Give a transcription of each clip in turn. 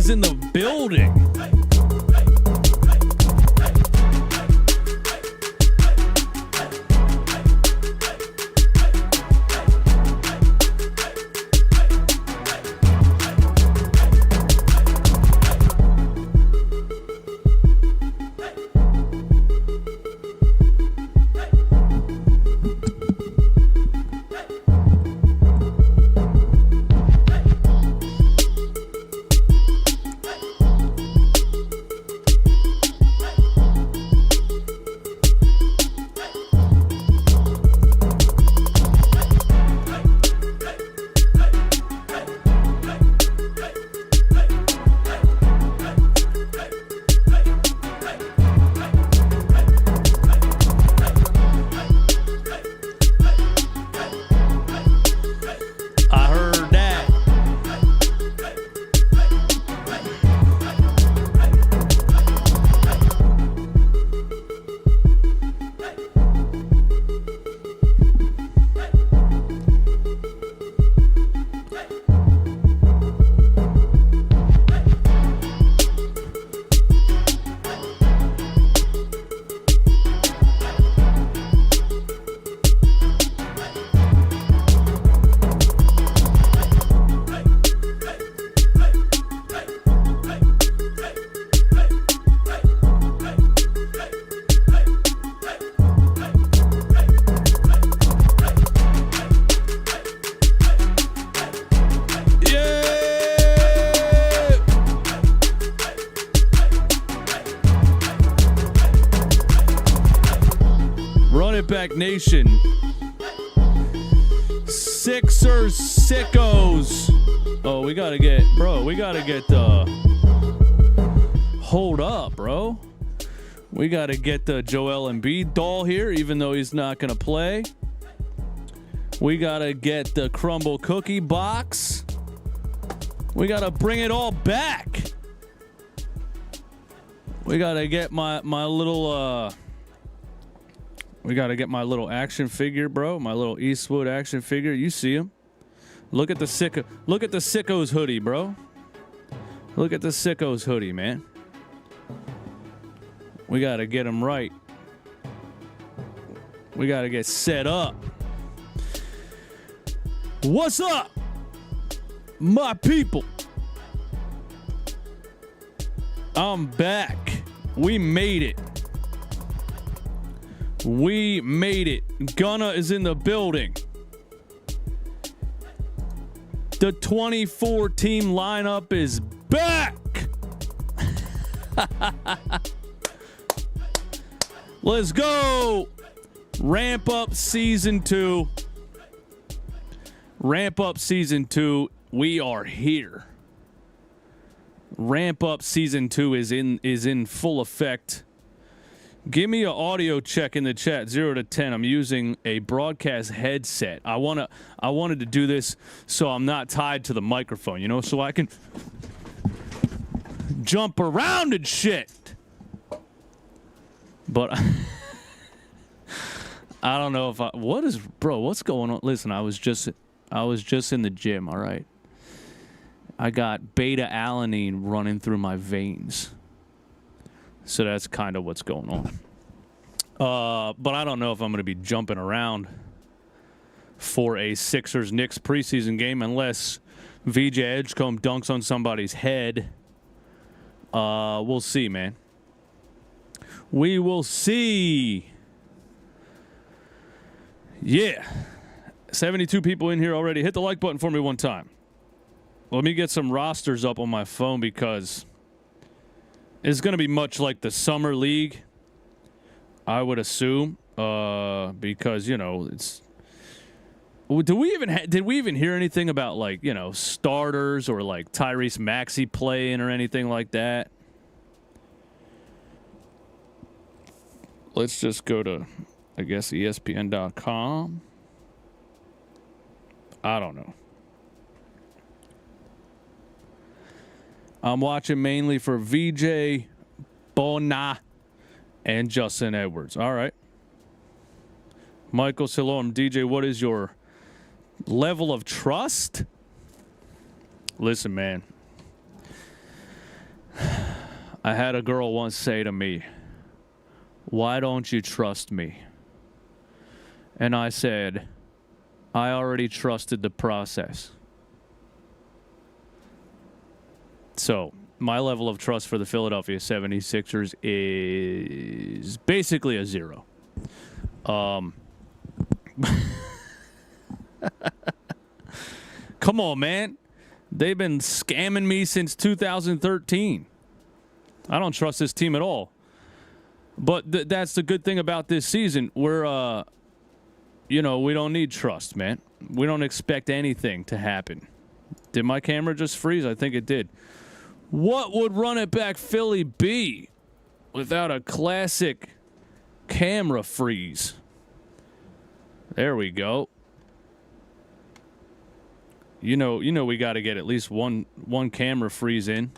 is in the building. Back Nation. Sixers sickos. Oh, we gotta get hold up, bro. We gotta get the Joel Embiid doll here, even though he's not gonna play. We gotta get the crumble cookie box. We gotta bring it all back. We gotta get my little we got to get my little action figure, bro. My little Eastwood action figure. You see him. Look at the Sicko's hoodie, bro. Look at the Sicko's hoodie, man. We got to get him right. We got to get set up. What's up, my people? I'm back. We made it. We made it. Gunna is in the building. The 24-team lineup is back. Let's go. Ramp up season 2. Ramp up season 2. We are here. Ramp up season 2 is in full effect. Give me an audio check in the chat, 0 to 10. I'm using a broadcast headset. I wanted to do this so I'm not tied to the microphone, you know, so I can jump around and shit. But I don't know if what's going on? Listen, I was just in the gym, all right? I got beta-alanine running through my veins. So that's kind of what's going on. But I don't know if I'm going to be jumping around for a Sixers-Knicks preseason game unless VJ Edgecombe dunks on somebody's head. We'll see, man. We will see. Yeah. 72 people in here already. Hit the like button for me one time. Let me get some rosters up on my phone because it's going to be much like the Summer League, I would assume, because, you know, it's... Did we even hear anything about, like, you know, starters or, like, Tyrese Maxey playing or anything like that? Let's just go to, I guess, ESPN.com. I don't know. I'm watching mainly for VJ, Bona, and Justin Edwards. All right. Michael Salom, DJ, what is your level of trust? Listen, man. I had a girl once say to me, "Why don't you trust me?" And I said, I already trusted the process. So my level of trust for the Philadelphia 76ers is basically a 0. Come on, man. They've been scamming me since 2013. I don't trust this team at all. But that's the good thing about this season. We're, we don't need trust, man. We don't expect anything to happen. Did my camera just freeze? I think it did. What would Run It Back Philly be without a classic camera freeze? There we go. You know we got to get at least one camera freeze in.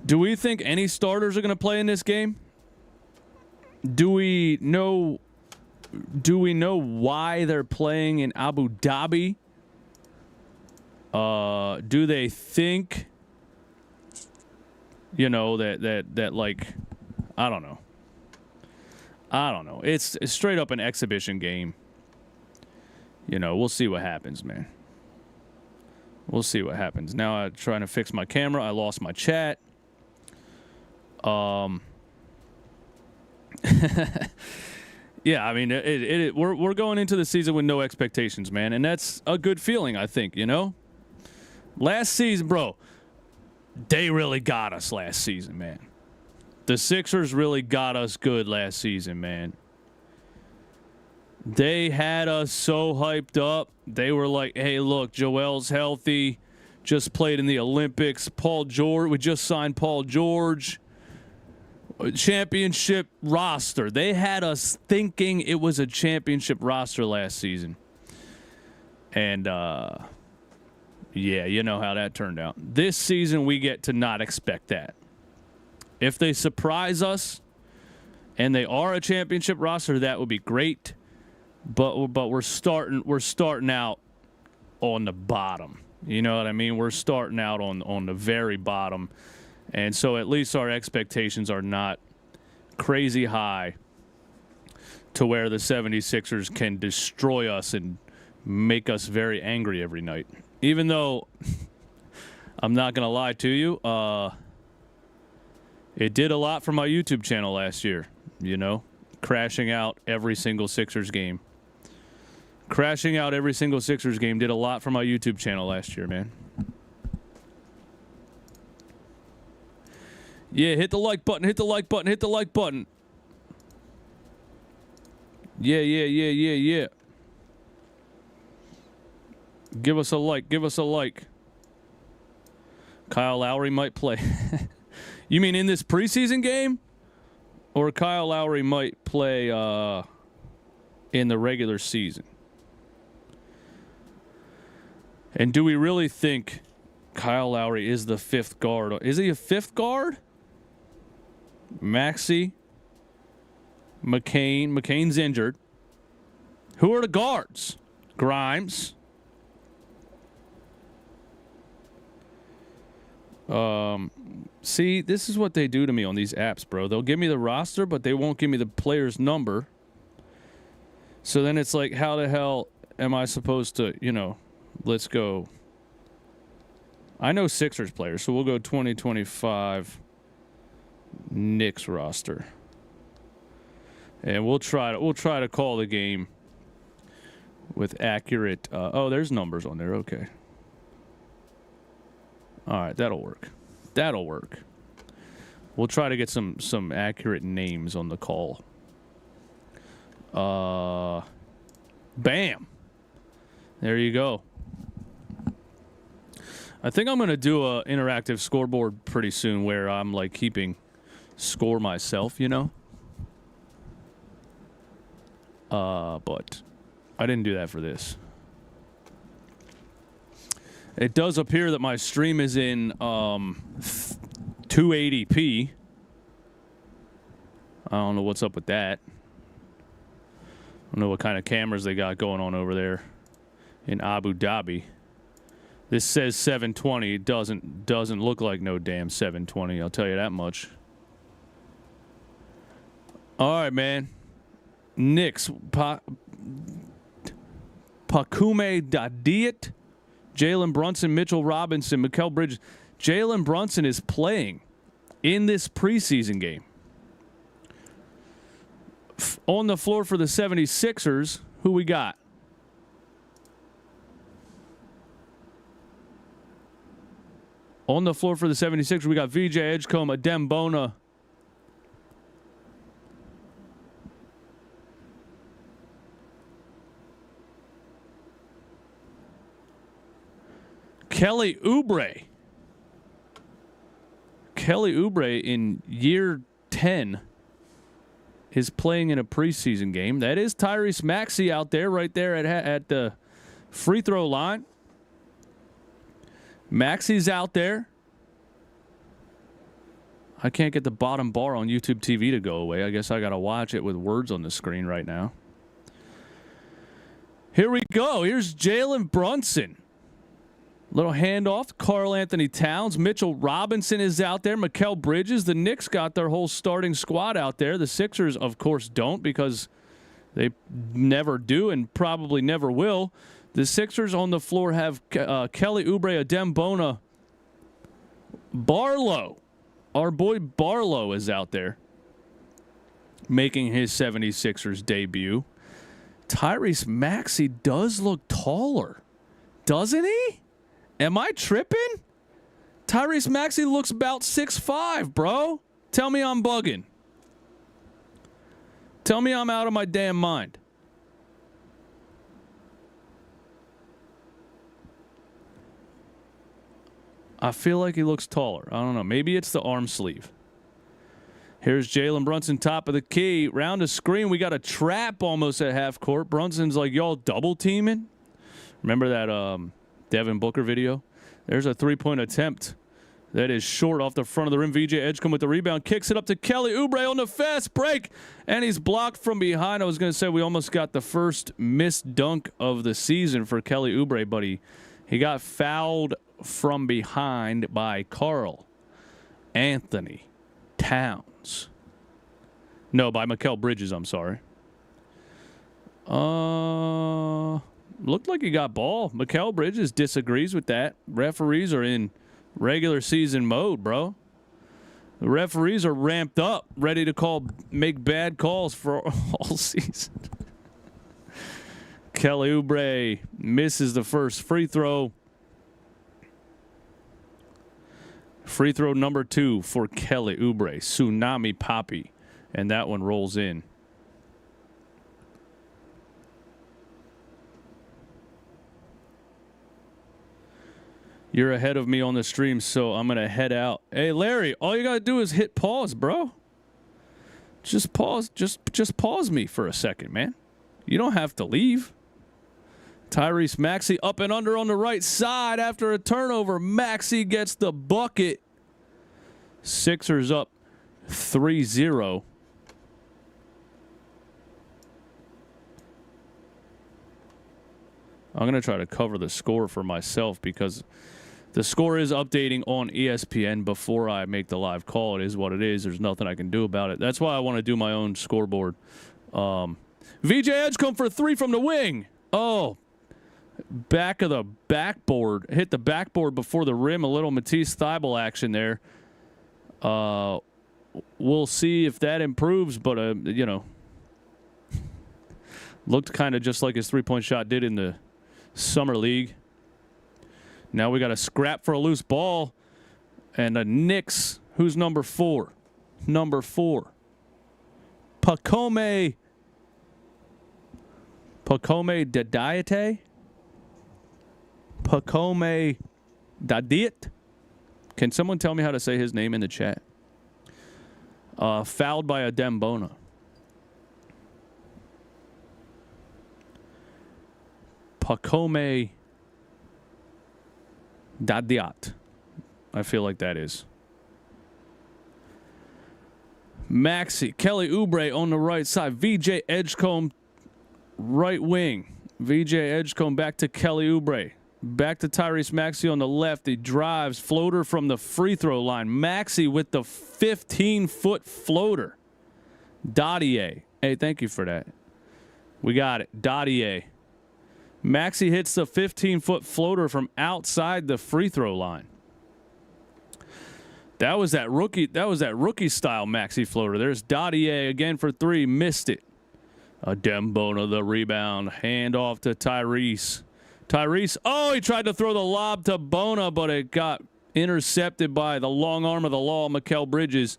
Do we think any starters are going to play in this game? Do we know why they're playing in Abu Dhabi? Do they think that like I don't know. It's straight up an exhibition game. We'll see what happens, man. We'll see what happens. Now I'm trying to fix my camera. I lost my chat. Yeah, I mean, we're going into the season with no expectations, man, and that's a good feeling, I think. Last season, bro, they really got us last season, man. The Sixers really got us good last season, man. They had us so hyped up. They were like, hey, look, Joel's healthy. Just played in the Olympics. Paul George, we just signed Paul George. Championship roster. They had us thinking it was a championship roster last season. And, yeah, you know how that turned out. This season, we get to not expect that. If they surprise us and they are a championship roster, that would be great. But we're starting out on the bottom. You know what I mean? We're starting out on the very bottom. And so at least our expectations are not crazy high to where the 76ers can destroy us and make us very angry every night. Even though, I'm not going to lie to you, it did a lot for my YouTube channel last year, crashing out every single Sixers game. Crashing out every single Sixers game did a lot for my YouTube channel last year, man. Yeah, hit the like button, hit the like button, hit the like button. Yeah. Give us a like, give us a like. Kyle Lowry might play. You mean in this preseason game? Or Kyle Lowry might play in the regular season? And do we really think Kyle Lowry is the fifth guard? Is he a fifth guard? Maxey, McCain's injured. Who are the guards? Grimes. See, this is what they do to me on these apps, bro. They'll give me the roster, but they won't give me the player's number. So then it's like, how the hell am I supposed to, let's go. I know Sixers players, so we'll go 2025 Knicks roster. And we'll try to call the game with accurate there's numbers on there. Okay. All right, that'll work. We'll try to get some accurate names on the call. Bam. There you go. I think I'm going to do a interactive scoreboard pretty soon where I'm like keeping score myself, But I didn't do that for this. It does appear that my stream is in 280p. I don't know what's up with that. I don't know what kind of cameras they got going on over there in Abu Dhabi. This says 720. It doesn't look like no damn 720. I'll tell you that much. All right, man. Knicks. Pakume Dadiet, Jalen Brunson, Mitchell Robinson, Mikal Bridges. Jalen Brunson is playing in this preseason game. On the floor for the 76ers, who we got? On the floor for the 76ers, we got VJ Edgecombe, Adem Bona. Kelly Oubre. Kelly Oubre in year 10 is playing in a preseason game. That is Tyrese Maxey out there, right there at the free throw line. Maxey's out there. I can't get the bottom bar on YouTube TV to go away. I guess I got to watch it with words on the screen right now. Here we go. Here's Jalen Brunson. Little handoff. Karl Anthony Towns. Mitchell Robinson is out there. Mikal Bridges. The Knicks got their whole starting squad out there. The Sixers, of course, don't because they never do and probably never will. The Sixers on the floor have Kelly Oubre, Adem Bona, Barlow. Our boy Barlow is out there making his 76ers debut. Tyrese Maxey does look taller, doesn't he? Am I tripping? Tyrese Maxey looks about 6'5", bro. Tell me I'm bugging. Tell me I'm out of my damn mind. I feel like he looks taller. I don't know. Maybe it's the arm sleeve. Here's Jalen Brunson, top of the key. Round the screen. We got a trap almost at half court. Brunson's like, y'all double teaming? Remember that Devin Booker video? There's a three-point attempt. That is short off the front of the rim. VJ Edgecombe with the rebound. Kicks it up to Kelly Oubre on the fast break. And he's blocked from behind. I was going to say we almost got the first missed dunk of the season for Kelly Oubre, but he got fouled from behind by Karl Anthony Towns. No, by Mikal Bridges, I'm sorry. Looked like he got ball. Mikal Bridges disagrees with that. Referees are in regular season mode, bro. The referees are ramped up, ready to make bad calls for all season. Kelly Oubre misses the first free throw. Free throw number 2 for Kelly Oubre. Tsunami Poppy. And that one rolls in. You're ahead of me on the stream, so I'm going to head out. Hey, Larry, all you got to do is hit pause, bro. Just pause. Just pause me for a second, man. You don't have to leave. Tyrese Maxey up and under on the right side after a turnover. Maxey gets the bucket. Sixers up 3-0. I'm going to try to cover the score for myself because the score is updating on ESPN before I make the live call. It is what it is. There's nothing I can do about it. That's why I want to do my own scoreboard. VJ Edgecombe for 3 from the wing. Oh, back of the backboard. Hit the backboard before the rim. A little Matisse Thybulle action there. We'll see if that improves, but, looked kind of just like his three-point shot did in the Summer League. Now we got a scrap for a loose ball. And the Knicks, who's number 4? Number 4. Pakume Dadiet? Pakume Dadiet? Can someone tell me how to say his name in the chat? Fouled by Adem Bona. Pakume Dadiet. I feel like that is. Maxey, Kelly Oubre on the right side. VJ Edgecombe, right wing. VJ Edgecombe back to Kelly Oubre. Back to Tyrese Maxey on the left. He drives. Floater from the free throw line. Maxey with the 15-foot floater. Dottier. Hey, thank you for that. We got it. Dottier. Maxey hits the 15-foot floater from outside the free throw line. That was that rookie style Maxey floater. There's Dottier again for three. Missed it. Adembona the rebound. Hand off to Tyrese. Tyrese. Oh, he tried to throw the lob to Bona, but it got intercepted by the long arm of the law, Mikal Bridges.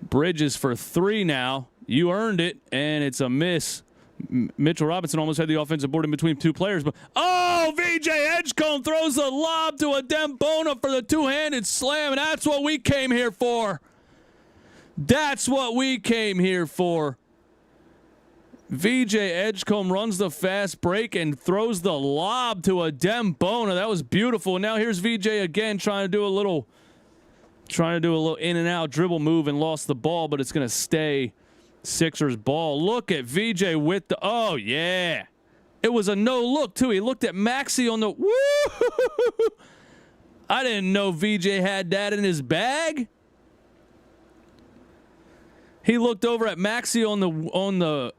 Bridges for three now. You earned it, and it's a miss. Mitchell Robinson almost had the offensive board in between two players, but VJ Edgecombe throws the lob to Adembona for the two-handed slam, and that's what we came here for. That's what we came here for. VJ Edgecombe runs the fast break and throws the lob to Adembona. That was beautiful. Now here's VJ again trying to do a little in and out dribble move and lost the ball, but it's going to stay Sixers ball. Look at VJ with the, oh yeah. It was a no look too. He looked at Maxey on the, woo! I didn't know VJ had that in his bag. He looked over at Maxey on the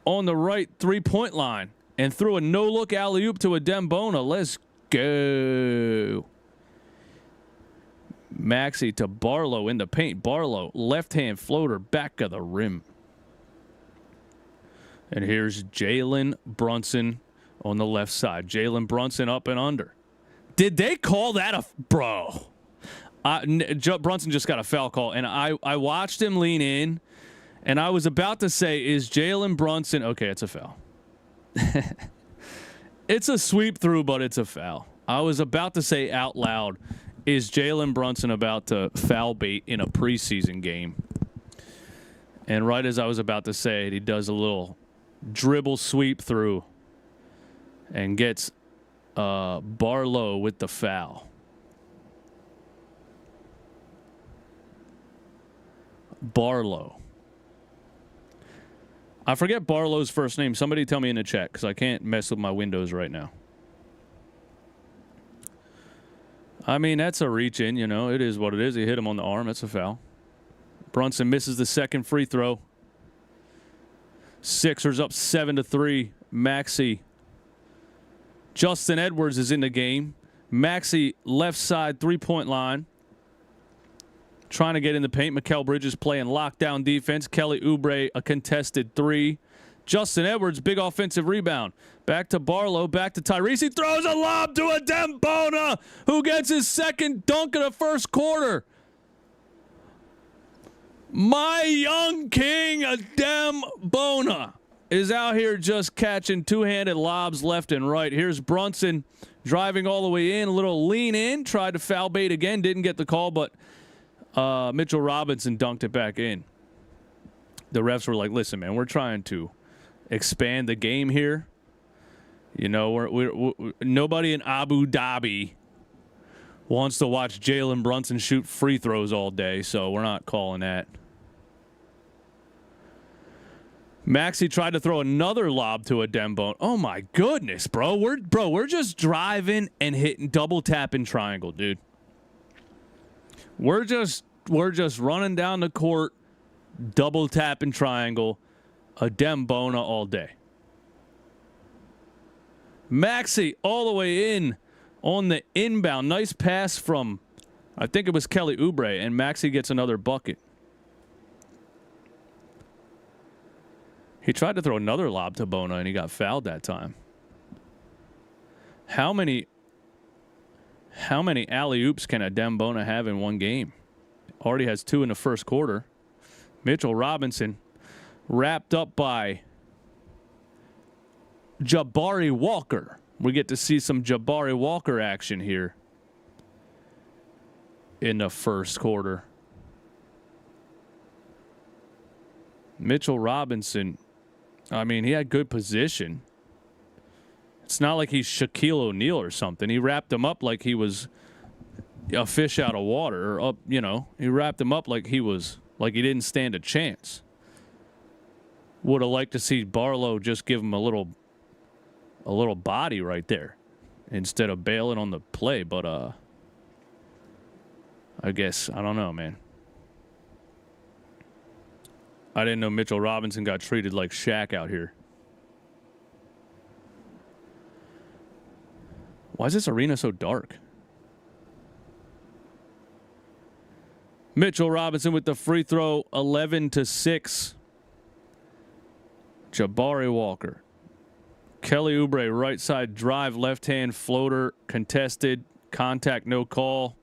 right 3-point line and threw a no-look alley-oop to Adembona. Let's go. Maxey to Barlow in the paint. Barlow, left-hand floater, back of the rim. And here's Jalen Brunson on the left side. Jalen Brunson up and under. Did they call that a... Bro. Brunson just got a foul call, and I watched him lean in, and I was about to say, is Jalen Brunson... Okay, it's a foul. It's a sweep through, but it's a foul. I was about to say out loud, is Jalen Brunson about to foul bait in a preseason game? And right as I was about to say it, he does a little dribble sweep through and gets Barlow with the foul. Barlow. I forget Barlow's first name. Somebody tell me in the chat because I can't mess with my windows right now. I mean, that's a reach in, you know. It is what it is. He hit him on the arm. That's a foul. Brunson misses the second free throw. Sixers up 7-3. Maxey. Justin Edwards is in the game. Maxey left side 3-point line. Trying to get in the paint. Mikal Bridges playing lockdown defense. Kelly Oubre a contested three. Justin Edwards, big offensive rebound. Back to Barlow, back to Tyrese. He throws a lob to Adembona, who gets his second dunk of the first quarter. My young king, Adembona, is out here just catching two-handed lobs left and right. Here's Brunson driving all the way in, a little lean in, tried to foul bait again, didn't get the call, but Mitchell Robinson dunked it back in. The refs were like, listen, man, we're trying to expand the game here. You know, we're nobody in Abu Dhabi wants to watch Jalen Brunson shoot free throws all day, so we're not calling that. Maxey tried to throw another lob to Adembona. Oh my goodness, bro. We're just driving and hitting double tapping triangle, dude. We're just running down the court, double tapping triangle, Adembona all day. Maxey all the way in on the inbound. Nice pass from, I think it was Kelly Oubre, and Maxey gets another bucket. He tried to throw another lob to Bona, and he got fouled that time. How many alley-oops can Adembona have in one game? Already has 2 in the first quarter. Mitchell Robinson wrapped up by Jabari Walker. We get to see some Jabari Walker action here in the first quarter. Mitchell Robinson, I mean, he had good position. It's not like he's Shaquille O'Neal or something. He wrapped him up like he was a fish out of water, or up, you know, he wrapped him up like he didn't stand a chance. Would have liked to see Barlow just give him a little a little body right there instead of bailing on the play. But I guess, I don't know, man. I didn't know Mitchell Robinson got treated like Shaq out here. Why is this arena so dark? Mitchell Robinson with the free throw, 11-6. Jabari Walker. Kelly Oubre, right side drive, left hand floater, contested, contact, no call.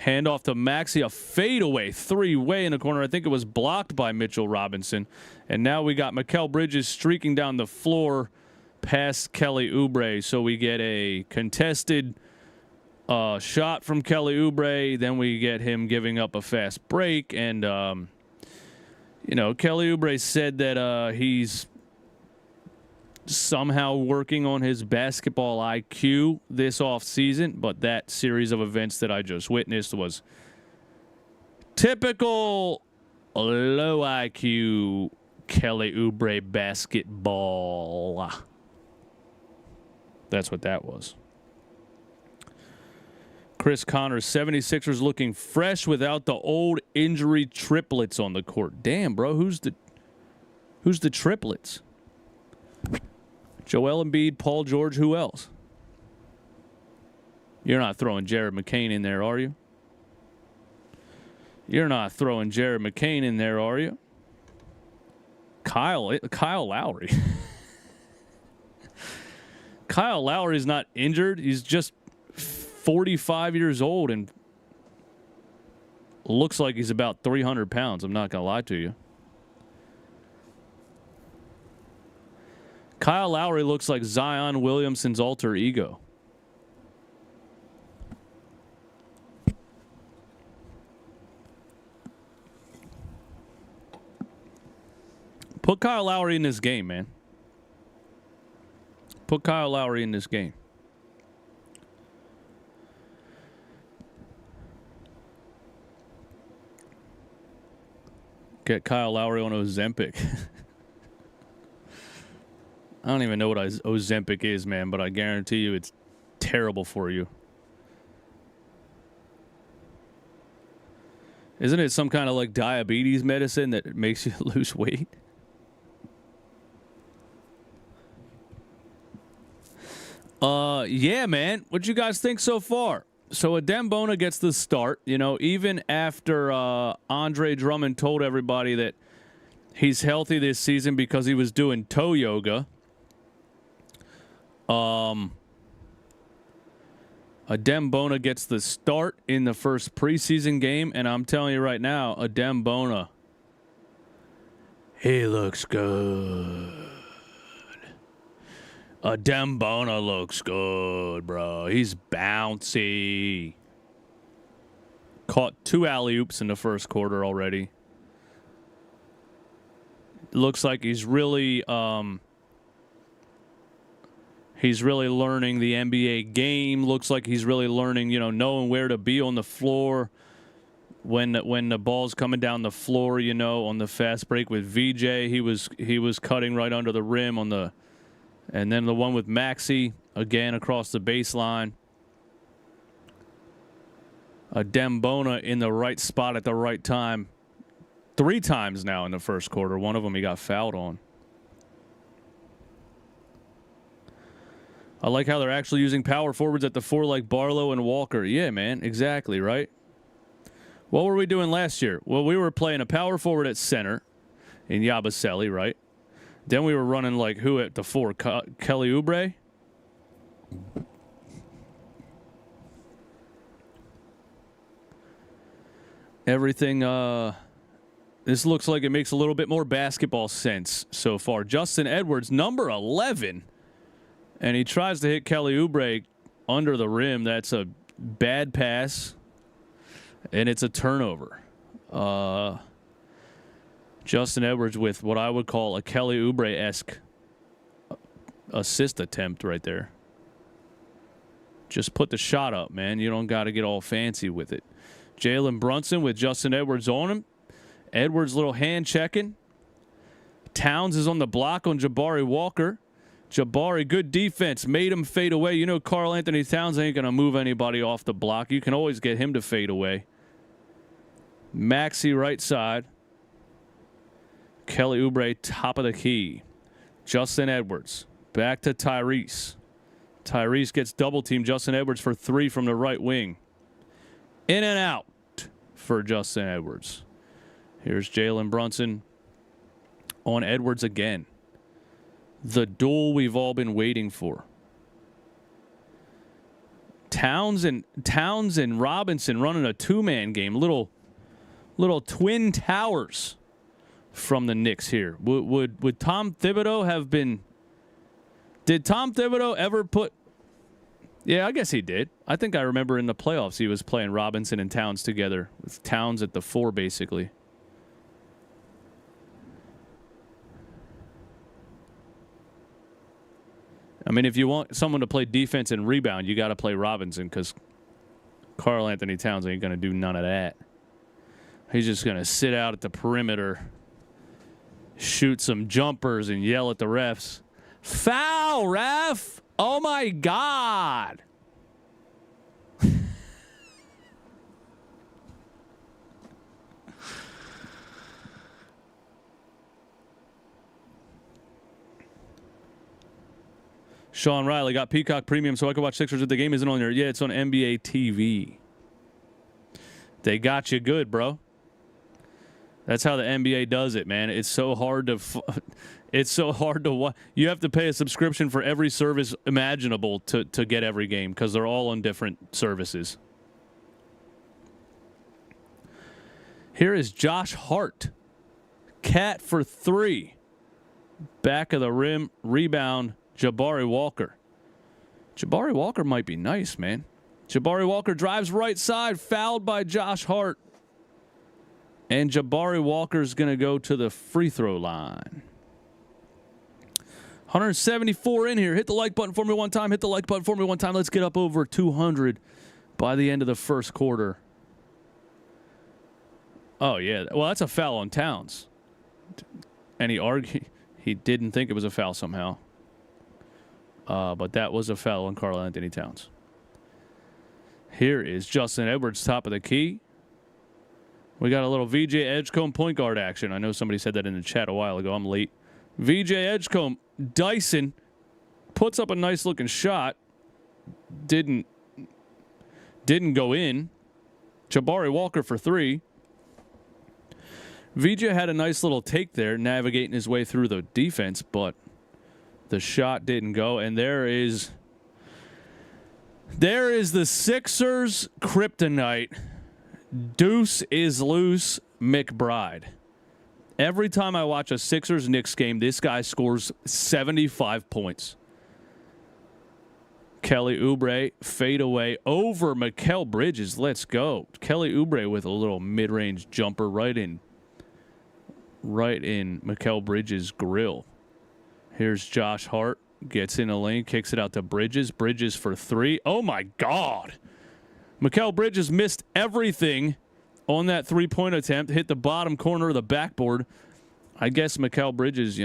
Handoff to Maxey, a fadeaway three-way in the corner. I think it was blocked by Mitchell Robinson. And now we got Mikal Bridges streaking down the floor past Kelly Oubre. So we get a contested shot from Kelly Oubre. Then we get him giving up a fast break. And, you know, Kelly Oubre said that he's somehow working on his basketball IQ this offseason, but that series of events that I just witnessed was typical low IQ Kelly Oubre basketball. That's what that was. Chris Connors, 76ers looking fresh without the old injury triplets on the court. Damn, bro, who's the triplets? Joel Embiid, Paul George, who else? You're not throwing Jared McCain in there, are you? You're not throwing Jared McCain in there, are you? Kyle Lowry. Kyle Lowry's not injured. He's just 45 years old and looks like he's about 300 pounds. I'm not going to lie to you. Kyle Lowry looks like Zion Williamson's alter ego. Put Kyle Lowry in this game, man. Put Kyle Lowry in this game. Get Kyle Lowry on Ozempic. I don't even know what Ozempic is, man, but I guarantee you it's terrible for you. Isn't it some kind of like diabetes medicine that makes you lose weight? Yeah, man. What you guys think so far? So Adem Bona gets the start, you know, even after Andre Drummond told everybody that he's healthy this season because he was doing toe yoga. Adem Bona gets the start in the first preseason game, and I'm telling you right now, Adem Bona, he looks good. Adem Bona looks good, bro. He's bouncy. Caught 2 alley-oops in the first quarter already. Looks like he's really learning the NBA game. Looks like he's really learning, you know, knowing where to be on the floor when the ball's coming down the floor, you know, on the fast break with VJ. He was cutting right under the rim on the. And then the one with Maxey, again, across the baseline. Adem Bona in the right spot at the right time. 3 times now in the first quarter. One of them he got fouled on. I like how they're actually using power forwards at the 4 like Barlow and Walker. Yeah, man, exactly, right? What were we doing last year? Well, we were playing a power forward at center in Yabusele, right? Then we were running like who at the 4? Kelly Oubre? Everything, this looks like it makes a little bit more basketball sense so far. Justin Edwards, number 11. And he tries to hit Kelly Oubre under the rim. That's a bad pass. And it's a turnover. Justin Edwards with what I would call a Kelly Oubre-esque assist attempt right there. Just put the shot up, man. You don't got to get all fancy with it. Jalen Brunson with Justin Edwards on him. Edwards little hand checking. Towns is on the block on Jabari Walker. Jabari, good defense. Made him fade away. You know Karl Anthony Towns ain't going to move anybody off the block. You can always get him to fade away. Maxey right side. Kelly Oubre top of the key. Justin Edwards back to Tyrese. Tyrese gets double teamed. Justin Edwards for 3 from the right wing. In and out for Justin Edwards. Here's Jalen Brunson on Edwards again. The duel we've all been waiting for. Towns and Robinson running a 2-man game. Little twin towers from the Knicks here. Would Tom Thibodeau have been? Did Tom Thibodeau ever put? Yeah, I guess he did. I think I remember in the playoffs he was playing Robinson and Towns together, with Towns at the 4 basically. I mean, if you want someone to play defense and rebound, you got to play Robinson because Karl Anthony Towns ain't going to do none of that. He's just going to sit out at the perimeter, shoot some jumpers, and yell at the refs. Foul, ref! Oh, my God! Sean Riley got Peacock Premium so I can watch Sixers if the game isn't on there. Yeah, it's on NBA TV. They got you good, bro. That's how the NBA does it, man. It's so hard to watch. You have to pay a subscription for every service imaginable to get every game because they're all on different services. Here is Josh Hart. Cat for 3. Back of the rim. Rebound. Jabari Walker. Jabari Walker might be nice, man. Jabari Walker drives right side, fouled by Josh Hart. And Jabari Walker's going to go to the free throw line. 174 in here. Hit the like button for me one time. Hit the like button for me one time. Let's get up over 200 by the end of the first quarter. Oh, yeah. Well, that's a foul on Towns. And he didn't think it was a foul somehow. But that was a foul on Karl Anthony Towns. Here is Justin Edwards, top of the key. We got a little VJ Edgecombe point guard action. I know somebody said that in the chat a while ago. I'm late. VJ Edgecombe, Dyson, puts up a nice looking shot. Didn't go in. Jabari Walker for 3. VJ had a nice little take there, navigating his way through the defense, but the shot didn't go. And there is the Sixers kryptonite. Deuce is loose, McBride. Every time I watch a Sixers-Knicks game, this guy scores 75 points. Kelly Oubre, fade away over Mikal Bridges. Let's go. Kelly Oubre with a little mid-range jumper right in Mikal Bridges' grill. Here's Josh Hart. Gets in a lane, kicks it out to Bridges. Bridges for 3. Oh, my God. Mikal Bridges missed everything on that three-point attempt. Hit the bottom corner of the backboard. I guess Mikal Bridges,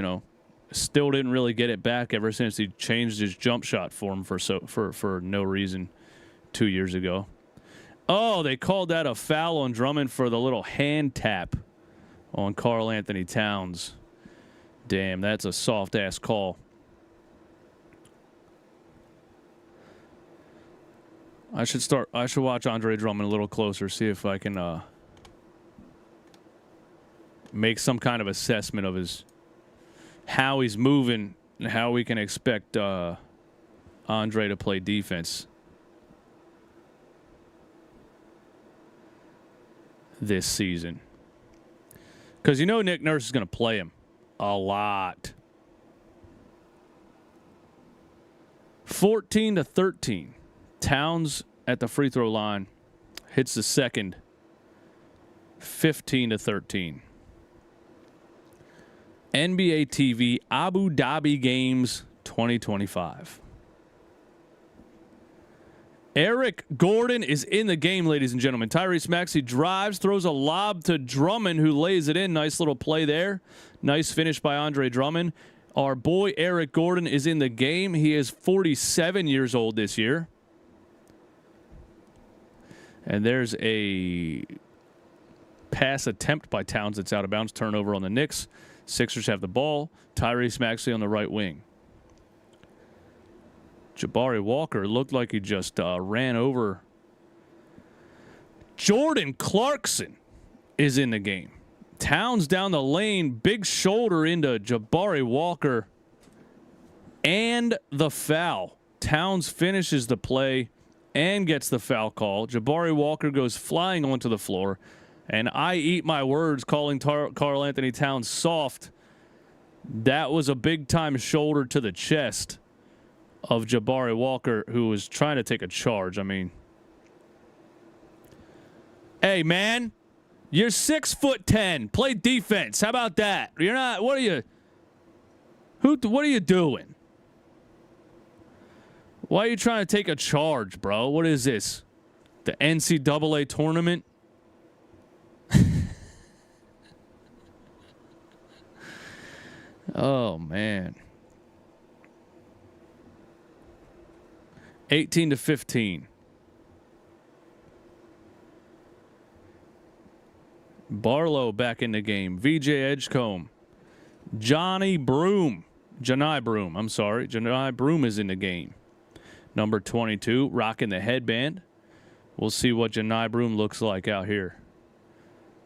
still didn't really get it back ever since he changed his jump shot form for no reason 2 years ago. Oh, they called that a foul on Drummond for the little hand tap on Karl Anthony Towns. Damn, that's a soft-ass call. I should watch Andre Drummond a little closer, see if I can make some kind of assessment of how he's moving and how we can expect Andre to play defense this season. Because Nick Nurse is going to play him a lot. 14-13. Towns at the free throw line hits the second. 15-13. NBA TV Abu Dhabi Games 2025. Eric Gordon is in the game, ladies and gentlemen. Tyrese Maxey drives, throws a lob to Drummond, who lays it in. Nice little play there. Nice finish by Andre Drummond. Our boy Eric Gordon is in the game. He is 47 years old this year. And there's a pass attempt by Towns that's out of bounds. Turnover on the Knicks. Sixers have the ball. Tyrese Maxey on the right wing. Jabari Walker looked like he just ran over. Jordan Clarkson is in the game. Towns down the lane, big shoulder into Jabari Walker, and the foul. Towns finishes the play and gets the foul call. Jabari Walker goes flying onto the floor, and I eat my words calling Karl Anthony Towns soft. That was a big-time shoulder to the chest of Jabari Walker, who was trying to take a charge. I mean, hey, man. You're 6'10". Play defense. How about that? You're not. What are you? What are you doing? Why are you trying to take a charge, bro? What is this? The NCAA tournament? Oh man. 18-15. Barlow back in the game. VJ Edgecombe. Janai Broom. I'm sorry. Janai Broom is in the game. Number 22, rocking the headband. We'll see what Janai Broom looks like out here.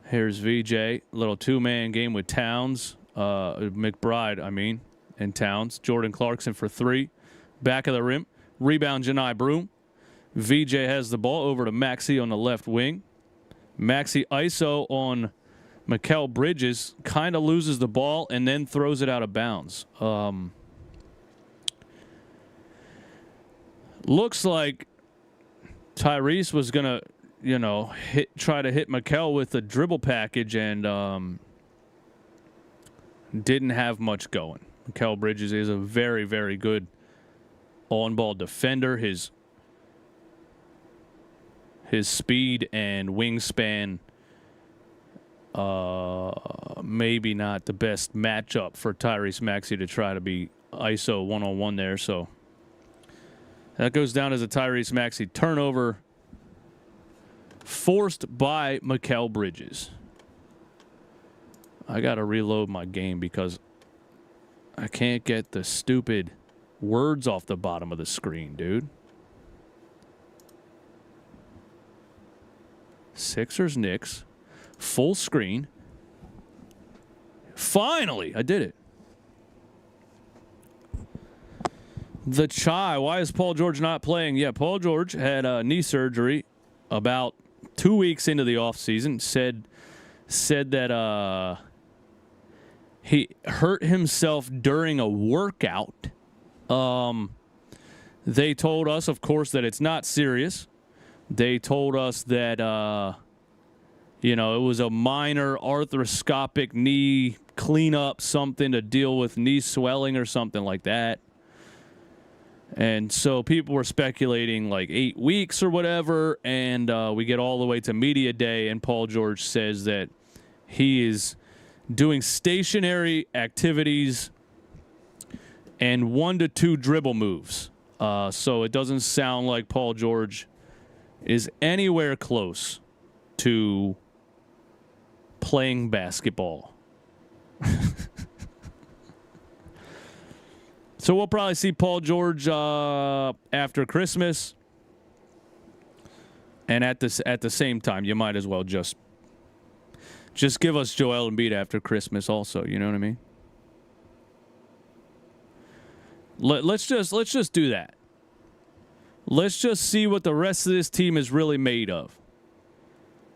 Here's VJ. Little two-man game with Towns. McBride, and Towns. Jordan Clarkson for three. Back of the rim. Rebound, Janai Broom. VJ has the ball over to Maxey on the left wing. Maxey ISO on Mikal Bridges, kind of loses the ball and then throws it out of bounds. Looks like Tyrese was going to, try to hit Mikal with a dribble package and didn't have much going. Mikal Bridges is a very, very good on-ball defender. His speed and wingspan, maybe not the best matchup for Tyrese Maxey to try to be ISO one-on-one there. So that goes down as a Tyrese Maxey turnover forced by Mikal Bridges. I got to reload my game because I can't get the stupid words off the bottom of the screen, dude. Sixers, Knicks, full screen. Finally, I did it. The Chai, why is Paul George not playing? Yeah, Paul George had knee surgery about 2 weeks into the offseason. Said that he hurt himself during a workout. They told us, of course, that it's not serious. They told us that, it was a minor arthroscopic knee cleanup, something to deal with knee swelling or something like that. And so people were speculating like 8 weeks or whatever. And we get all the way to media day, and Paul George says that he is doing stationary activities and 1 to 2 dribble moves. So it doesn't sound like Paul George is anywhere close to playing basketball. So we'll probably see Paul George after Christmas. And at the same time, you might as well just give us Joel Embiid after Christmas also, you know what I mean? Let's just do that. Let's just see what the rest of this team is really made of.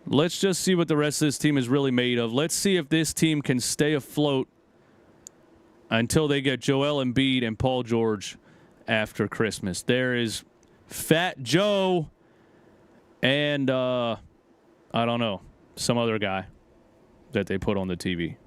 Let's just see what the rest of this team is really made of. Let's see if this team can stay afloat until they get Joel Embiid and Paul George after Christmas. There is Fat Joe and, I don't know, some other guy that they put on the TV.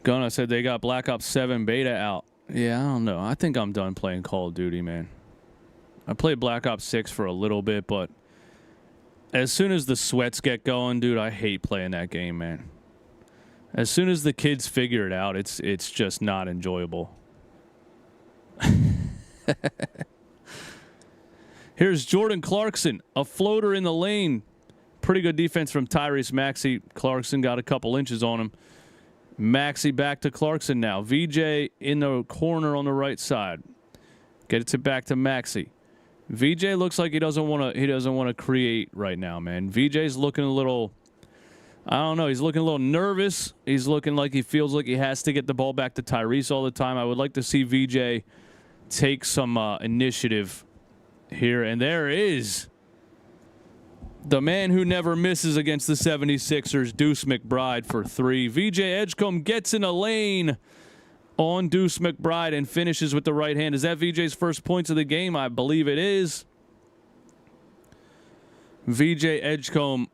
Gunna said they got Black Ops 7 beta out. Yeah, I don't know. I think I'm done playing Call of Duty, man. I played Black Ops 6 for a little bit, but As soon as the sweats get going, dude, I hate playing that game, man. As soon as the kids figure it out, it's just not enjoyable. Here's Jordan Clarkson, a floater in the lane. Pretty good defense from Tyrese Maxey. Clarkson got a couple inches on him. Maxey back to Clarkson now. VJ in the corner on the right side. Gets it back to Maxey. VJ looks like he doesn't want to create right now, man. VJ's looking a little, I don't know, he's looking a little nervous. He's looking like he feels like he has to get the ball back to Tyrese all the time. I would like to see VJ take some initiative here. And there is the man who never misses against the 76ers, Deuce McBride for three. VJ Edgecombe gets in a lane on Deuce McBride and finishes with the right hand. Is that VJ's first points of the game? I believe it is. VJ Edgecombe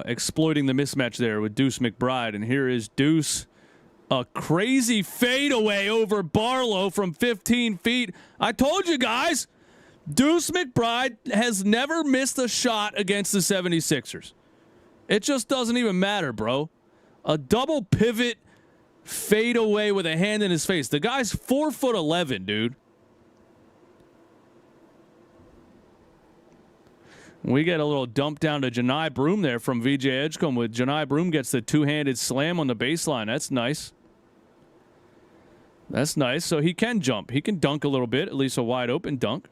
exploiting the mismatch there with Deuce McBride. And here is Deuce. A crazy fadeaway over Barlow from 15 feet. I told you guys, Deuce McBride has never missed a shot against the 76ers. It just doesn't even matter, bro. A double pivot fadeaway with a hand in his face. The guy's 4'11", dude. We get a little dump down to Janai Broom there from VJ Edgecombe. With Janai Broom gets the two-handed slam on the baseline. That's nice. That's nice. So he can jump. He can dunk a little bit, at least a wide open dunk.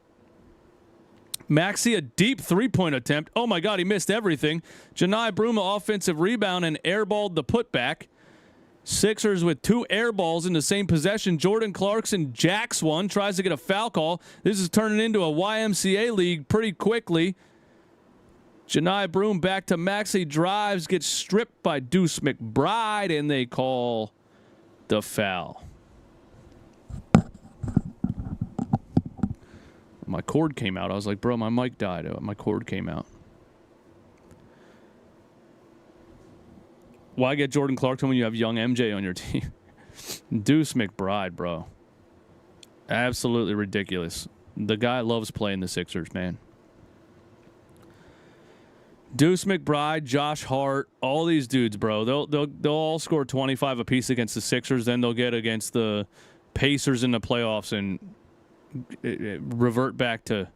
Maxey, a deep three-point attempt. Oh, my God, he missed everything. Janai Broom, offensive rebound, and airballed the putback. Sixers with two air balls in the same possession. Jordan Clarkson jacks one, tries to get a foul call. This is turning into a YMCA league pretty quickly. Janai Broom back to Maxey, drives, gets stripped by Deuce McBride, and they call the foul. My cord came out. I was like, bro, my mic died. My cord came out. Why get Jordan Clarkson when you have young MJ on your team? Deuce McBride, bro. Absolutely ridiculous. The guy loves playing the Sixers, man. Deuce McBride, Josh Hart, all these dudes, bro. They'll all score 25 apiece against the Sixers. Then they'll get against the Pacers in the playoffs and revert back to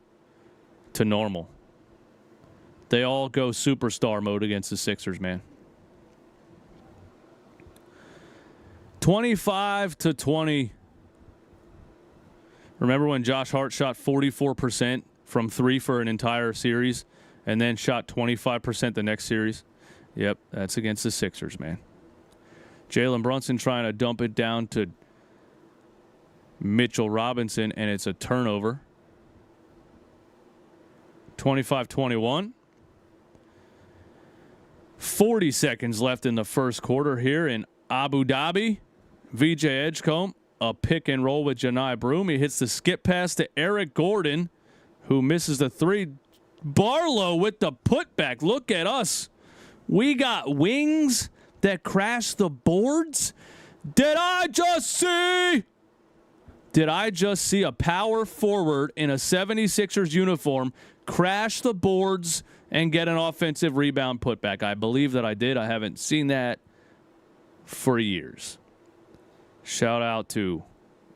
normal. They all go superstar mode against the Sixers, man. 25-20. Remember when Josh Hart shot 44% from three for an entire series and then shot 25% the next series? Yep, that's against the Sixers, man. Jalen Brunson trying to dump it down to Mitchell Robinson, and it's a turnover. 25-21. 40 seconds left in the first quarter here in Abu Dhabi. VJ Edgecombe, a pick and roll with Janai Broom. He hits the skip pass to Eric Gordon, who misses the three. Barlow with the putback. Look at us. We got wings that crash the boards. Did I just see a power forward in a 76ers uniform crash the boards and get an offensive rebound putback? I believe that I did. I haven't seen that for years. Shout out to,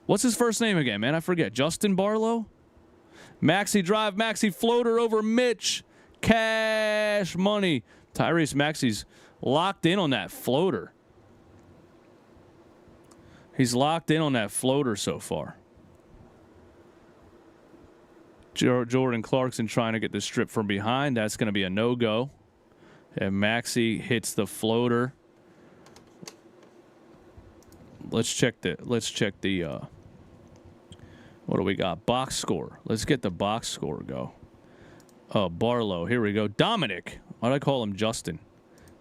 what's his first name again, man? I forget. Justin Barlow? Maxey drive, Maxey floater over Mitch. Cash money. Tyrese Maxey's locked in on that floater. He's locked in on that floater so far. Jordan Clarkson trying to get the strip from behind. That's going to be a no-go. And Maxey hits the floater. Let's check the what do we got? Box score. Let's get the box score go. Oh, Barlow. Here we go. Dominic. Why'd I call him Justin?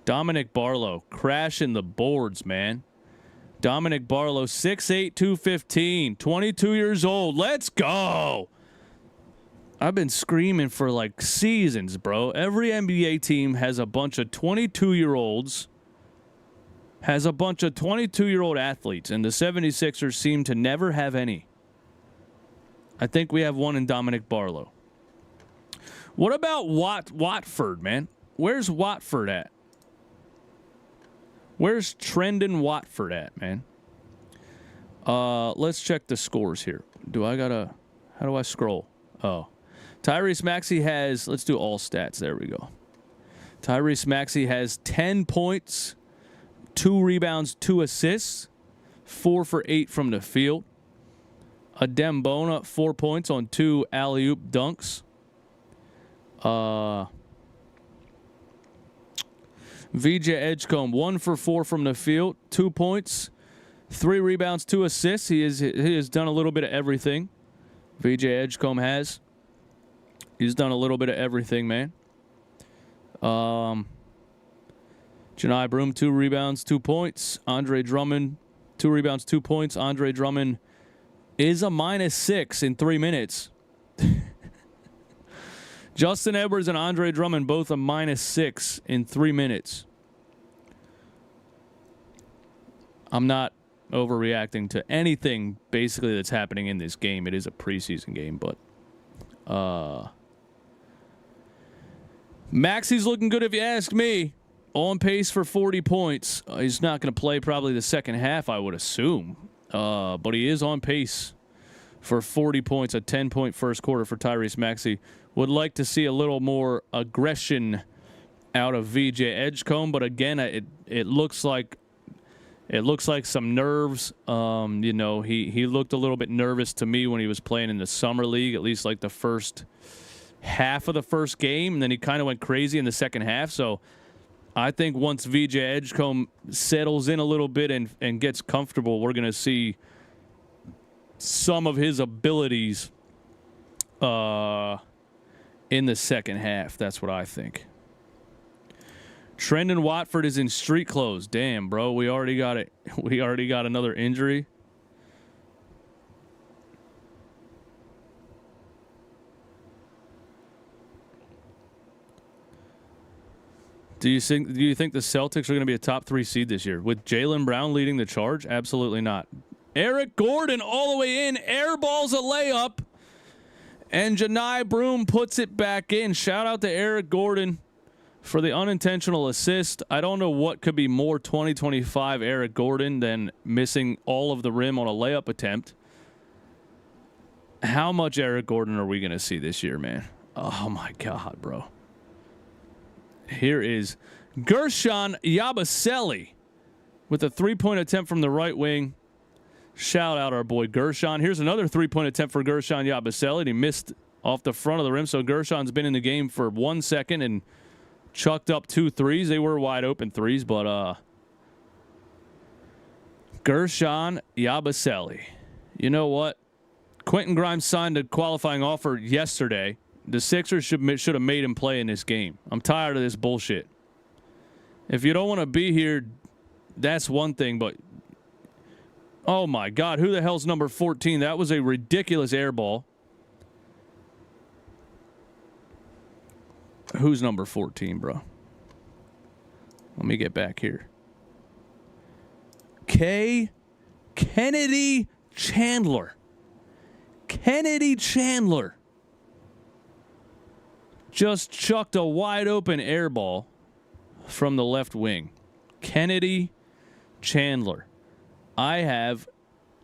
Dominic Barlow crashing the boards, man. Dominic Barlow, 6'8", 215, 22 years old. Let's go. I've been screaming for like seasons, bro. Every NBA team has a bunch of 22-year-olds, has a bunch of 22-year-old athletes, and the 76ers seem to never have any. I think we have one in Dominic Barlow. What about Watford, man? Where's Watford at? Where's Trendon Watford at, man? Let's check the scores here. How do I scroll? Oh. Tyrese Maxey has, let's do all stats. There we go. Tyrese Maxey has 10 points, 2 rebounds, 2 assists, 4 for 8 from the field. Adem Bona, 4 points on 2 alley-oop dunks. VJ Edgecombe, 1 for 4 from the field, 2 points, 3 rebounds, 2 assists. He has done a little bit of everything. VJ Edgecombe has. He's done a little bit of everything, man. Janai Broom, 2 rebounds, 2 points. Andre Drummond, 2 rebounds, 2 points. Andre Drummond is a -6 in 3 minutes. Justin Edwards and Andre Drummond both a -6 in 3 minutes. I'm not overreacting to anything basically that's happening in this game. It is a preseason game, but Maxey's looking good if you ask me. On pace for 40 points. He's not going to play probably the second half, I would assume. But he is on pace for 40 points, a 10-point first quarter for Tyrese Maxey. Would like to see a little more aggression out of VJ Edgecombe, but again, it looks like some nerves. You know, he looked a little bit nervous to me when he was playing in the summer league, at least like the first half of the first game, and then he kind of went crazy in the second half. So I think once VJ Edgecombe settles in a little bit and gets comfortable, we're going to see some of his abilities in the second half. That's what I think. Trendon Watford is in street clothes. Damn, bro, we already got it. We already got another injury. Do you think the Celtics are going to be a top 3 seed this year with Jaylen Brown leading the charge? Absolutely not. Eric Gordon all the way in, airballs a layup, and Janai Broom puts it back in. Shout out to Eric Gordon for the unintentional assist. I don't know what could be more 2025 Eric Gordon than missing all of the rim on a layup attempt. How much Eric Gordon are we going to see this year, man? Oh, my God, bro. Here is Gershon Yabusele with a 3-point attempt from the right wing. Shout out our boy Gershon. Here's another 3-point attempt for Gershon Yabusele. He missed off the front of the rim, so Gershon's been in the game for 1 second and chucked up 2 threes. They were wide open threes, but Gershon Yabusele. You know what? Quentin Grimes signed a qualifying offer yesterday. The Sixers should have made him play in this game. I'm tired of this bullshit. If you don't want to be here, that's one thing, but oh my God, who the hell's number 14? That was a ridiculous air ball. Who's number 14, bro? Let me get back here. Kennedy Chandler. Kennedy Chandler just chucked a wide open air ball from the left wing. Kennedy Chandler. I have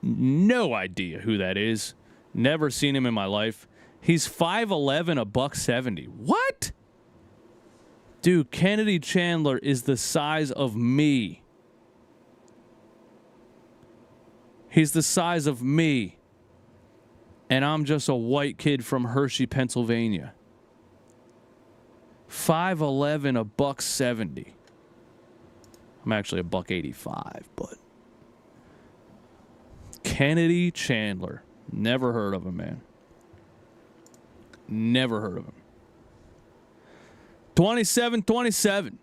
no idea who that is. Never seen him in my life. He's 5'11", a $170. What? Dude, Kennedy Chandler is the size of me. He's the size of me. And I'm just a white kid from Hershey, Pennsylvania. 5'11", a $170. I'm actually a $185, but Kennedy Chandler. Never heard of him, man. Never heard of him. 27-27.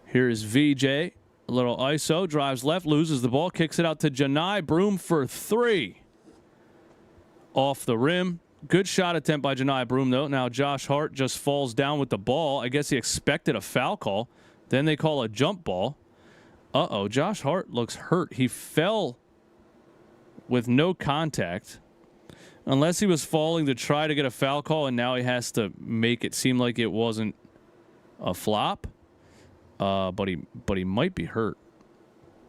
Here is VJ. A little ISO. Drives left. Loses the ball. Kicks it out to Janai Broom for 3. Off the rim. Good shot attempt by Janai Broom, though. Now Josh Hart just falls down with the ball. I guess he expected a foul call. Then they call a jump ball. Uh-oh. Josh Hart looks hurt. He fell with no contact. Unless he was falling to try to get a foul call and now he has to make it seem like it wasn't a flop. But he might be hurt.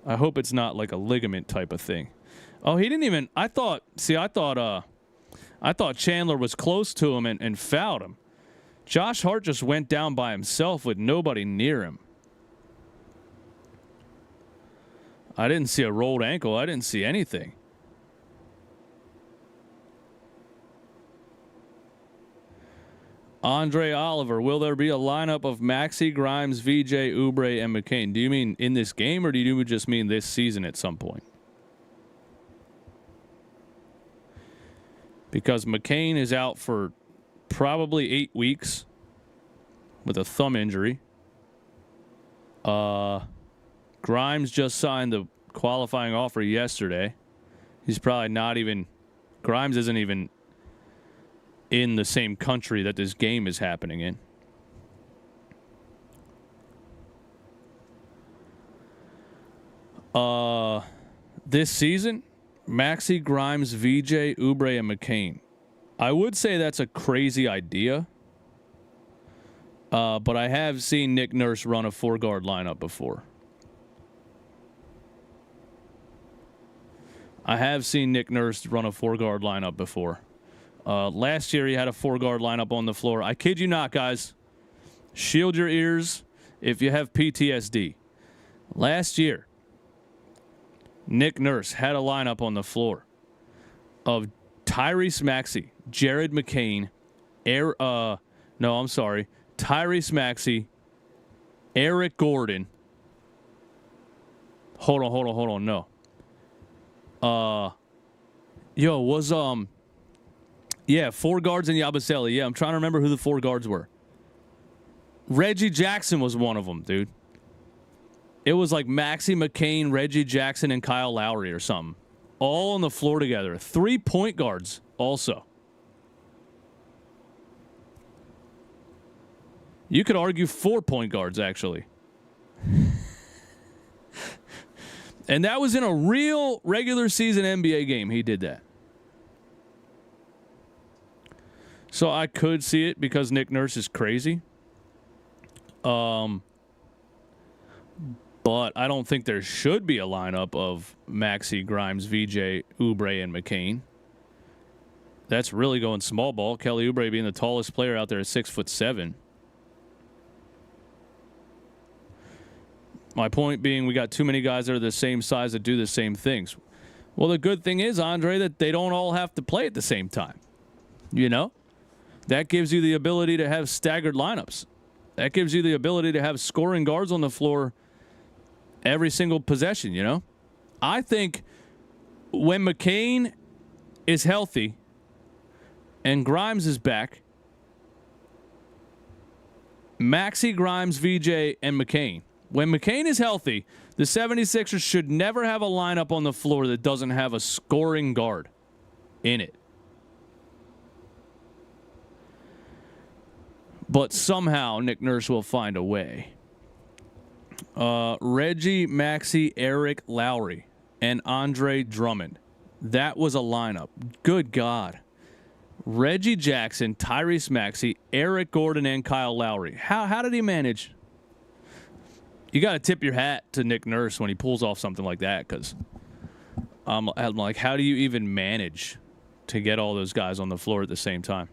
I hope it's not like a ligament type of thing. Oh, he didn't even. I thought Chandler was close to him and fouled him. Josh Hart just went down by himself with nobody near him. I didn't see a rolled ankle. I didn't see anything. Andre Oliver, will there be a lineup of Maxey, Grimes, VJ, Oubre, and McCain? Do you mean in this game, or do you just mean this season at some point? Because McCain is out for probably 8 weeks with a thumb injury. Grimes just signed the qualifying offer yesterday. He's probably not even. Grimes isn't even in the same country that this game is happening in. This season, Maxey, Grimes, VJ, Oubre, and McCain. I would say that's a crazy idea. But I have seen Nick Nurse run a 4-guard lineup before. Last year, he had a 4-guard lineup on the floor. I kid you not, guys. Shield your ears if you have PTSD. Last year, Nick Nurse had a lineup on the floor of Tyrese Maxey, Jared McCain, Tyrese Maxey, Eric Gordon. Hold on. No. Yeah, 4 guards in Yabusele. Yeah, I'm trying to remember who the 4 guards were. Reggie Jackson was one of them, dude. It was like Maxey, McCain, Reggie Jackson, and Kyle Lowry or something. All on the floor together. 3 point guards also. You could argue 4 point guards, actually. And that was in a real regular season NBA game. He did that. So I could see it because Nick Nurse is crazy. But I don't think there should be a lineup of Maxey, Grimes, VJ, Oubre, and McCain. That's really going small ball. Kelly Oubre being the tallest player out there at 6'7". My point being, we got too many guys that are the same size that do the same things. Well, the good thing is, Andre, that they don't all have to play at the same time. You know? That gives you the ability to have staggered lineups. That gives you the ability to have scoring guards on the floor every single possession, you know? I think when McCain is healthy and Grimes is back, Maxey, Grimes, VJ, and McCain. When McCain is healthy, the 76ers should never have a lineup on the floor that doesn't have a scoring guard in it. But somehow Nick Nurse will find a way. Reggie, Maxey, Eric Lowry, and Andre Drummond. That was a lineup. Good God. Reggie Jackson, Tyrese Maxey, Eric Gordon, and Kyle Lowry. How did he manage? You got to tip your hat to Nick Nurse when he pulls off something like that, because I'm like, how do you even manage to get all those guys on the floor at the same time?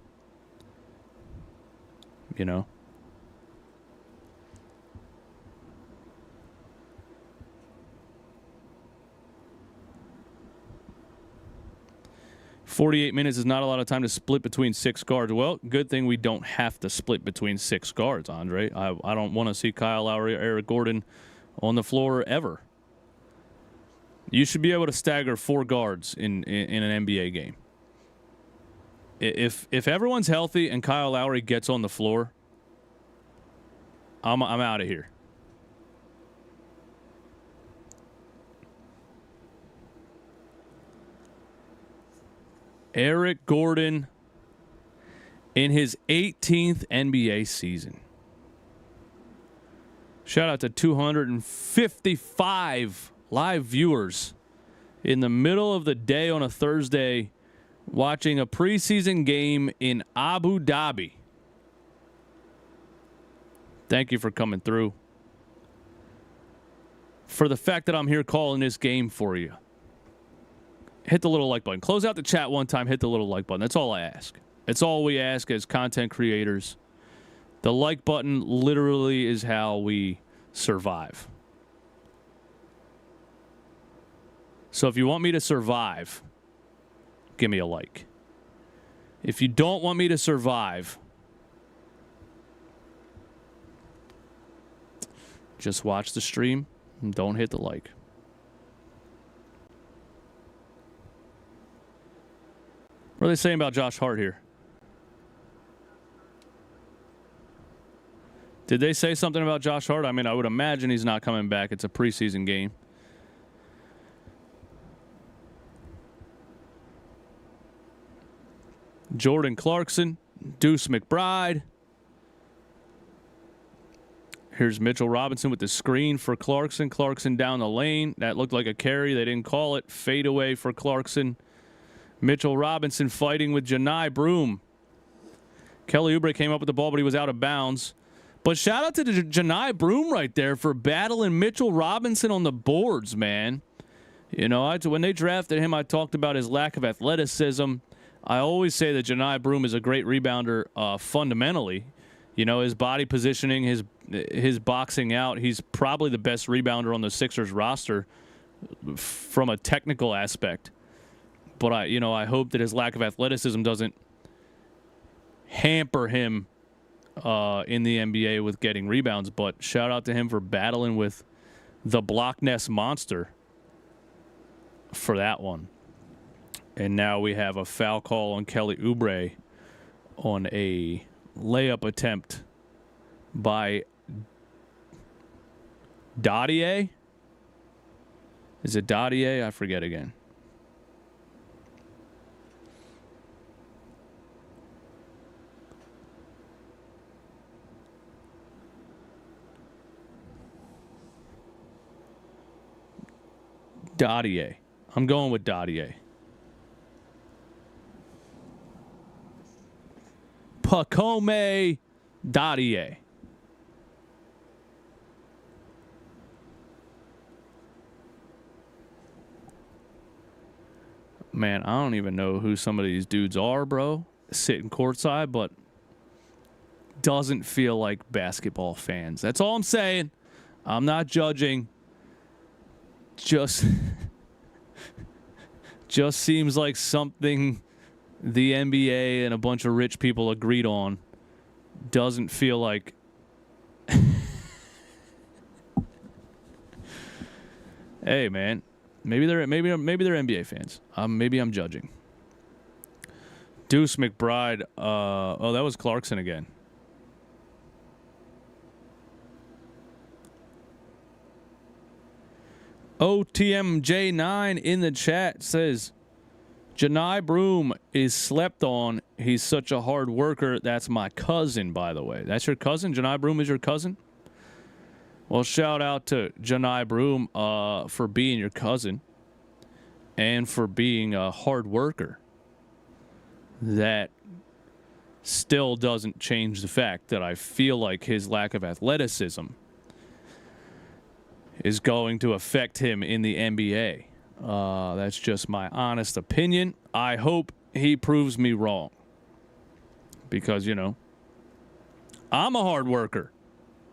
You know? "48 minutes is not a lot of time to split between 6 guards." Well, good thing we don't have to split between 6 guards, Andre. I don't want to see Kyle Lowry or Eric Gordon on the floor ever. You should be able to stagger 4 guards in an NBA game. If everyone's healthy and Kyle Lowry gets on the floor, I'm out of here. Eric Gordon in his 18th NBA season. Shout out to 255 live viewers in the middle of the day on a Thursday watching a preseason game in Abu Dhabi. Thank you for coming through. For the fact that I'm here calling this game for you. Hit the little like button. Close out the chat one time. Hit the little like button. That's all I ask. It's all we ask as content creators. The like button literally is how we survive. So if you want me to survive, give me a like. If you don't want me to survive, just watch the stream and don't hit the like. What are they saying about Josh Hart here? Did they say something about Josh Hart? I mean, I would imagine he's not coming back. It's a preseason game. Jordan Clarkson, Deuce McBride. Here's Mitchell Robinson with the screen for Clarkson. Clarkson down the lane. That looked like a carry. They didn't call it. Fade away for Clarkson. Mitchell Robinson fighting with Janai Broom. Kelly Oubre came up with the ball, but he was out of bounds. But shout out to Janai Broom right there for battling Mitchell Robinson on the boards, man. You know, when they drafted him, I talked about his lack of athleticism. I always say that Janai Broom is a great rebounder fundamentally. You know, his body positioning, his boxing out. He's probably the best rebounder on the Sixers roster from a technical aspect. But I hope that his lack of athleticism doesn't hamper him in the NBA with getting rebounds. But shout out to him for battling with the Block Ness monster for that one. And now we have a foul call on Kelly Oubre on a layup attempt by Dottier. Is it Dottier? I forget again. Dottier. I'm going with Dottier. Pacome Dottier. Man, I don't even know who some of these dudes are, bro. Sitting courtside, but doesn't feel like basketball fans. That's all I'm saying. I'm not judging. Just seems like something the NBA and a bunch of rich people agreed on. Doesn't feel like hey man, maybe they're NBA fans. Maybe I'm judging. Deuce McBride, oh, that was Clarkson again. OTMJ9 in the chat says, Janai Broom is slept on. He's such a hard worker. That's my cousin, by the way. That's your cousin? Janai Broom is your cousin? Well, shout out to Janai Broom for being your cousin and for being a hard worker. That still doesn't change the fact that I feel like his lack of athleticism is going to affect him in the NBA. That's just my honest opinion. I hope he proves me wrong. Because, I'm a hard worker.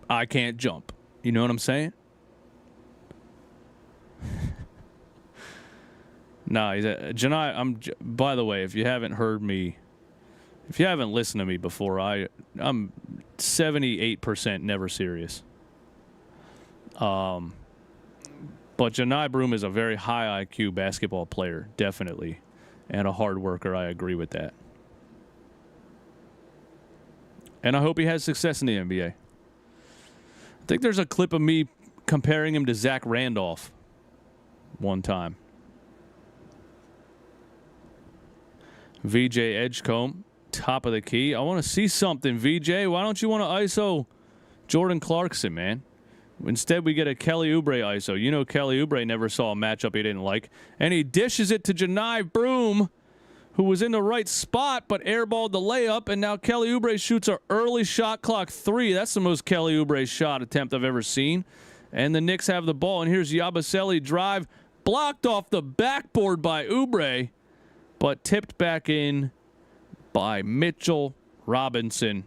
I can't jump. You know what I'm saying? Nah, Janai, by the way, if you haven't heard me, if you haven't listened to me before, I'm 78% never serious. But Janai Broom is a very high IQ basketball player, definitely, and a hard worker. I agree with that. And I hope he has success in the NBA. I think there's a clip of me comparing him to Zach Randolph one time. VJ Edgecombe, top of the key. I want to see something, VJ. Why don't you want to ISO Jordan Clarkson, man? Instead, we get a Kelly Oubre ISO. You know Kelly Oubre never saw a matchup he didn't like. And he dishes it to Janai Broom, who was in the right spot but airballed the layup, and now Kelly Oubre shoots an early shot clock three. That's the most Kelly Oubre shot attempt I've ever seen. And the Knicks have the ball, and here's Yabusele drive, blocked off the backboard by Oubre, but tipped back in by Mitchell Robinson.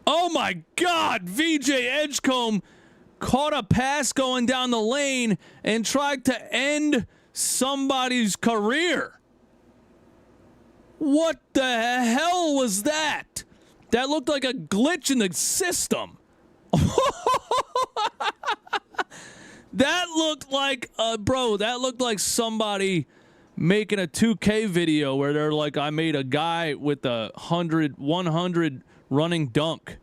Oh my God, VJ Edgecombe caught a pass going down the lane and tried to end somebody's career. What the hell was that? That looked like a glitch in the system. That looked like, that looked like somebody making a 2K video where they're like, I made a guy with a 100 running dunk.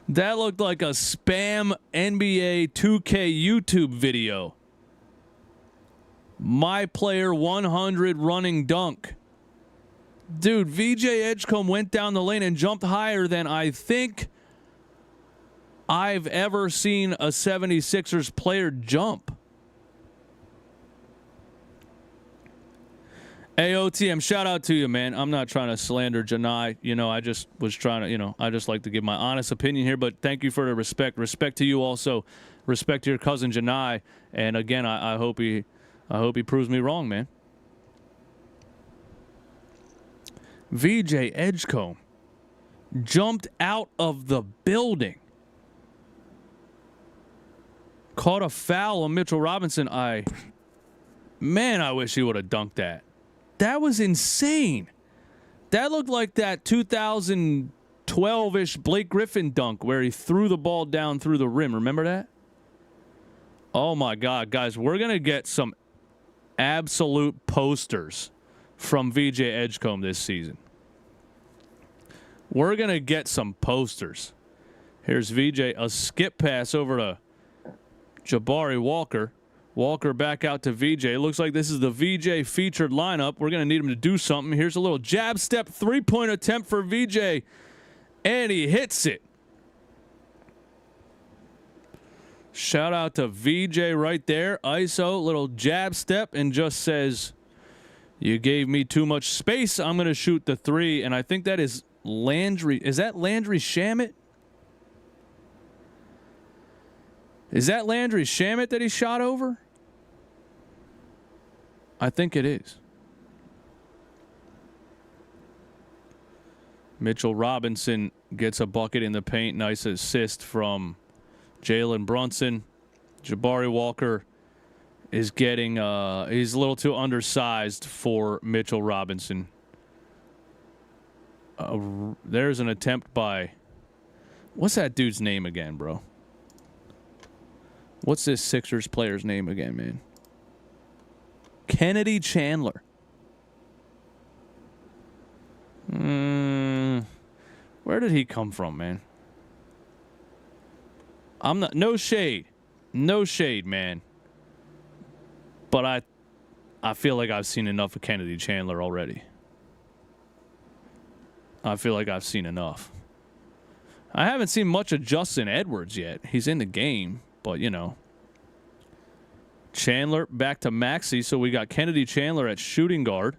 That looked like a spam NBA 2K YouTube video. My player 100 running dunk. Dude, VJ Edgecombe went down the lane and jumped higher than I think I've ever seen a 76ers player jump. AOTM, shout out to you, man. I'm not trying to slander Janai. You know, I just was trying to, I just like to give my honest opinion here, but thank you for the respect. Respect to you also. Respect to your cousin Janai. And again, I hope he proves me wrong, man. VJ Edgecombe jumped out of the building. Caught a foul on Mitchell Robinson. Man, I wish he would have dunked that. That was insane. That looked like that 2012-ish Blake Griffin dunk where he threw the ball down through the rim. Remember that? Oh, my God. Guys, we're going to get some absolute posters from VJ Edgecombe this season. We're going to get some posters. Here's VJ. A skip pass over to Jabari Walker. Walker back out to VJ. It looks like this is the VJ featured lineup. We're going to need him to do something. Here's a little jab step three-point attempt for VJ. And he hits it. Shout out to VJ right there. ISO, little jab step, and just says, you gave me too much space. I'm going to shoot the three. And I think that is Landry. Is that Landry Shamet? Is that Landry Shamet that he shot over? I think it is. Mitchell Robinson gets a bucket in the paint. Nice assist from Jalen Brunson. Jabari Walker is getting, he's a little too undersized for Mitchell Robinson. There's an attempt by, what's that dude's name again, bro? What's this Sixers player's name again, man? Kennedy Chandler. Where did he come from, man? I'm not, no shade, man. But I feel like I've seen enough of Kennedy Chandler already. I feel like I've seen enough. I haven't seen much of Justin Edwards yet. He's in the game, but you know. Chandler back to Maxey, so we got Kennedy Chandler at shooting guard.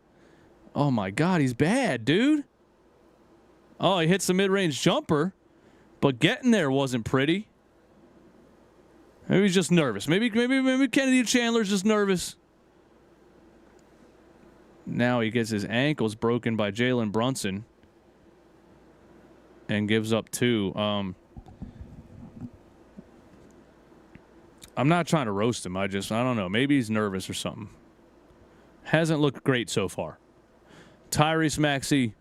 Oh my God, he's bad, dude. Oh, he hits the mid-range jumper, but getting there wasn't pretty. Maybe he's just nervous. Maybe Kennedy Chandler's just nervous. Now he gets his ankles broken by Jalen Brunson and gives up two. I'm not trying to roast him. I don't know. Maybe he's nervous or something. Hasn't looked great so far. Tyrese Maxey,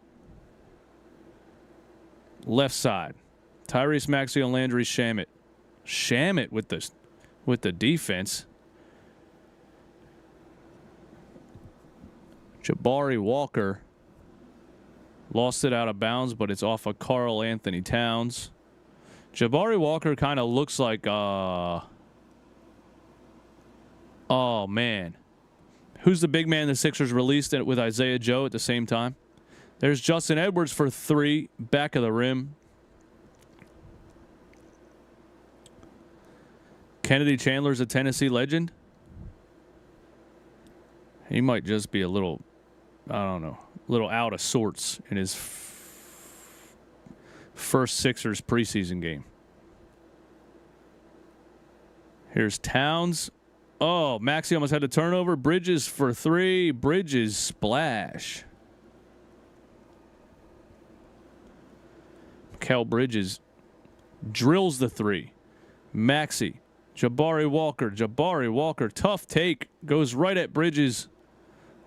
left side. Tyrese Maxey on Landry Shamet. Shamet with the defense. Jabari Walker lost it out of bounds, but it's off of Karl Anthony Towns. Jabari Walker kind of looks like oh, man. Who's the big man the Sixers released with Isaiah Joe at the same time? There's Justin Edwards for three, back of the rim. Kennedy Chandler's a Tennessee legend. He might just be a little, I don't know, a little out of sorts in his first Sixers preseason game. Here's Towns. Oh, Maxey almost had a turnover. Bridges for three. Bridges splash. Mikal Bridges drills the three. Maxey. Jabari Walker. Jabari Walker. Tough take. Goes right at Bridges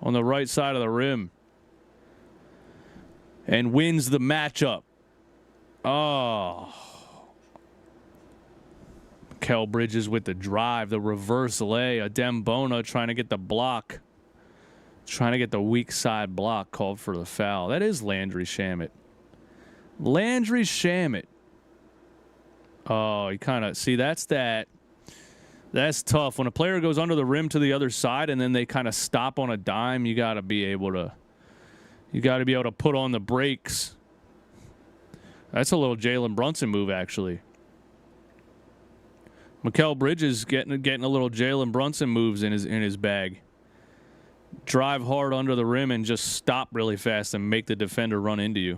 on the right side of the rim. And wins the matchup. Oh. Mikal Bridges with the drive, the reverse lay. Adem Bona trying to get the block. Trying to get the weak side block called for the foul. That is Landry Shamet. Landry Shamet. Oh, you kind of see that's that. That's tough. When a player goes under the rim to the other side and then they kind of stop on a dime, you got to be able to put on the brakes. That's a little Jalen Brunson move, actually. Mikal Bridges getting a little Jalen Brunson moves in his bag. Drive hard under the rim and just stop really fast and make the defender run into you.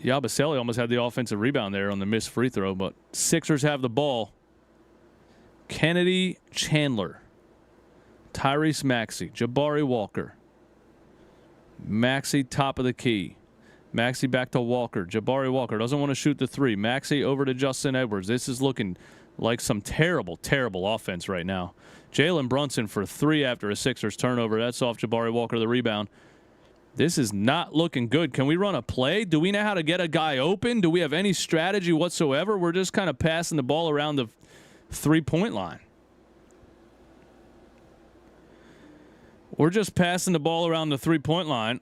Yabusele almost had the offensive rebound there on the missed free throw, but Sixers have the ball. Kennedy Chandler, Tyrese Maxey, Jabari Walker. Maxey top of the key. Maxey back to Walker. Jabari Walker doesn't want to shoot the three. Maxey over to Justin Edwards. This is looking like some terrible, terrible offense right now. Jalen Brunson for three after a Sixers turnover. That's off Jabari Walker, the rebound. This is not looking good. Can we run a play? Do we know how to get a guy open? Do we have any strategy whatsoever? We're just kind of passing the ball around the three-point line. We're just passing the ball around the three-point line.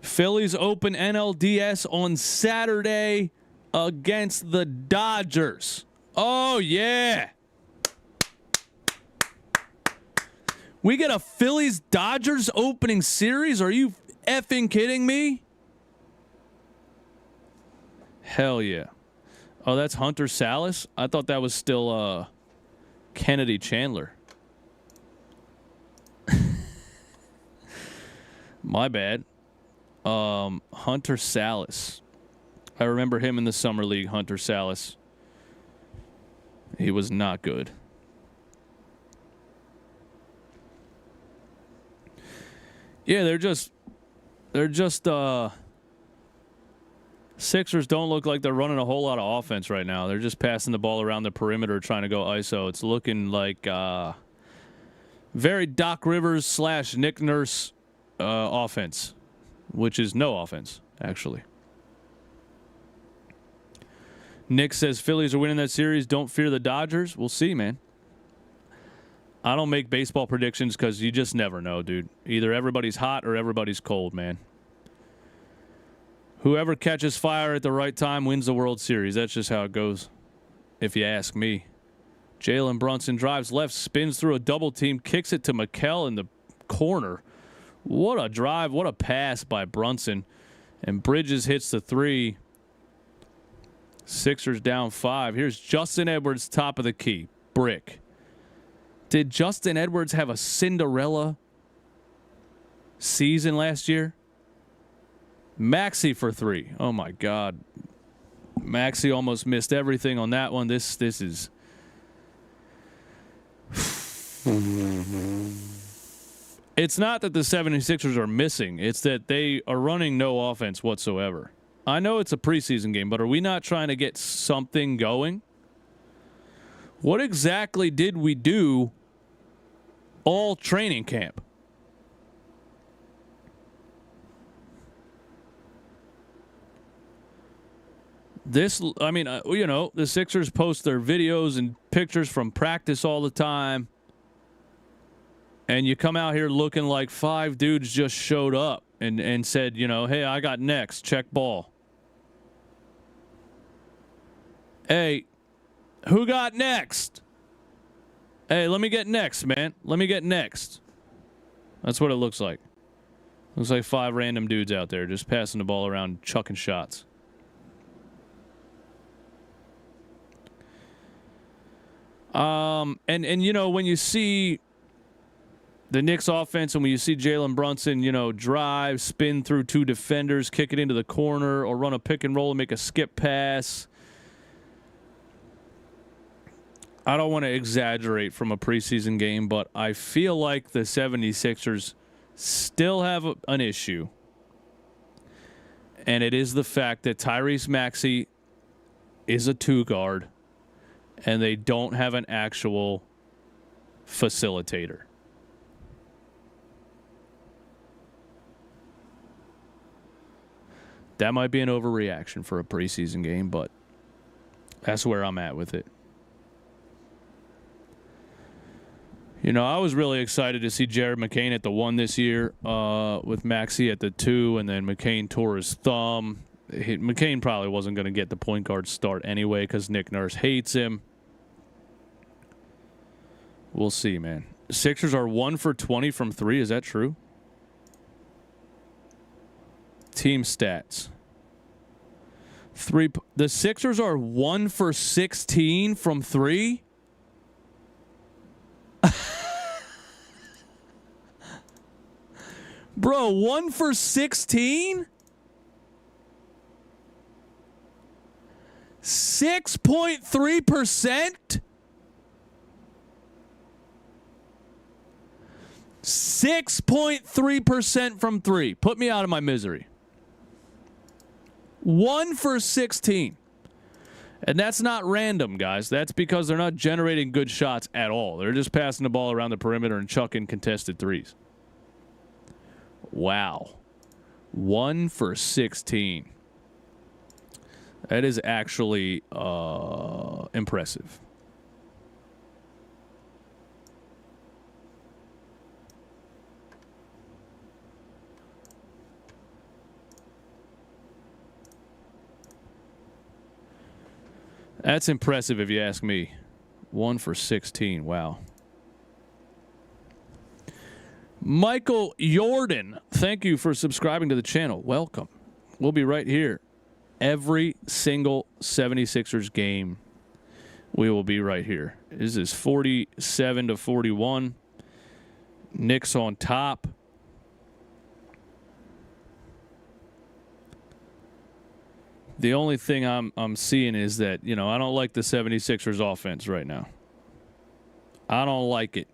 Phillies open NLDS on Saturday against the Dodgers. Oh, yeah. We get a Phillies-Dodgers opening series? Are you effing kidding me? Hell yeah. Oh, that's Hunter Salas? I thought that was still Kennedy Chandler. My bad. Hunter Salas. I remember him in the Summer League, Hunter Salas. He was not good. Yeah, they're just Sixers don't look like they're running a whole lot of offense right now. They're just passing the ball around the perimeter trying to go ISO. It's looking like very Doc Rivers / Nick Nurse offense, which is no offense, actually. Nick says Phillies are winning that series. Don't fear the Dodgers. We'll see, man. I don't make baseball predictions because you just never know, dude. Either everybody's hot or everybody's cold, man. Whoever catches fire at the right time wins the World Series. That's just how it goes, if you ask me. Jalen Brunson drives left, spins through a double team, kicks it to Mikal in the corner. What a drive. What a pass by Brunson. And Bridges hits the three. Sixers down 5. Here's Justin Edwards, top of the key. Brick. Did Justin Edwards have a Cinderella season last year? Maxey for 3. Oh, my God. Maxey almost missed everything on that one. This is... It's not that the 76ers are missing. It's that they are running no offense whatsoever. I know it's a preseason game, but are we not trying to get something going? What exactly did we do all training camp? This, I mean, you know, the Sixers post their videos and pictures from practice all the time. And you come out here looking like 5 dudes just showed up and said, you know, hey, I got next. Check ball. Hey, who got next? Hey, let me get next, man. Let me get next. That's what it looks like. Looks like 5 random dudes out there just passing the ball around, chucking shots. And you know, when you see the Knicks offense and when you see Jalen Brunson, you know, drive, spin through 2 defenders, kick it into the corner, or run a pick and roll and make a skip pass. I don't want to exaggerate from a preseason game, but I feel like the 76ers still have an issue. And it is the fact that Tyrese Maxey is a 2-guard and they don't have an actual facilitator. That might be an overreaction for a preseason game, but that's where I'm at with it. You know, I was really excited to see Jared McCain at the 1 this year with Maxey at the 2, and then McCain tore his thumb. McCain probably wasn't going to get the point guard start anyway because Nick Nurse hates him. We'll see, man. Sixers are 1 for 20 from 3. Is that true? Team stats. The Sixers are 1 for 16 from 3. Bro, 1 for 16? 6.3%? 6.3% from 3. Put me out of my misery. 1 for 16. And that's not random, guys. That's because they're not generating good shots at all. They're just passing the ball around the perimeter and chucking contested threes. Wow. 1 for 16. That is actually impressive. That's impressive if you ask me. 1 for 16. Wow. Michael Jordan, thank you for subscribing to the channel. Welcome. We'll be right here. Every single 76ers game, we will be right here. This is 47-41. Knicks on top. The only thing I'm seeing is that, you know, I don't like the 76ers offense right now. I don't like it.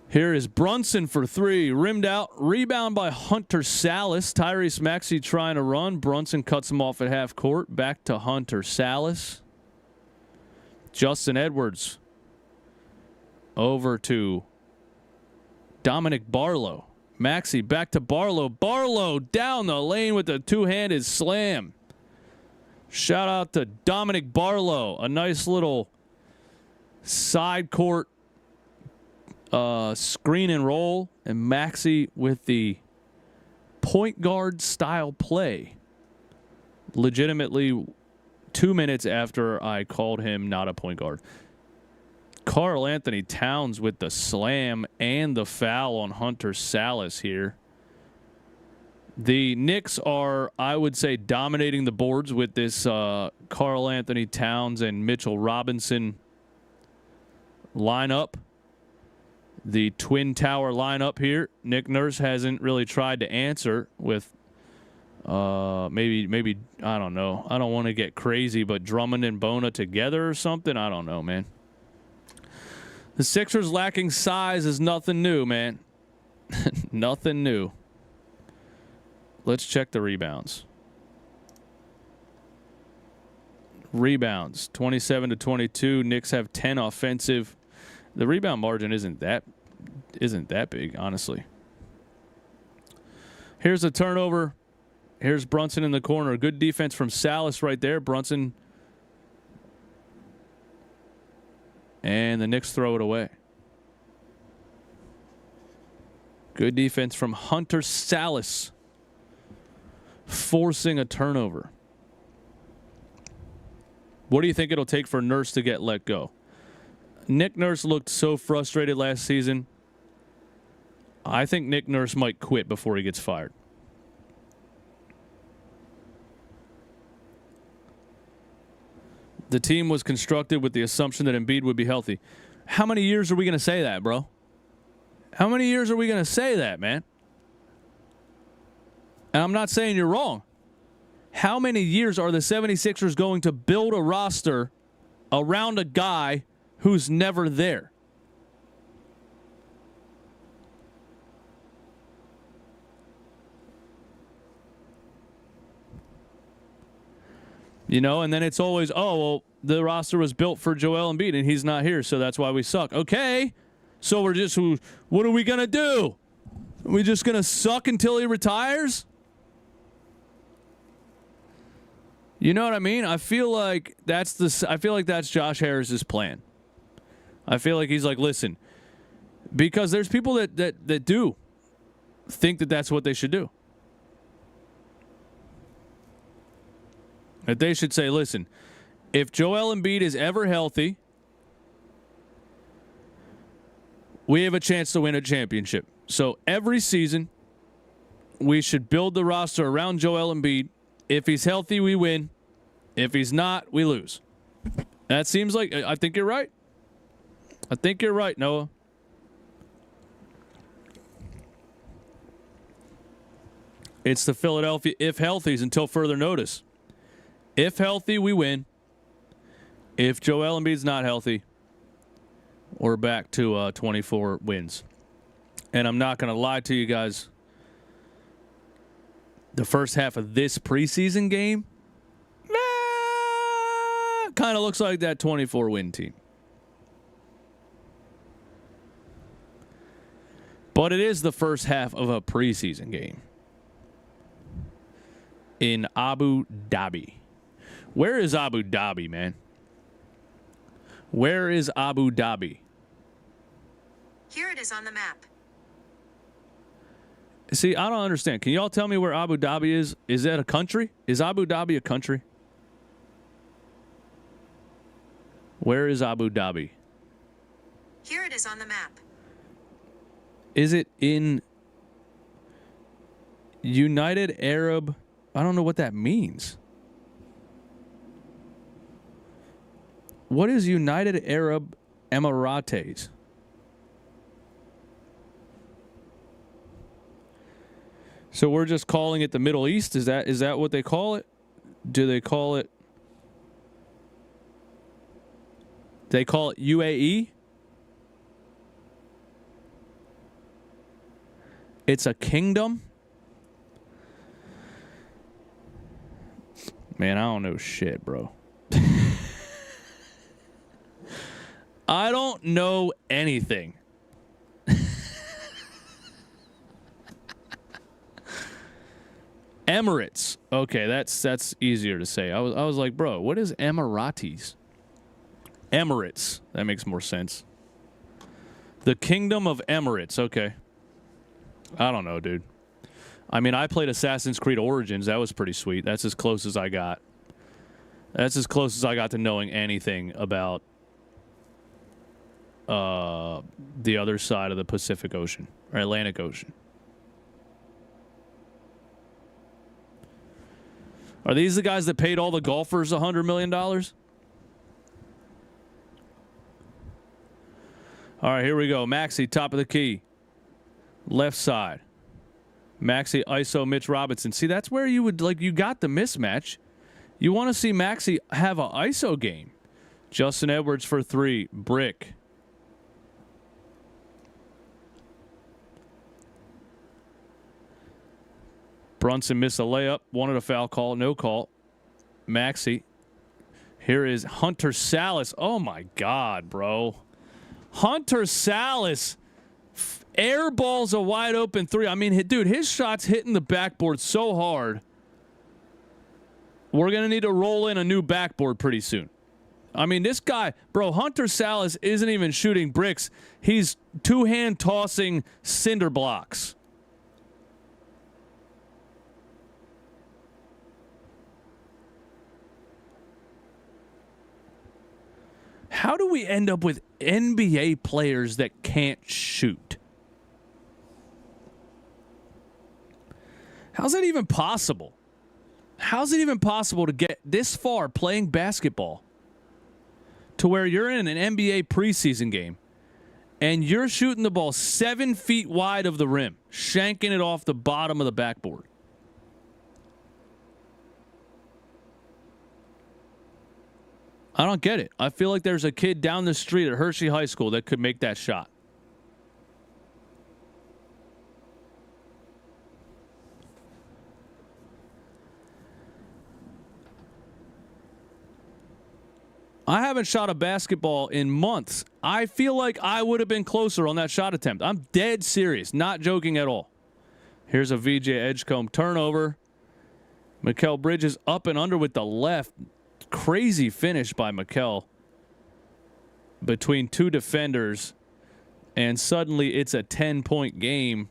Here is Brunson for 3. Rimmed out. Rebound by Hunter Salas. Tyrese Maxey trying to run. Brunson cuts him off at half court. Back to Hunter Salas. Justin Edwards. Over to Dominic Barlow. Maxey back to Barlow. Barlow down the lane with the 2-handed slam. Shout out to Dominic Barlow. A nice little side court screen and roll. And Maxey with the point guard style play. Legitimately 2 minutes after I called him not a point guard. Karl Anthony Towns with the slam and the foul on Hunter Salas here. The Knicks are, I would say, dominating the boards with this Karl Anthony Towns and Mitchell Robinson lineup. The Twin Tower lineup here. Nick Nurse hasn't really tried to answer with maybe I don't know. I don't want to get crazy, but Drummond and Bona together or something. I don't know, man. The Sixers lacking size is nothing new, man. Nothing new. Let's check the rebounds. Rebounds, 27-22. Knicks have 10 offensive. The rebound margin isn't that big, honestly. Here's a turnover. Here's Brunson in the corner. Good defense from Salas right there. Brunson. And the Knicks throw it away. Good defense from Hunter Salas. Forcing a turnover. What do you think it'll take for Nurse to get let go? Nick Nurse looked so frustrated last season. I think Nick Nurse might quit before he gets fired. The team was constructed with the assumption that Embiid would be healthy. How many years are we going to say that, bro? How many years are we going to say that, man? And I'm not saying you're wrong. How many years are the 76ers going to build a roster around a guy who's never there? You know, and then it's always, oh, well, the roster was built for Joel Embiid, and he's not here, so that's why we suck. Okay, so we're just, what are we going to do? Are we just going to suck until he retires? You know what I mean? I feel like that's Josh Harris's plan. I feel like he's like, listen, because there's people that do think that that's what they should do. That they should say, listen, if Joel Embiid is ever healthy, we have a chance to win a championship. So every season, we should build the roster around Joel Embiid. If he's healthy, we win. If he's not, we lose. That seems like, I think you're right. I think you're right, Noah. It's the Philadelphia if healthies until further notice. If healthy, we win. If Joel Embiid's not healthy, we're back to 24 wins. And I'm not going to lie to you guys. The first half of this preseason game kind of looks like that 24-win team. But it is the first half of a preseason game in Abu Dhabi. Where is Abu Dhabi, man? Where is Abu Dhabi? Here it is on the map. See, I don't understand. Can y'all tell me where Abu Dhabi is? Is that a country? Is Abu Dhabi a country? Where is Abu Dhabi? Here it is on the map. Is it in United Arab? I don't know what that means. What is United Arab Emirates? So we're just calling it the Middle East? Is that what they call it? Do they call it? They call it UAE? It's a kingdom? Man, I don't know shit, bro. I don't know anything. Emirates. Okay, that's easier to say. I was like, bro, what is Emirates? Emirates. That makes more sense. The Kingdom of Emirates. Okay. I don't know, dude. I mean, I played Assassin's Creed Origins. That was pretty sweet. That's as close as I got. That's as close as I got to knowing anything about the other side of the Pacific Ocean or Atlantic Ocean. Are these the guys that paid all the golfers $100 million? All right, here we go. Maxey, top of the key. Left side. Maxey, ISO, Mitch Robinson. See, that's where you would, like, you got the mismatch. You want to see Maxey have an ISO game. Justin Edwards for three. Brick. Brunson missed a layup. Wanted a foul call. No call. Maxey. Here is Hunter Salas. Oh, my God, bro. Hunter Salas airballs a wide open three. I mean, dude, his shot's hitting the backboard so hard. We're going to need to roll in a new backboard pretty soon. I mean, this guy, bro, Hunter Salas isn't even shooting bricks. He's two-hand tossing cinder blocks. How do we end up with NBA players that can't shoot? How's that even possible? How's it even possible to get this far playing basketball to where you're in an NBA preseason game and you're shooting the ball 7 feet wide of the rim, shanking it off the bottom of the backboard? I don't get it. I feel like there's a kid down the street at Hershey High School that could make that shot. I haven't shot a basketball in months. I feel like I would have been closer on that shot attempt. I'm dead serious, not joking at all. Here's a VJ Edgecombe turnover. Mikal Bridges up and under with the left. Crazy finish by Mikal between two defenders, and suddenly it's a 10-point game.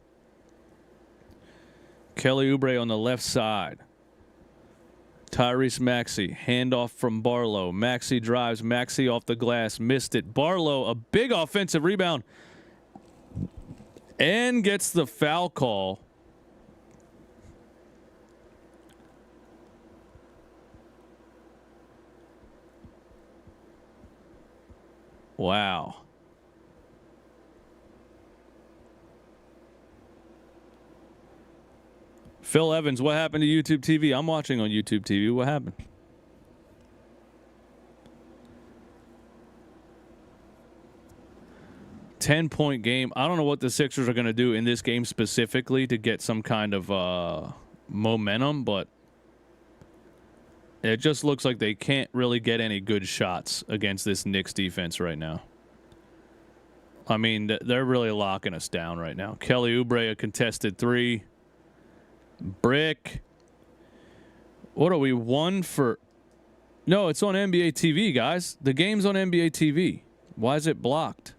Kelly Oubre on the left side. Tyrese Maxey, handoff from Barlow. Maxey drives, Maxey off the glass, missed it. Barlow, a big offensive rebound, and gets the foul call. Wow. Phil Evans, what happened to YouTube TV? I'm watching on YouTube TV. What happened? $10-point game. I don't know what the Sixers are going to do in this game specifically to get some kind of momentum, but it just looks like they can't really get any good shots against this Knicks defense right now. I mean, they're really locking us down right now. Kelly Oubre, a contested three. Brick. What are we, 1 for? No, it's on NBA TV, guys. The game's on NBA TV. Why is it blocked?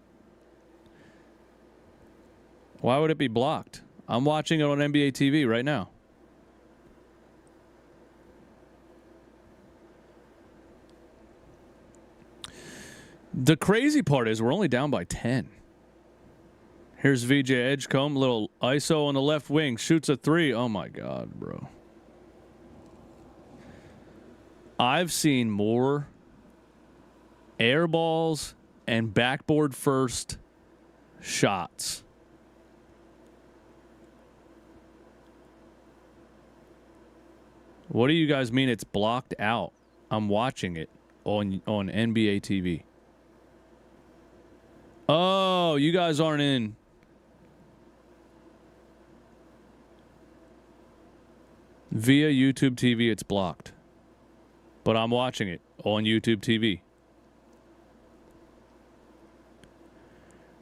Why would it be blocked? I'm watching it on NBA TV right now. The crazy part is we're only down by 10. Here's VJ Edgecombe, little ISO on the left wing, shoots a three. Oh my God, bro. I've seen more air balls and backboard first shots. What do you guys mean it's blocked out? I'm watching it on NBA TV. Oh, you guys aren't in. Via YouTube TV, it's blocked. But I'm watching it on YouTube TV.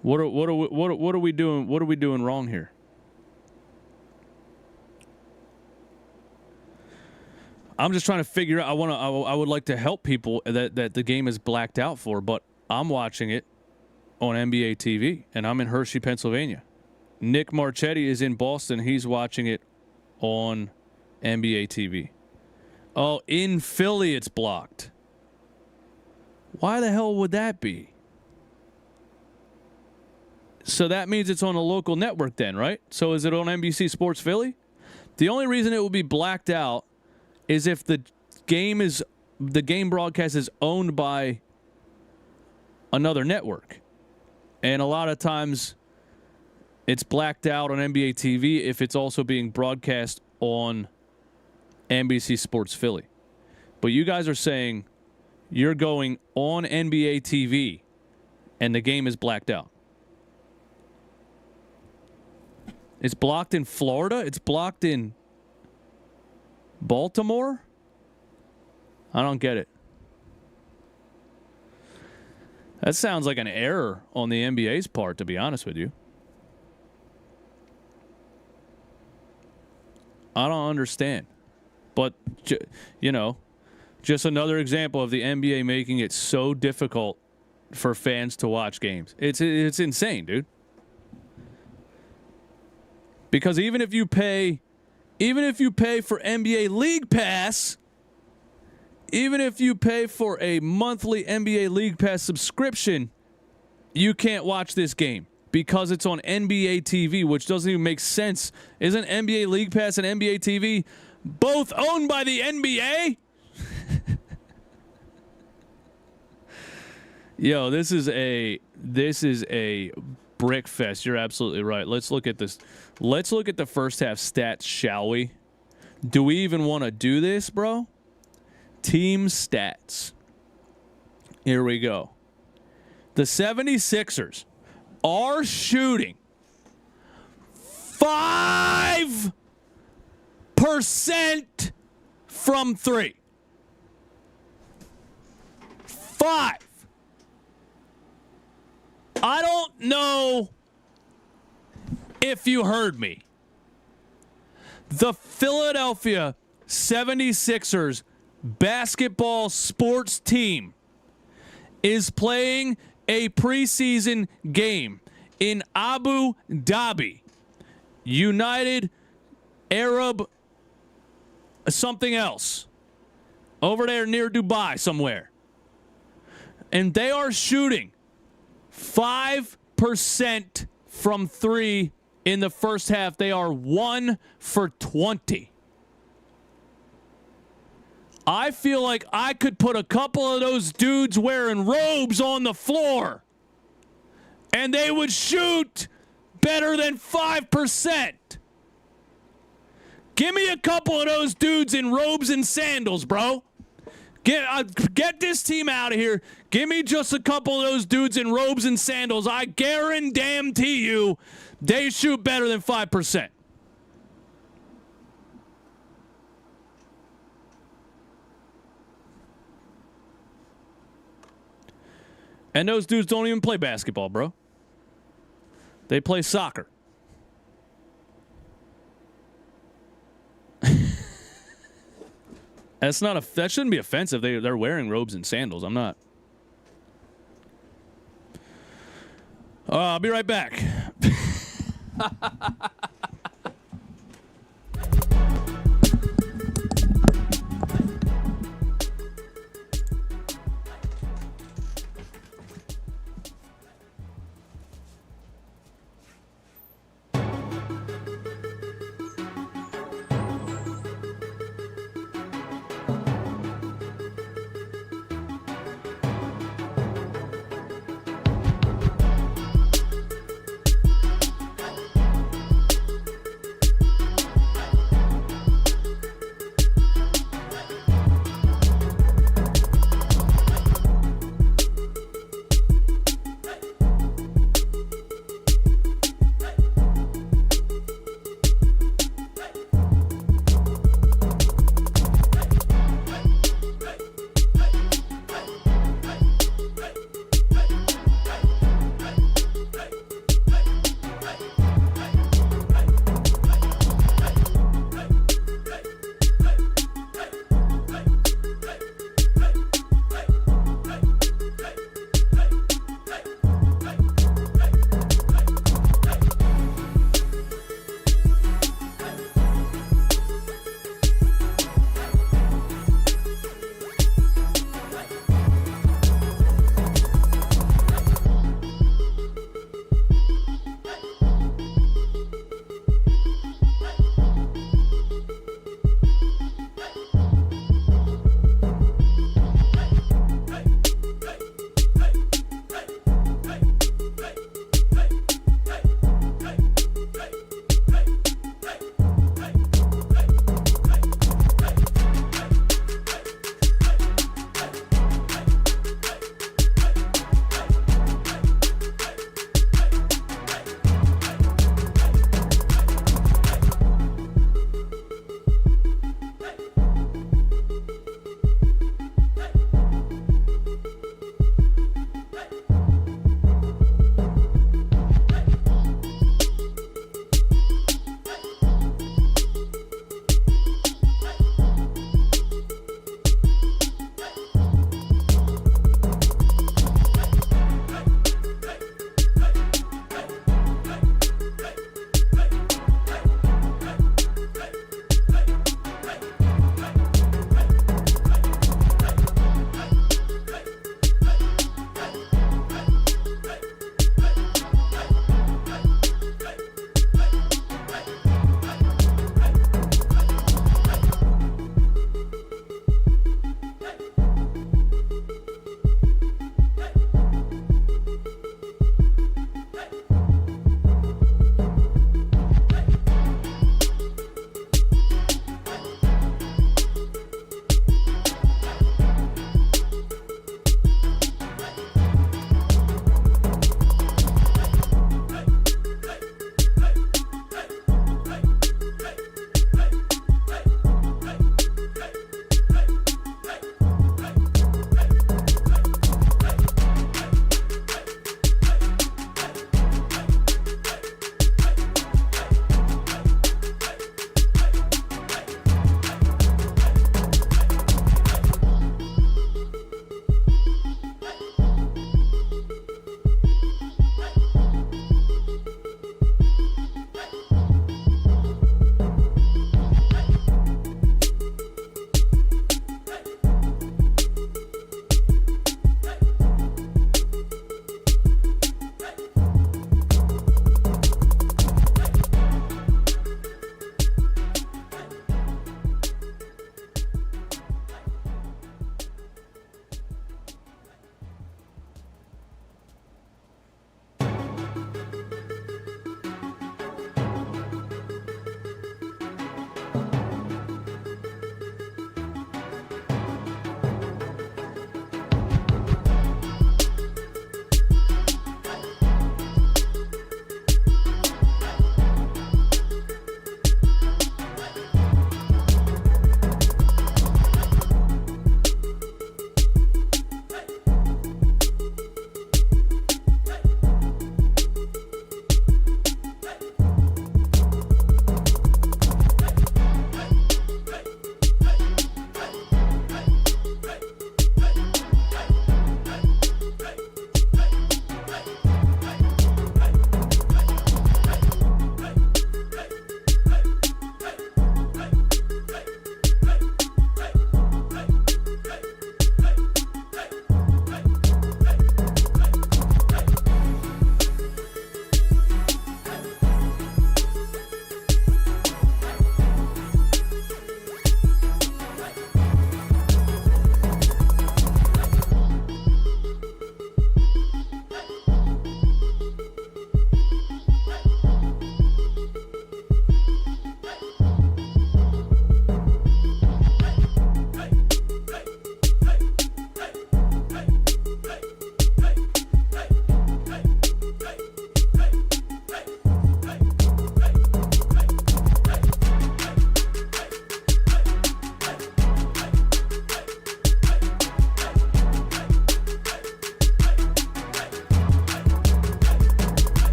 What are we doing? What are we doing wrong here? I'm just trying to figure out. I would like to help people that the game is blacked out for, but I'm watching it on NBA TV, and I'm in Hershey, Pennsylvania. Nick Marchetti is in Boston. He's watching it on NBA TV. Oh, in Philly, it's blocked. Why the hell would that be? So that means it's on a local network then, right? So is it on NBC Sports Philly? The only reason it will be blacked out is if the game broadcast is owned by another network. And a lot of times it's blacked out on NBA TV if it's also being broadcast on NBC Sports Philly. But you guys are saying you're going on NBA TV and the game is blacked out. It's blocked in Florida? It's blocked in Baltimore? I don't get it. That sounds like an error on the NBA's part, to be honest with you. I don't understand. But, you know, just another example of the NBA making it so difficult for fans to watch games. It's insane, dude. Because even if you pay for NBA League Pass, even if you pay for a monthly NBA League Pass subscription, you can't watch this game because it's on NBA TV, which doesn't even make sense. Isn't NBA League Pass and NBA TV both owned by the NBA? Yo, this is a brick fest. You're absolutely right. Let's look at this. Let's look at the first half stats, shall we? Do we even want to do this, bro? Team stats. Here we go. The 76ers are shooting 5% from three. 5. I don't know if you heard me. The Philadelphia 76ers basketball sports team is playing a preseason game in Abu Dhabi, United Arab something else, over there near Dubai somewhere. And they are shooting 5% from three in the first half. They are 1 for 20. I feel like I could put a couple of those dudes wearing robes on the floor, and they would shoot better than 5%. Give me a couple of those dudes in robes and sandals, bro. Get this team out of here. Give me just a couple of those dudes in robes and sandals. I guarantee you they shoot better than 5%. And those dudes don't even play basketball, bro. They play soccer. That shouldn't be offensive. They're wearing robes and sandals. I'm not. I'll be right back.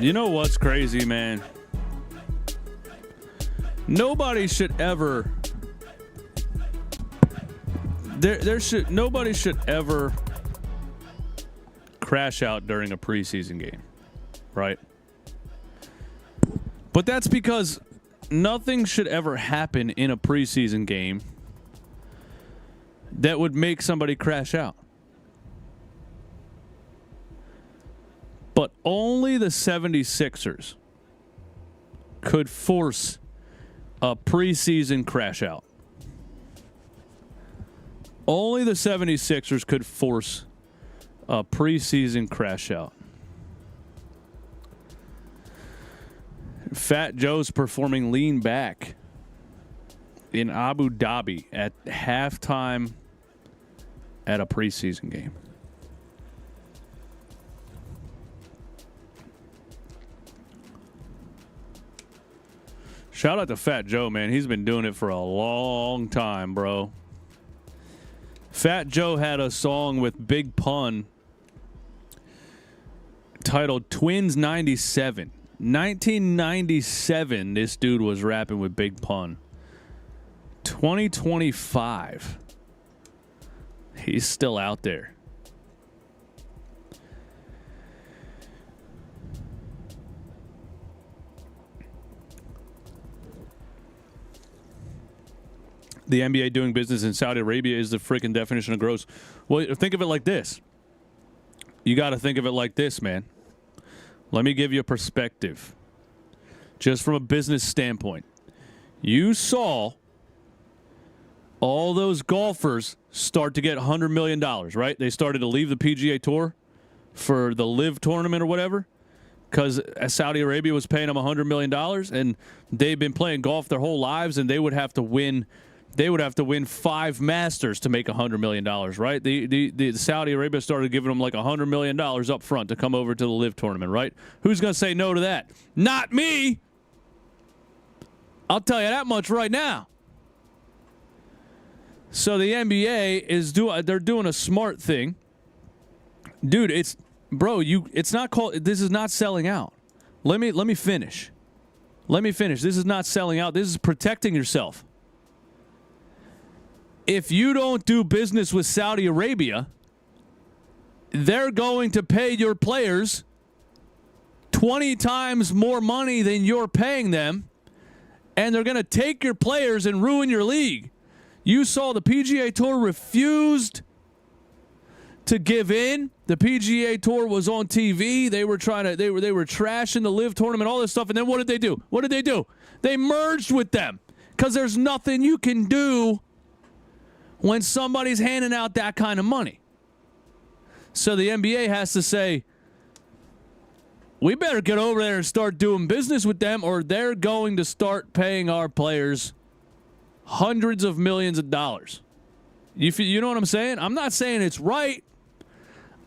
You know what's crazy, man? Nobody should ever. Nobody should ever crash out during a preseason game, right? But that's because nothing should ever happen in a preseason game that would make somebody crash out. But only the 76ers could force a preseason crash out. Only the 76ers could force a preseason crash out. Fat Joe's performing lean back in Abu Dhabi at halftime at a preseason game. Shout out to Fat Joe, man. He's been doing it for a long time, bro. Fat Joe had a song with Big Pun titled Twins 97. 1997, this dude was rapping with Big Pun. 2025, he's still out there. The NBA doing business in Saudi Arabia is the freaking definition of gross. Well, think of it like this. You got to think of it like this, man. Let me give you a perspective. Just from a business standpoint. You saw all those golfers start to get $100 million, right? They started to leave the PGA Tour for the LIV tournament or whatever because Saudi Arabia was paying them $100 million, and they've been playing golf their whole lives, and they would have to win 5 Masters to make $100 million, right? The Saudi Arabia started giving them like $100 million up front to come over to the LIV tournament, right? Who's going to say no to that? Not me. I'll tell you that much right now. So the NBA they're doing a smart thing. Dude, it's not called, this is not selling out. Let me finish. This is not selling out. This is protecting yourself. If you don't do business with Saudi Arabia, they're going to pay your players 20 times more money than you're paying them, and they're going to take your players and ruin your league. You saw the PGA Tour refused to give in. The PGA Tour was on TV. They were trashing the LIV tournament, all this stuff, and then what did they do? They merged with them because there's nothing you can do when somebody's handing out that kind of money. So the NBA has to say, we better get over there and start doing business with them, or they're going to start paying our players hundreds of millions of dollars. You know what I'm saying? I'm not saying it's right.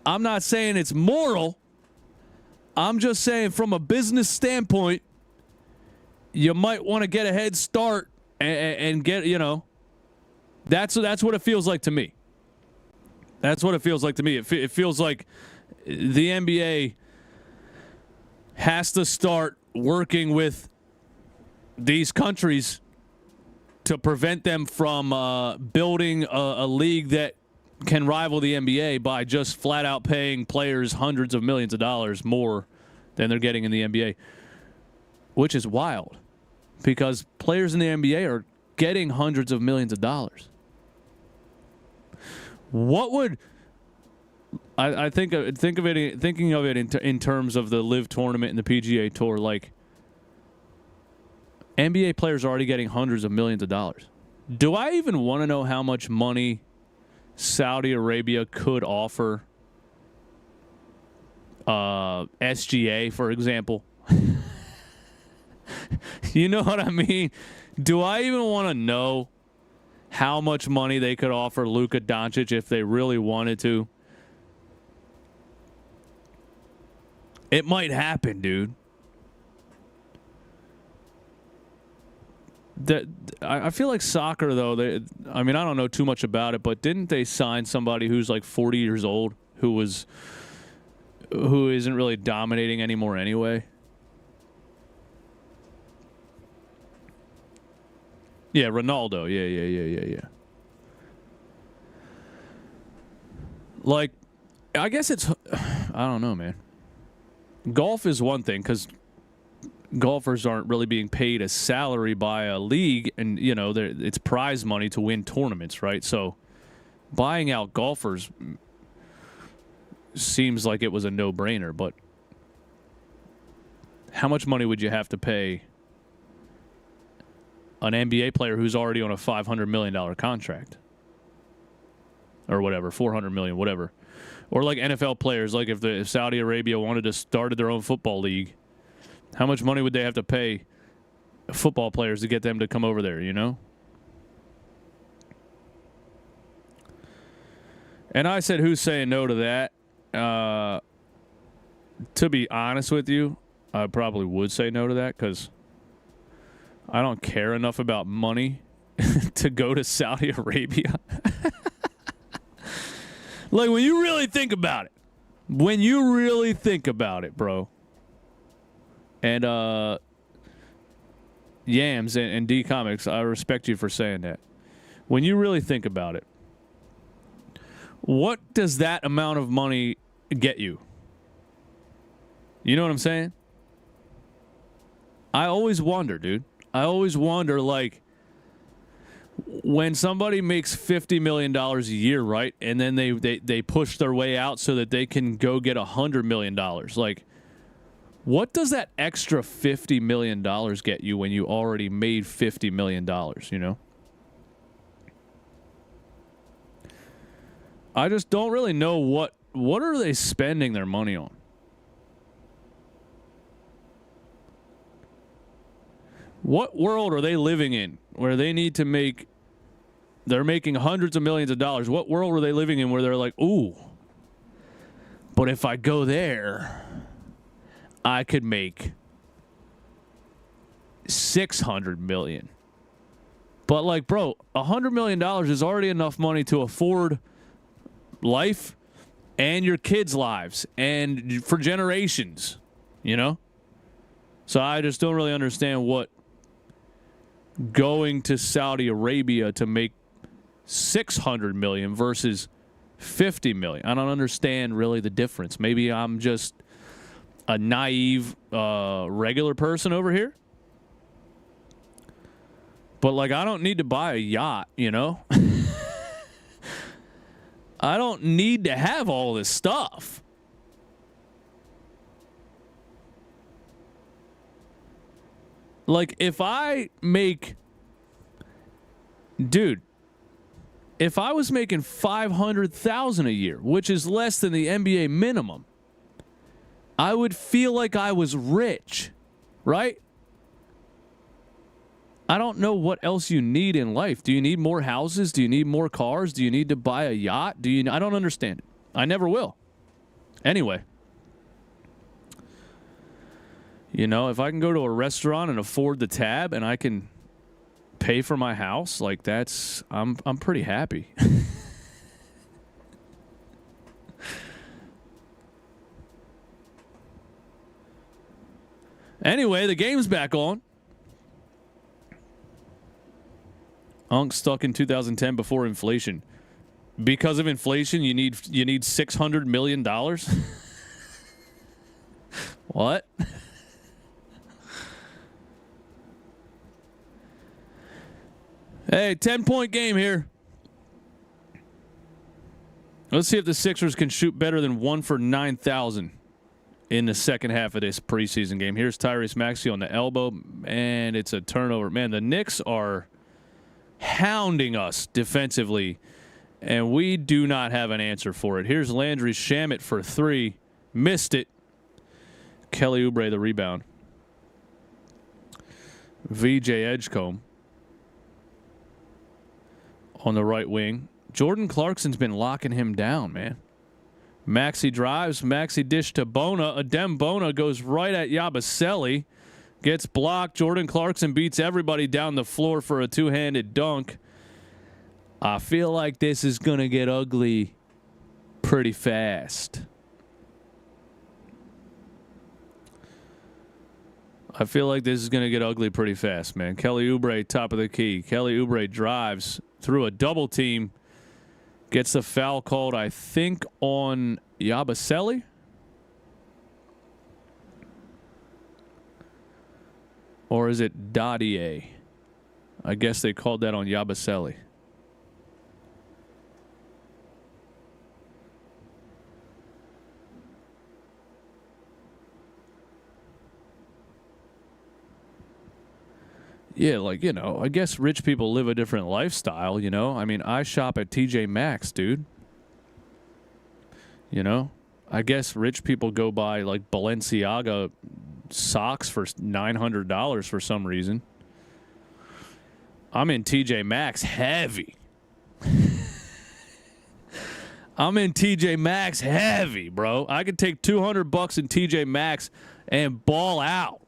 I'm not saying it's moral. I'm just saying from a business standpoint, you might want to get a head start and get, That's what it feels like to me. That's what it feels like to me. It feels like the NBA has to start working with these countries to prevent them from building a league that can rival the NBA by just flat out paying players hundreds of millions of dollars more than they're getting in the NBA, which is wild because players in the NBA are getting hundreds of millions of dollars. What would I thinking of it in terms of the LIV tournament and the PGA Tour? Like, NBA players are already getting hundreds of millions of dollars. Do I even want to know how much money Saudi Arabia could offer SGA, for example? You know what I mean? Do I even want to know how much money they could offer Luka Doncic if they really wanted to? It might happen, dude. I feel like soccer, though, I don't know too much about it, but didn't they sign somebody who's like 40 years old who isn't really dominating anymore anyway? Yeah, Ronaldo. Yeah. Like, I guess it's, I don't know, man. Golf is one thing because golfers aren't really being paid a salary by a league, and you know it's prize money to win tournaments, right? So buying out golfers seems like it was a no-brainer, but how much money would you have to pay an NBA player who's already on a $500 million contract or whatever, $400 million, whatever, or like NFL players, like if Saudi Arabia wanted to start their own football league, how much money would they have to pay football players to get them to come over there, you know? And I said, who's saying no to that? To be honest with you, I probably would say no to that because I don't care enough about money to go to Saudi Arabia. Like, when you really think about it, bro. And Yams and D Comics, I respect you for saying that. When you really think about it, what does that amount of money get you? You know what I'm saying? I always wonder, dude. I always wonder, like, when somebody makes $50 million a year, right, and then they push their way out so that they can go get $100 million, like, what does that extra $50 million get you when you already made $50 million, you know? I just don't really know what are they spending their money on? What world are they living in where they need to they're making hundreds of millions of dollars? What world are they living in where they're like, ooh, but if I go there, I could make $600 million. But like, bro, $100 million is already enough money to afford life and your kids' lives and for generations, you know? So I just don't really understand what going to Saudi Arabia to make $600 million versus $50 million. I don't understand really the difference. Maybe I'm just a naive regular person over here. But like, I don't need to buy a yacht, you know? I don't need to have all this stuff. Like, if I was making $500,000 a year, which is less than the NBA minimum, I would feel like I was rich, right? I don't know what else you need in life. Do you need more houses? Do you need more cars? Do you need to buy a yacht? I don't understand it. I never will. Anyway. You know, if I can go to a restaurant and afford the tab and I can pay for my house, like I'm pretty happy. Anyway, the game's back on. Unk stuck in 2010 before inflation. Because of inflation, you need $600 million? What? Hey, 10-point game here. Let's see if the Sixers can shoot better than 1 for 9,000 in the second half of this preseason game. Here's Tyrese Maxey on the elbow, and it's a turnover. Man, the Knicks are hounding us defensively, and we do not have an answer for it. Here's Landry Shamet for 3. Missed it. Kelly Oubre the rebound. VJ Edgecombe on the right wing. Jordan Clarkson's been locking him down, man. Maxey drives. Maxey dish to Bona. Adem Bona goes right at Yabusele. Gets blocked. Jordan Clarkson beats everybody down the floor for a two-handed dunk. I feel like this is going to get ugly pretty fast. I feel like this is going to get ugly pretty fast, man. Kelly Oubre, top of the key. Kelly Oubre drives through a double team. Gets the foul called, I think, on Yabusele. Or is it Dottier? I guess they called that on Yabusele. Yeah, like, you know, I guess rich people live a different lifestyle, you know? I mean, I shop at TJ Maxx, dude. You know? I guess rich people go buy, like, Balenciaga socks for $900 for some reason. I'm in TJ Maxx heavy. I'm in TJ Maxx heavy, bro. I could take $200 in TJ Maxx and ball out.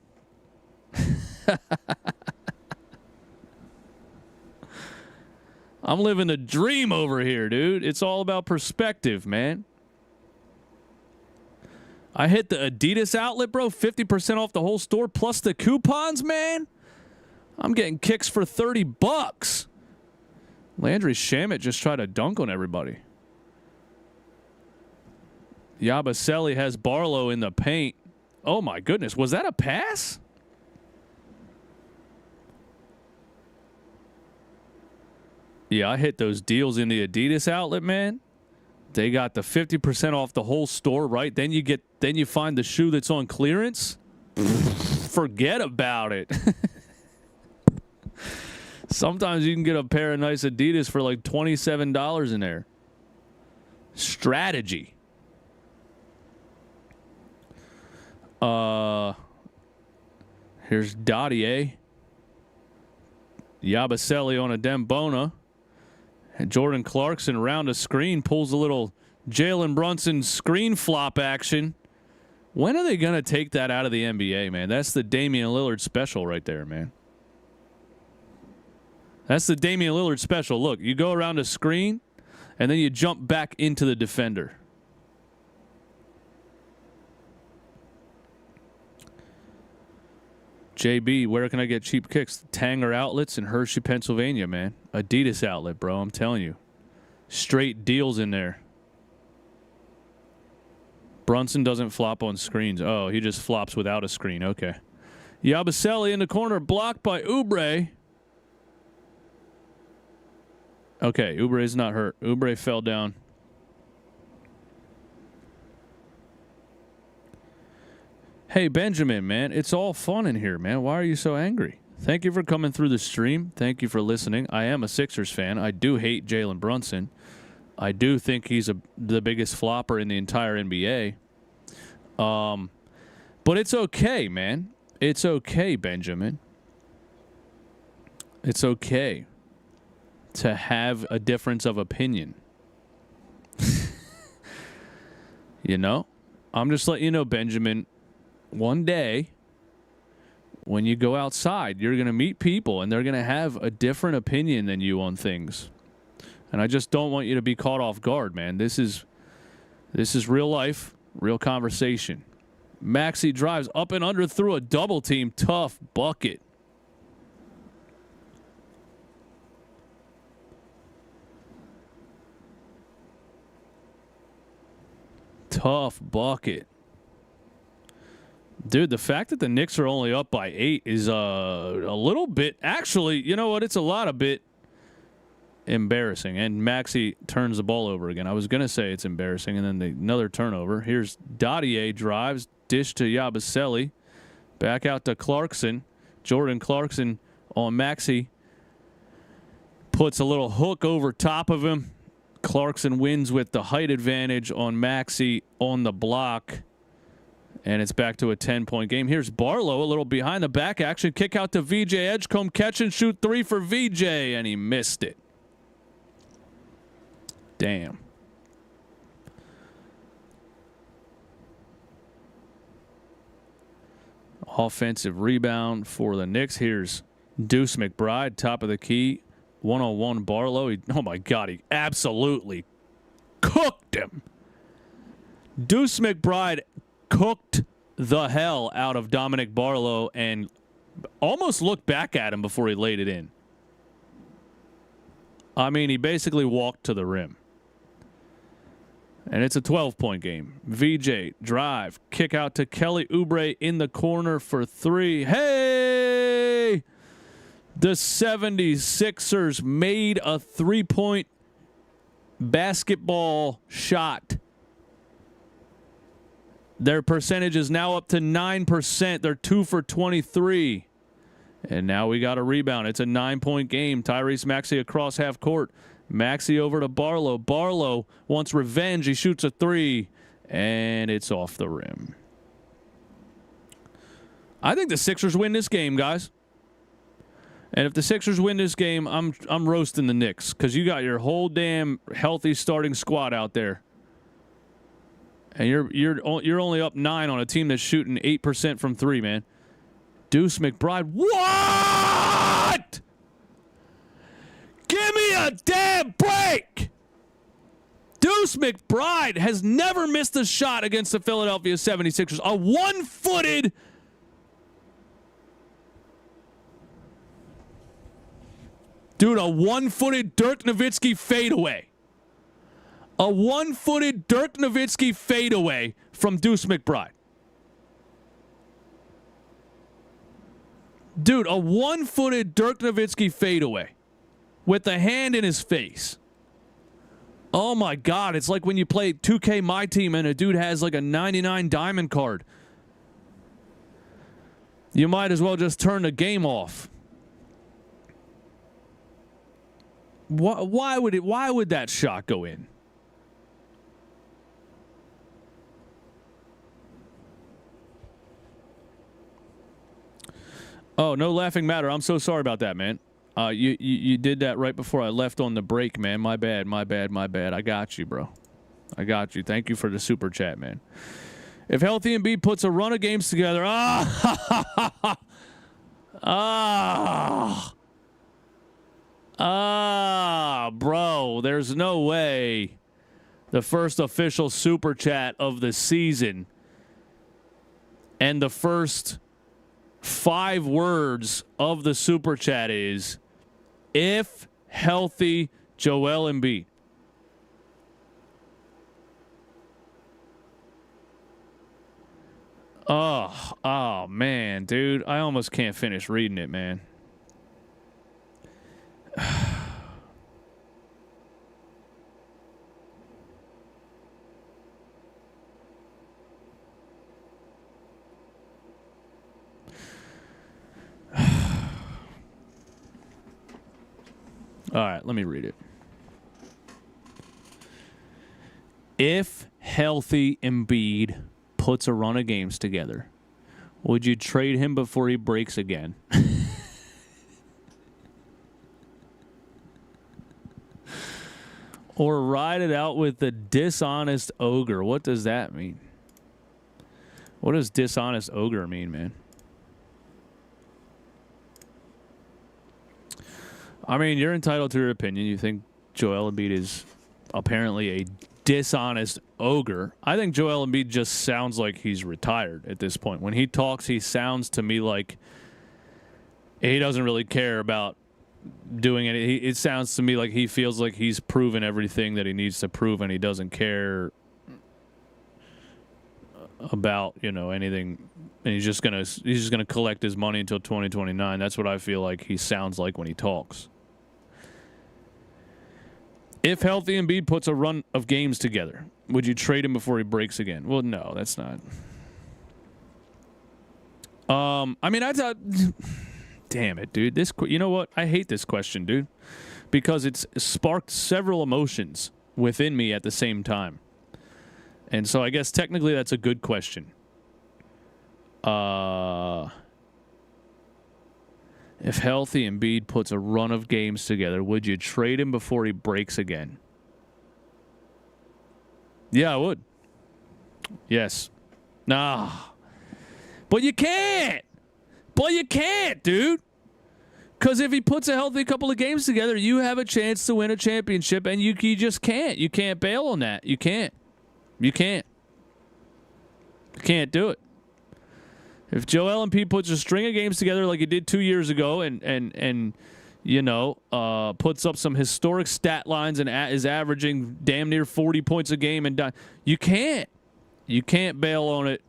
I'm living the dream over here, dude. It's all about perspective, man. I hit the Adidas outlet, bro. 50% off the whole store plus the coupons, man. I'm getting kicks for $30. Landry Shamet just tried to dunk on everybody. Yabusele has Barlow in the paint. Oh, my goodness. Was that a pass? Yeah, I hit those deals in the Adidas outlet, man. They got the 50% off the whole store, right? Then you find the shoe that's on clearance. Forget about it. Sometimes you can get a pair of nice Adidas for like $27 in there. Strategy. Here's Dottier. Yabusele on a Dembona. And Jordan Clarkson around a screen pulls a little Jalen Brunson screen flop action. When are they going to take that out of the NBA, man? That's the Damian Lillard special right there, man. That's the Damian Lillard special. Look, you go around a screen, and then you jump back into the defender. JB, where can I get cheap kicks? Tanger Outlets in Hershey, Pennsylvania, man. Adidas outlet, bro. I'm telling you. Straight deals in there. Brunson doesn't flop on screens. Oh, he just flops without a screen. Okay. Yabusele in the corner, blocked by Oubre. Okay, Oubre is not hurt. Oubre fell down. Hey, Benjamin, man, it's all fun in here, man. Why are you so angry? Thank you for coming through the stream. Thank you for listening. I am a Sixers fan. I do hate Jalen Brunson. I do think he's the biggest flopper in the entire NBA. But it's okay, man. It's okay, Benjamin. It's okay to have a difference of opinion. You know? I'm just letting you know, Benjamin, one day when you go outside, you're going to meet people and they're going to have a different opinion than you on things. And I just don't want you to be caught off guard, man. This is real life, real conversation. Maxey drives up and under through a double team. Tough bucket. Tough bucket. Dude, the fact that the Knicks are only up by 8 is a little bit. Actually, you know what? It's a lot of bit embarrassing. And Maxey turns the ball over again. I was going to say it's embarrassing, and then another turnover. Here's Dottier drives, dish to Yabusele. Back out to Clarkson. Jordan Clarkson on Maxey. Puts a little hook over top of him. Clarkson wins with the height advantage on Maxey on the block. And it's back to a 10-point game. Here's Barlow, a little behind the back action. Kick out to VJ Edgecombe. Catch and shoot 3 for VJ, and he missed it. Damn. Offensive rebound for the Knicks. Here's Deuce McBride, top of the key. One-on-one Barlow. Oh, my God. He absolutely cooked him. Deuce McBride cooked the hell out of Dominic Barlow and almost looked back at him before he laid it in. I mean, he basically walked to the rim. And it's a 12-point game. VJ, drive, kick out to Kelly Oubre in the corner for three. Hey! The 76ers made a three-point basketball shot. Their percentage is now up to 9%. They're 2 for 23. And now we got a rebound. It's a 9-point game. Tyrese Maxey across half court. Maxey over to Barlow. Barlow wants revenge. He shoots a three, and it's off the rim. I think the Sixers win this game, guys. And if the Sixers win this game, I'm roasting the Knicks because you got your whole damn healthy starting squad out there, and you're only up 9 on a team that's shooting 8% from three, man. Deuce McBride, what? Give me a damn break! Deuce McBride has never missed a shot against the Philadelphia 76ers. A one-footed Dirk Nowitzki fadeaway. A one-footed Dirk Nowitzki fadeaway from Deuce McBride. Dude, a one-footed Dirk Nowitzki fadeaway with the hand in his face. Oh, my God. It's like when you play 2K My Team and a dude has like a 99 diamond card. You might as well just turn the game off. Why would that shot go in? Oh, no laughing matter. I'm so sorry about that, man. You did that right before I left on the break, man. My bad. I got you, bro. I got you. Thank you for the super chat, man. If Healthy Embiid puts a run of games together, bro, there's no way. The first official super chat of the season and the first 5 words of the super chat is, if healthy, Joel Embiid. Oh, man, dude. I almost can't finish reading it, man. All right, let me read it. If healthy Embiid puts a run of games together, would you trade him before he breaks again? Or ride it out with the dishonest ogre? What does that mean? What does dishonest ogre mean, man? I mean, you're entitled to your opinion. You think Joel Embiid is apparently a dishonest ogre. I think Joel Embiid just sounds like he's retired at this point. When he talks, he sounds to me like he doesn't really care about doing it. It sounds to me like he feels like he's proven everything that he needs to prove, and he doesn't care about, anything. And he's just gonna collect his money until 2029. That's what I feel like he sounds like when he talks. If healthy Embiid puts a run of games together, would you trade him before he breaks again? Well, no, that's not. I mean, I thought, damn it, dude. You know what? I hate this question, dude, because it's sparked several emotions within me at the same time. And so I guess technically that's a good question. If healthy Embiid puts a run of games together, would you trade him before he breaks again? Yeah, I would. Yes. Nah. But you can't. Dude. Because if he puts a healthy couple of games together, you have a chance to win a championship, and you just can't. You can't bail on that. You can't do it. If Joel Embiid puts a string of games together like he did 2 years ago and puts up some historic stat lines and is averaging damn near 40 points a game, and you can't bail on it.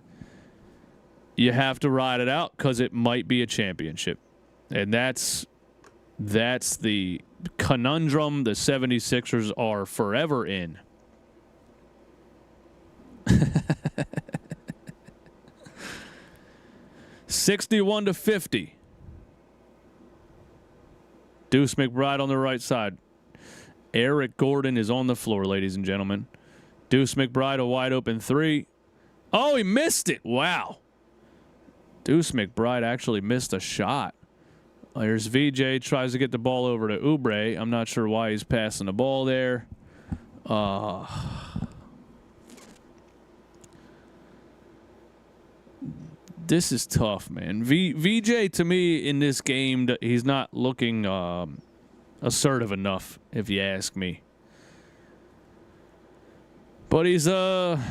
You have to ride it out because it might be a championship. And that's the conundrum the 76ers are forever in. $61-50. Deuce McBride on the right side. Eric Gordon is on the floor, ladies and gentlemen. Deuce McBride, a wide open three. Oh, he missed it. Wow. Deuce McBride actually missed a shot. There's VJ, tries to get the ball over to Oubre. I'm not sure why he's passing the ball there. This is tough, man. VJ, to me, in this game, he's not looking assertive enough, if you ask me. But he's a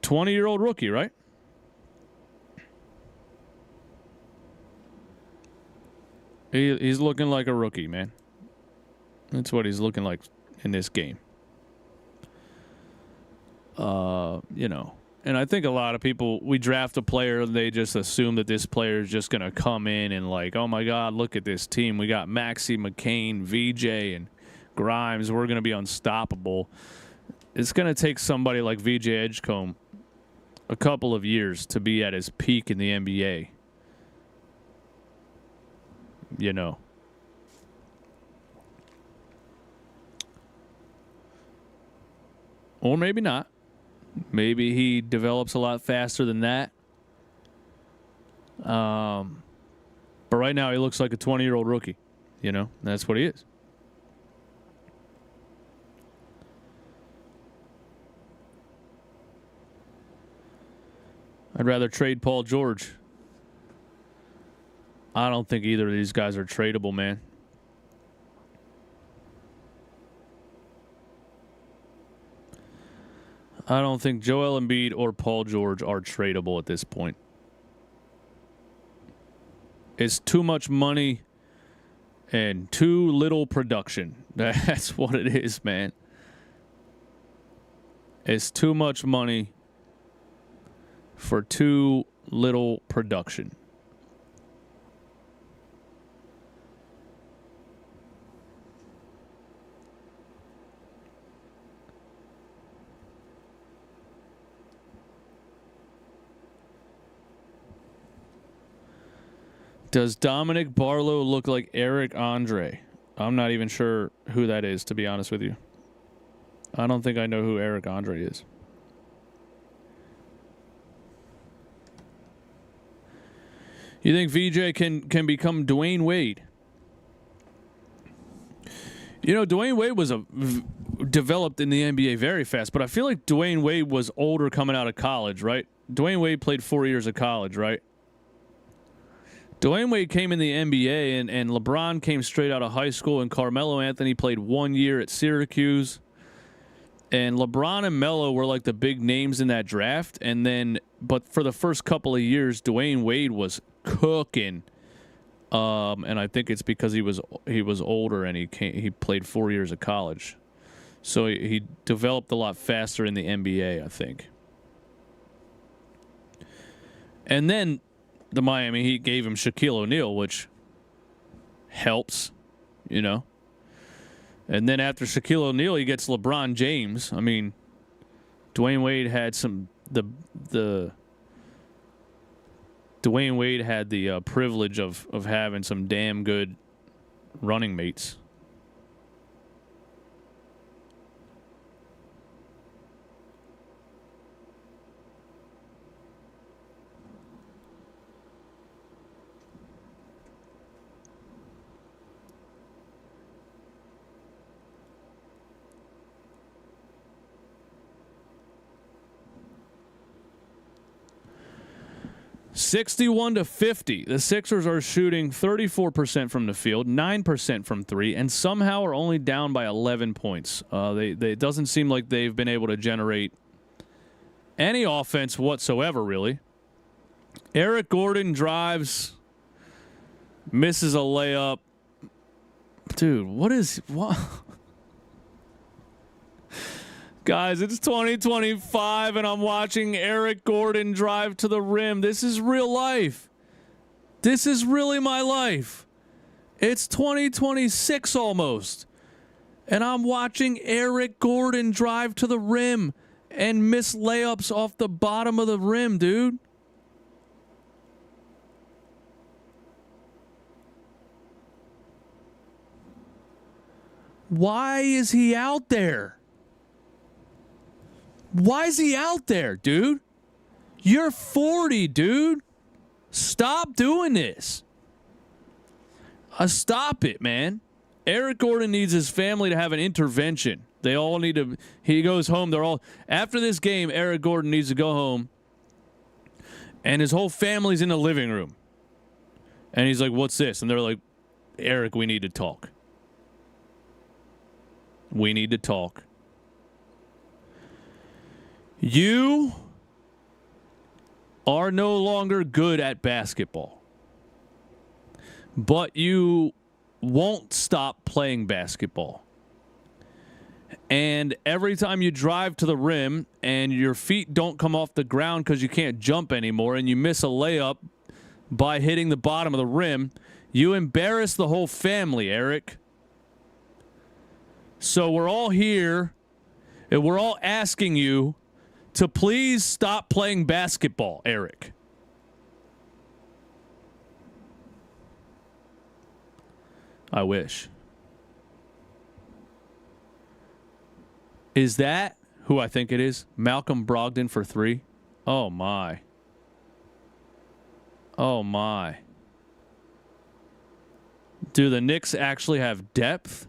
20-year-old rookie, right? He's looking like a rookie, man. That's what he's looking like in this game. And I think a lot of people, we draft a player, they just assume that this player is just going to come in and like, oh my God, look at this team. We got Maxey, McCain, VJ, and Grimes. We're going to be unstoppable. It's going to take somebody like VJ Edgecombe a couple of years to be at his peak in the NBA. You know. Or maybe not. Maybe he develops a lot faster than that. But right now he looks like a 20-year-old rookie. You know, that's what he is. I'd rather trade Paul George. I don't think either of these guys are tradable, man. I don't think Joel Embiid or Paul George are tradable at this point. It's too much money and too little production. That's what it is, man. It's too much money for too little production. Does Dominic Barlow look like Eric Andre? I'm not even sure who that is, to be honest with you. I don't think I know who Eric Andre is. You think VJ can become Dwayne Wade? You know, Dwayne Wade was developed in the NBA very fast, but I feel like Dwayne Wade was older coming out of college, right? Dwayne Wade played 4 years of college, right? Dwayne Wade came in the NBA, and LeBron came straight out of high school, and Carmelo Anthony played 1 year at Syracuse. And LeBron and Melo were like the big names in that draft. And then, but for the first couple of years, Dwayne Wade was cooking. And I think it's because he was older and he played 4 years of college. So he developed a lot faster in the NBA, I think. And then the Miami Heat gave him Shaquille O'Neal, which helps, you know. And then after Shaquille O'Neal, he gets LeBron James. I mean, Dwayne Wade had Dwayne Wade had the privilege of having some damn good running mates. $61-50. The Sixers are shooting 34% from the field, 9% from three, and somehow are only down by 11 points. It doesn't seem like they've been able to generate any offense whatsoever, really. Eric Gordon drives, misses a layup. Dude, what? Guys, it's 2025 and I'm watching Eric Gordon drive to the rim. This is real life. This is really my life. It's 2026 almost. And I'm watching Eric Gordon drive to the rim and miss layups off the bottom of the rim, dude. Why is he out there? Why is he out there, dude? You're 40, dude. Stop doing this. Stop it, man. Eric Gordon needs his family to have an intervention. They all need to. He goes home. They're all. After this game, Eric Gordon needs to go home. And his whole family's in the living room. And he's like, what's this? And they're like, Eric, we need to talk. We need to talk. You are no longer good at basketball. But you won't stop playing basketball. And every time you drive to the rim and your feet don't come off the ground because you can't jump anymore and you miss a layup by hitting the bottom of the rim, you embarrass the whole family, Eric. So we're all here and we're all asking you to please stop playing basketball, Eric. I wish. Is that who I think it is? Malcolm Brogdon for 3? Oh, my. Oh, my. Do the Knicks actually have depth?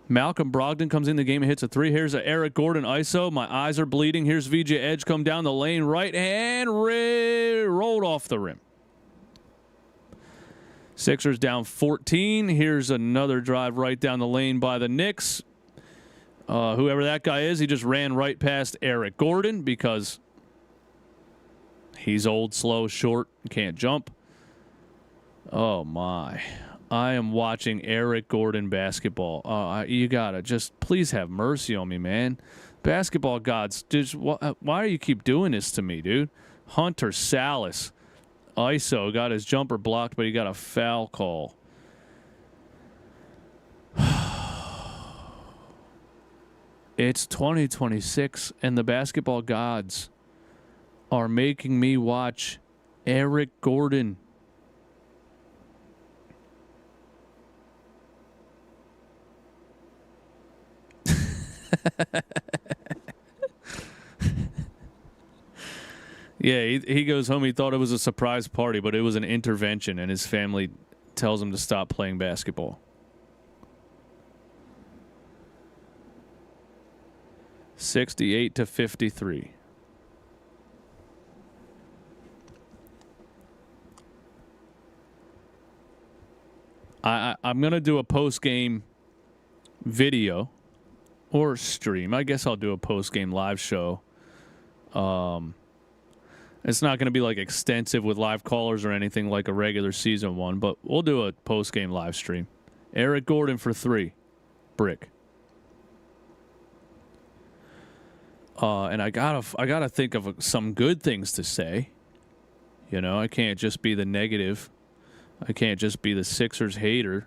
Malcolm Brogdon comes in the game and hits a 3. Here's a Eric Gordon ISO. My eyes are bleeding. Here's VJ Edge come down the lane. Right hand rolled off the rim. Sixers down 14. Here's another drive right down the lane by the Knicks. Whoever that guy is, he just ran right past Eric Gordon because he's old, slow, short, can't jump. Oh, my. I am watching Eric Gordon basketball. You got to just please have mercy on me, man. Basketball gods, just, why do you keep doing this to me, dude? Hunter Salas. ISO got his jumper blocked, but he got a foul call. It's 2026, and the basketball gods are making me watch Eric Gordon. Yeah, he goes home. He thought it was a surprise party, but it was an intervention, and his family tells him to stop playing basketball. 68-53. I'm going to do a post-game video or stream. I guess I'll do a post-game live show. It's not going to be like extensive with live callers or anything like a regular season one, but we'll do a post-game live stream. Eric Gordon for 3. Brick. And I gotta think of some good things to say. You know, I can't just be the negative. I can't just be the Sixers hater.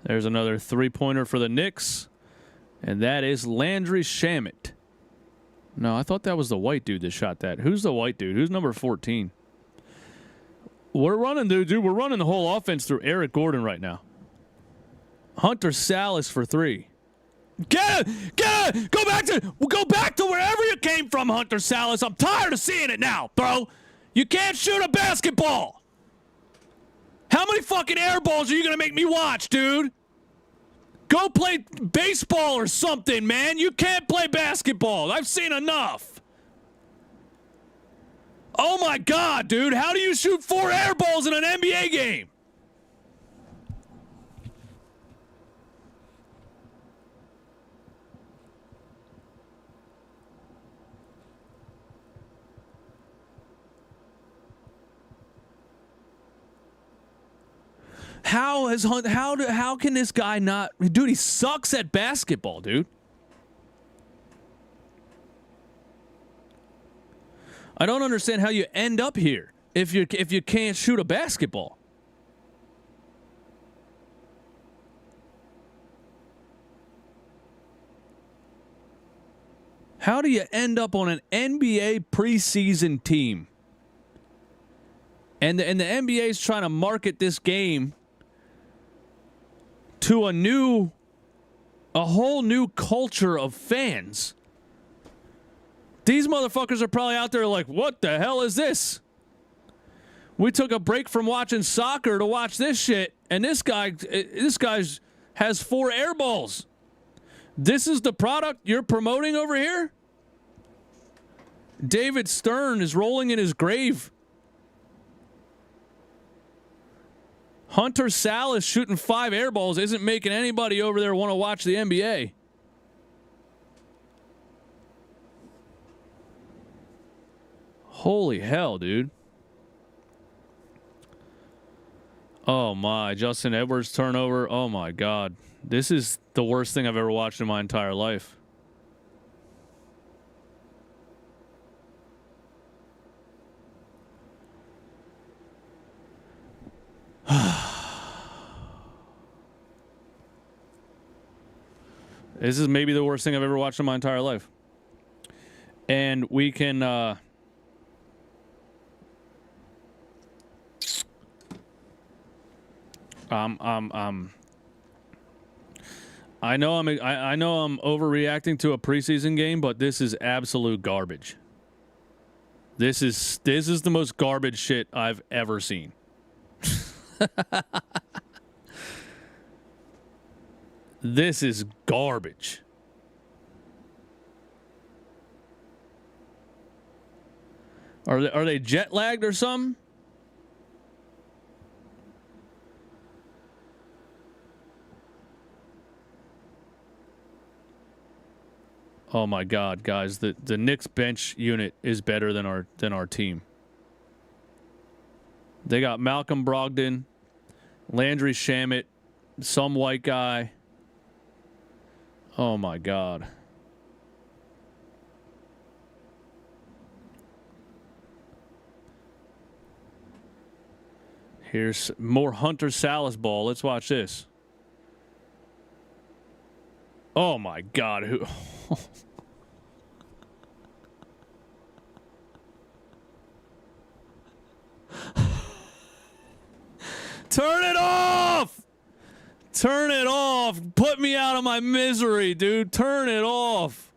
There's another 3-pointer for the Knicks, and that is Landry Shamet. No, I thought that was the white dude that shot that. Who's the white dude? Who's number 14? We're running, dude. We're running the whole offense through Eric Gordon right now. Hunter Salas for 3. Get it! Go back to wherever you came from, Hunter Salas. I'm tired of seeing it now, bro. You can't shoot a basketball. How many fucking air balls are you gonna make me watch, dude? Go play baseball or something, man. You can't play basketball. I've seen enough. Oh my God, dude. How do you shoot 4 air balls in an NBA game? How can this guy not? Dude, he sucks at basketball, dude. I don't understand how you end up here if you can't shoot a basketball. How do you end up on an NBA preseason team? And the NBA is trying to market this game to a whole new culture of fans. These motherfuckers are probably out there like, what the hell is this? We took a break from watching soccer to watch this shit, and this guy has 4 air balls. This is the product you're promoting over here? David Stern is rolling in his grave. Hunter Salas shooting 5 air balls isn't making anybody over there want to watch the NBA. Holy hell, dude. Oh my, Justin Edwards turnover. Oh my God. This is the worst thing I've ever watched in my entire life. This is maybe the worst thing I've ever watched in my entire life. And we can I know I'm overreacting to a preseason game, but this is absolute garbage. This is the most garbage shit I've ever seen. This is garbage. Are they jet lagged or something? Oh my God, guys! The Knicks bench unit is better than our team. They got Malcolm Brogdon, Landry Shamet, some white guy. Oh my God. Here's more Hunter Salas ball. Let's watch this. Oh my God. Who? Turn it off! Turn it off. Put me out of my misery, dude. Turn it off.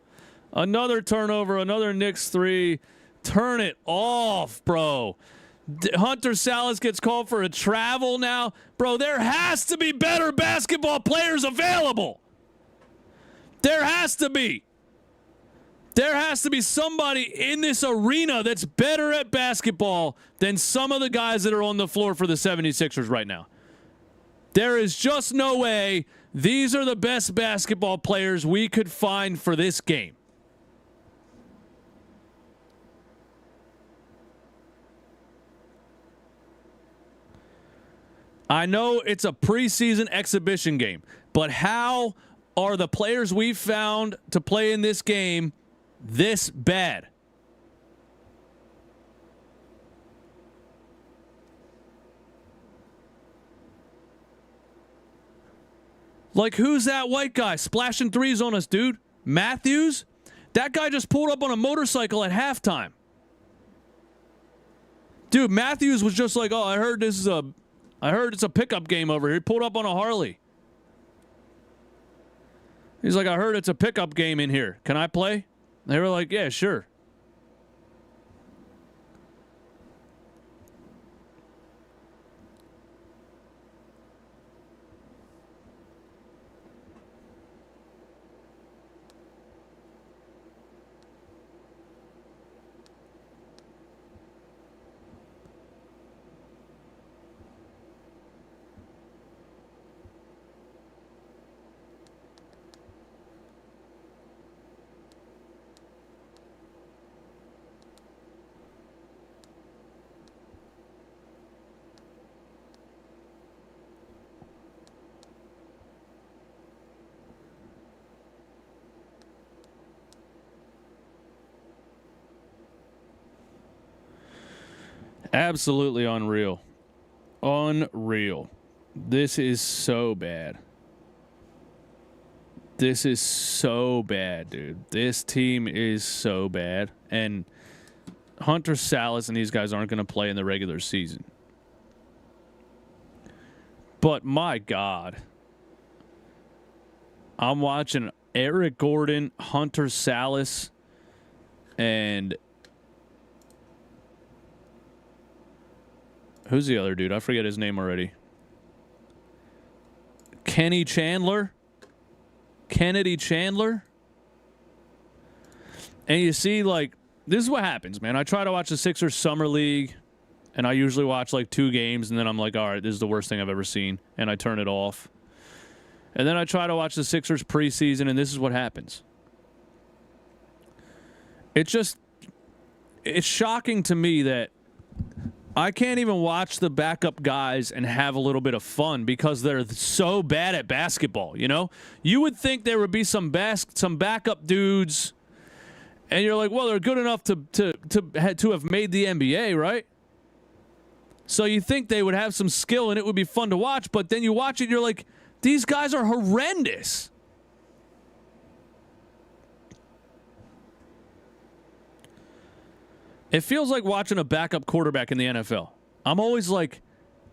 Another turnover, another Knicks 3. Turn it off, bro. Hunter Salas gets called for a travel now. Bro, there has to be better basketball players available. There has to be. There has to be somebody in this arena that's better at basketball than some of the guys that are on the floor for the 76ers right now. There is just no way these are the best basketball players we could find for this game. I know it's a preseason exhibition game, but how are the players we found to play in this game this bad? Like, who's that white guy splashing threes on us, dude? Matthews? That guy just pulled up on a motorcycle at halftime. Dude, Matthews was just like, oh, I heard it's a pickup game over here. He pulled up on a Harley. He's like, I heard it's a pickup game in here. Can I play? They were like, yeah, sure. Absolutely unreal. Unreal. This is so bad. This is so bad, dude. This team is so bad. And Hunter Salas and these guys aren't going to play in the regular season. But my God. I'm watching Eric Gordon, Hunter Salas, and who's the other dude? I forget his name already. Kennedy Chandler. And you see, like, this is what happens, man. I try to watch the Sixers Summer League, and I usually watch, like, 2 games, and then I'm like, all right, this is the worst thing I've ever seen, and I turn it off. And then I try to watch the Sixers preseason, and this is what happens. It's shocking to me that I can't even watch the backup guys and have a little bit of fun because they're so bad at basketball, you know? You would think there would be some backup dudes, and you're like, well, they're good enough to have made the NBA, right? So you think they would have some skill and it would be fun to watch, but then you watch it and you're like, these guys are horrendous. It feels like watching a backup quarterback in the NFL. I'm always like,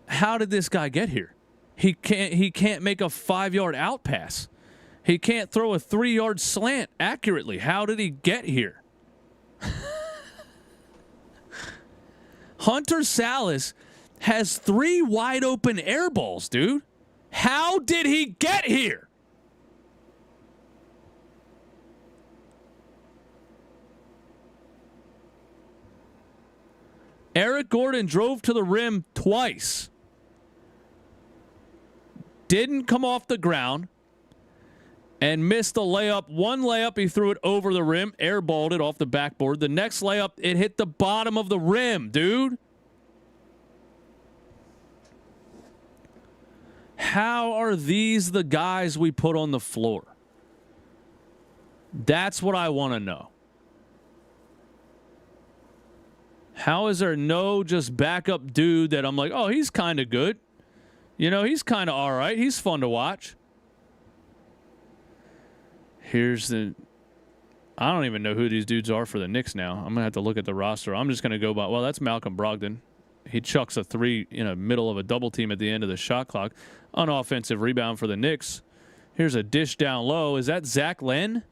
how did this guy get here? He can't make a 5-yard out pass. He can't throw a 3-yard slant accurately. How did he get here? Hunter Salas has 3 wide open air balls, dude. How did he get here? Eric Gordon drove to the rim twice. Didn't come off the ground and missed the layup. One layup, he threw it over the rim, airballed it off the backboard. The next layup, it hit the bottom of the rim, dude. How are these the guys we put on the floor? That's what I want to know. How is there no just backup dude that I'm like, oh, he's kind of good. You know, he's kind of all right. He's fun to watch. Here's the... I don't even know who these dudes are for the Knicks now. I'm going to have to look at the roster. I'm just going to go by, well, that's Malcolm Brogdon. He chucks a 3 in the middle of a double team at the end of the shot clock. Unoffensive rebound for the Knicks. Here's a dish down low. Is that Zach Len?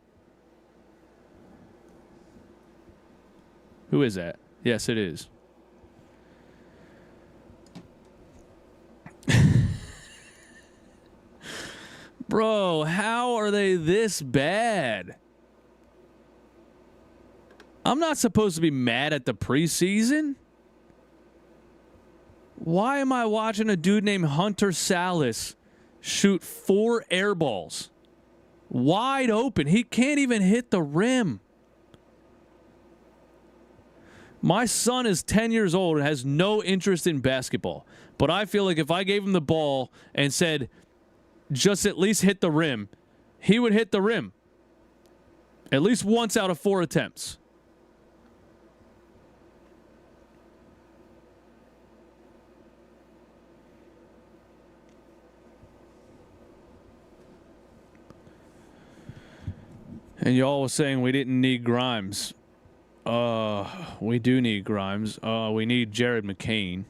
Who is that? Yes, it is. Bro, how are they this bad? I'm not supposed to be mad at the preseason. Why am I watching a dude named Hunter Salas shoot 4 air balls? Wide open. He can't even hit the rim. My son is 10 years old and has no interest in basketball. But I feel like if I gave him the ball and said, just at least hit the rim, he would hit the rim. At least once out of 4 attempts. And y'all was saying we didn't need Grimes. We do need Grimes. We need Jared McCain.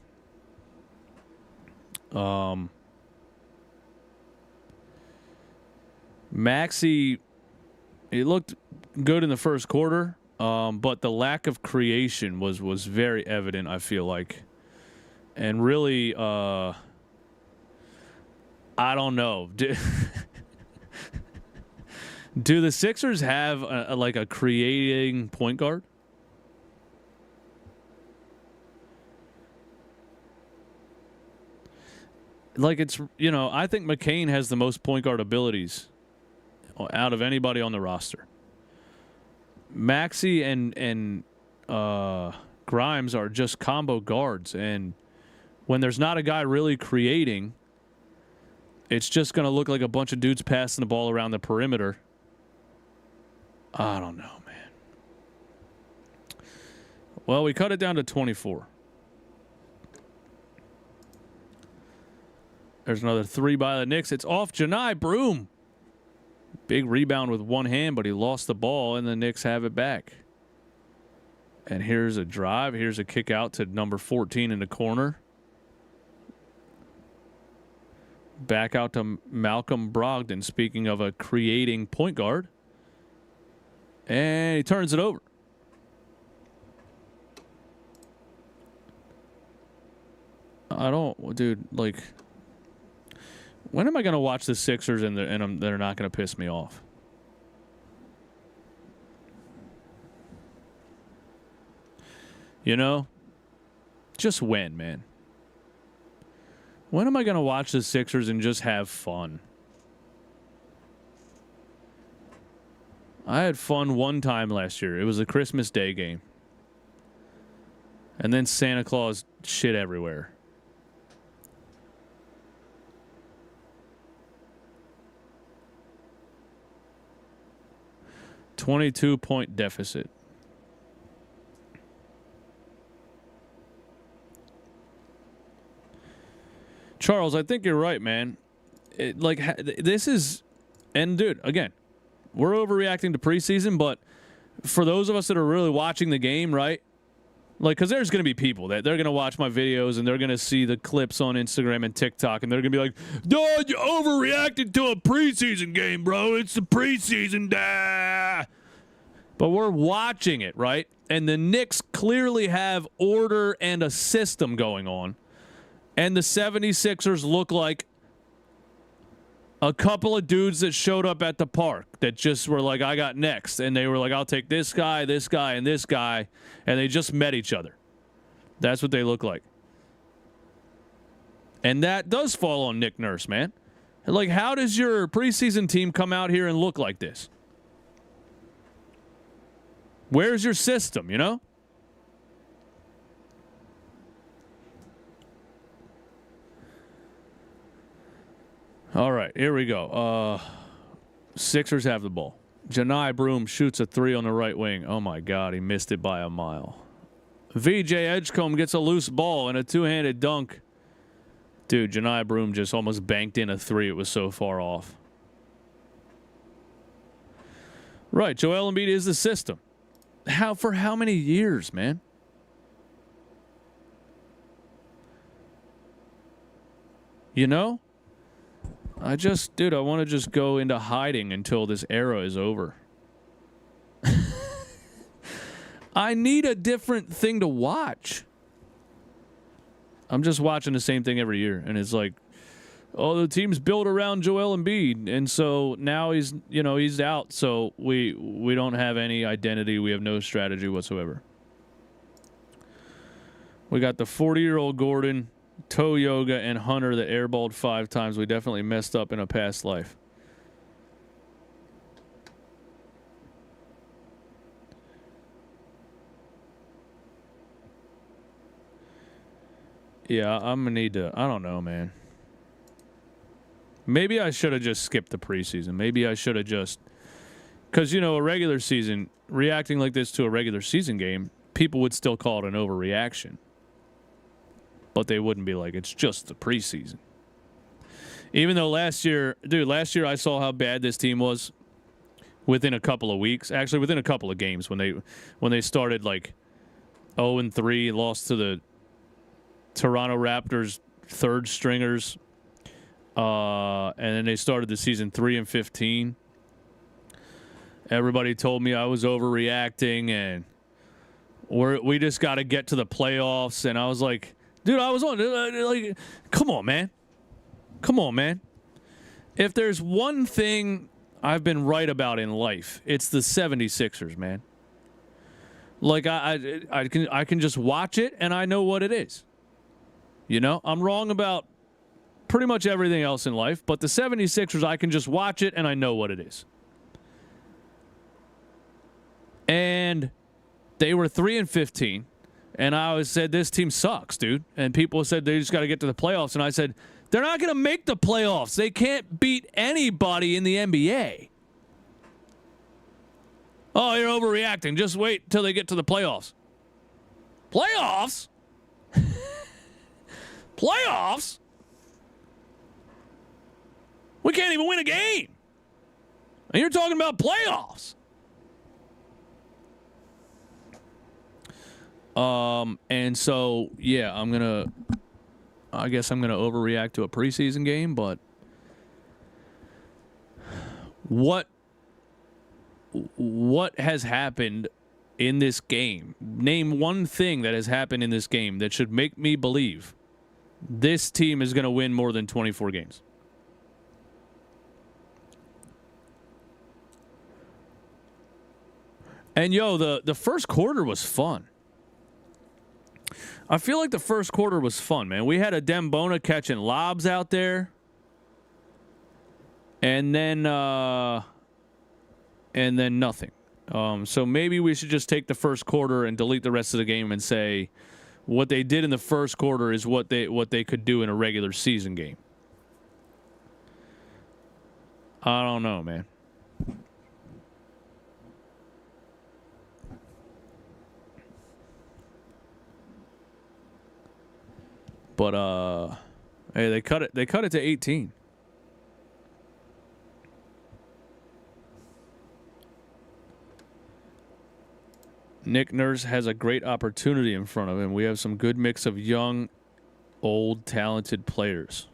Maxey, it looked good in the first quarter, but the lack of creation was very evident, I feel like. And really, I don't know. Do the Sixers have a creating point guard? Like, it's, you know, I think McCain has the most point guard abilities out of anybody on the roster. Maxey and Grimes are just combo guards, and when there's not a guy really creating, it's just going to look like a bunch of dudes passing the ball around the perimeter. I don't know, man. Well, we cut it down to 24. There's another three by the Knicks. It's off Janai Broom. Big rebound with one hand, but he lost the ball, and the Knicks have it back. And here's a drive. Here's a kick out to number 14 in the corner. Back out to Malcolm Brogdon, speaking of a creating point guard. And he turns it over. Dude, like, when am I going to watch the Sixers and they're not going to piss me off? You know? Just when, man? When am I going to watch the Sixers and just have fun? I had fun one time last year. It was a Christmas Day game. And then Santa Claus shit everywhere. $22-point deficit. Charles, I think you're right, man. This is, and dude, again, we're overreacting to preseason, but for those of us that are really watching the game, right? Like, because there's going to be people that they're going to watch my videos and they're going to see the clips on Instagram and TikTok, and they're going to be like, "Dude, you overreacted to a preseason game, bro. It's the preseason, da." But we're watching it, right? And the Knicks clearly have order and a system going on. And the 76ers look like a couple of dudes that showed up at the park that just were like, I got next. And they were like, I'll take this guy, and this guy. And they just met each other. That's what they look like. And that does fall on Nick Nurse, man. Like, how does your preseason team come out here and look like this? Where's your system, you know? All right, here we go. Sixers have the ball. Janai Broom shoots a three on the right wing. Oh, my God, he missed it by a mile. VJ Edgecombe gets a loose ball and a two-handed dunk. Dude, Janai Broom just almost banked in a three. It was so far off. Right, Joel Embiid is the system. For how many years, man? You know? I want to just go into hiding until this era is over. I need a different thing to watch. I'm just watching the same thing every year, and it's like, oh, the team's built around Joel Embiid, and so now he's out, so we don't have any identity, we have no strategy whatsoever. We got the 40-year-old Gordon, Toe Yoga, and Hunter that airballed 5 times. We definitely messed up in a past life. Yeah, I'm gonna need to. I don't know, man. Maybe I should have just skipped the preseason. Maybe I should have just, because a regular season, reacting like this to a regular season game, people would still call it an overreaction. But they wouldn't be like, it's just the preseason. Even though last year I saw how bad this team was within a couple of weeks. Actually, within a couple of games when they started like 0-3, lost to the Toronto Raptors third stringers, and then they started the season 3-15. Everybody told me I was overreacting, and we just got to get to the playoffs. And I was like, dude, I was on. Like, come on, man. If there's one thing I've been right about in life, it's the 76ers, man. Like, I can just watch it, and I know what it is. I'm wrong about pretty much everything else in life, but the 76ers, I can just watch it, and I know what it is. And they were 3-15. And I always said, this team sucks, dude. And people said they just got to get to the playoffs. And I said, they're not going to make the playoffs. They can't beat anybody in the NBA. Oh, you're overreacting. Just wait till they get to the playoffs. Playoffs? Playoffs? can't even win a game. And you're talking about playoffs. And so, yeah, I guess I'm going to overreact to a preseason game, but what has happened in this game? Name one thing that has happened in this game that should make me believe this team is going to win more than 24 games. And, the first quarter was fun. I feel like the first quarter was fun, man. We had a Dembona catching lobs out there. And then nothing. So maybe we should just take the first quarter and delete the rest of the game and say what they did in the first quarter is what they could do in a regular season game. I don't know, man. But hey, they cut it to 18. Nick Nurse has a great opportunity in front of him. We have some good mix of young, old, talented players.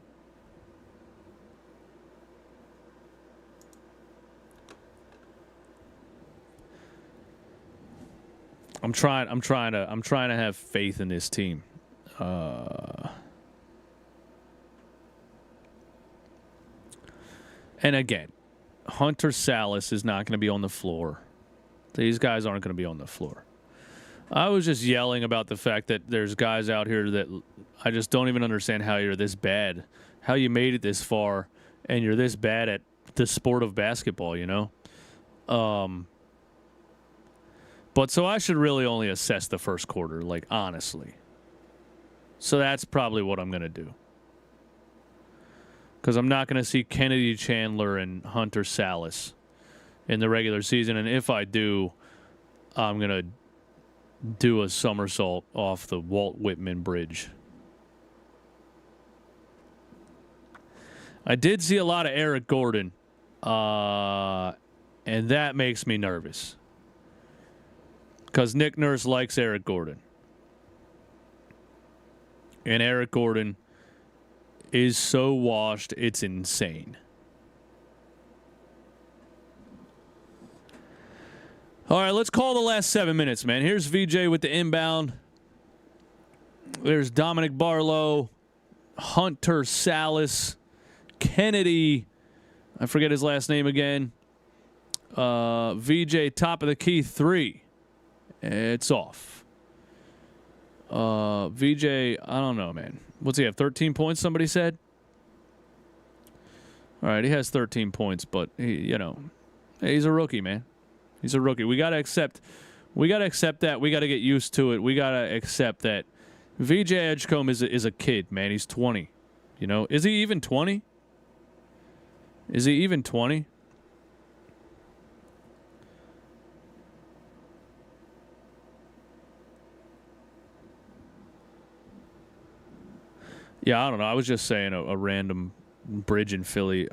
I'm trying to have faith in this team. And again, Hunter Salas is not going to be on the floor. These guys aren't going to be on the floor. I was just yelling about the fact that there's guys out here that I just don't even understand how you're this bad, how you made it this far, and you're this bad at the sport of basketball, you know? But so I should really only assess the first quarter, like, honestly. So that's probably what I'm going to do. Because I'm not going to see Kennedy Chandler and Hunter Salas in the regular season. And if I do, I'm going to do a somersault off the Walt Whitman Bridge. I did see a lot of Eric Gordon, and that makes me nervous. Because Nick Nurse likes Eric Gordon. And Eric Gordon is so washed, it's insane. All right, let's call the last 7 minutes, man. Here's VJ with the inbound. There's Dominic Barlow, Hunter Salas, Kennedy. I forget his last name again. VJ, top of the key, 3. It's off. VJ, I don't know, man. What's he have? 13 points, somebody said? All right, he has 13 points, but he's a rookie, man. He's a rookie. We got to accept that. We got to get used to it. We got to accept that VJ Edgecombe is a kid, man. He's 20. You know, is he even 20? Is he even 20? Yeah, I don't know. I was just saying a random bridge in Philly.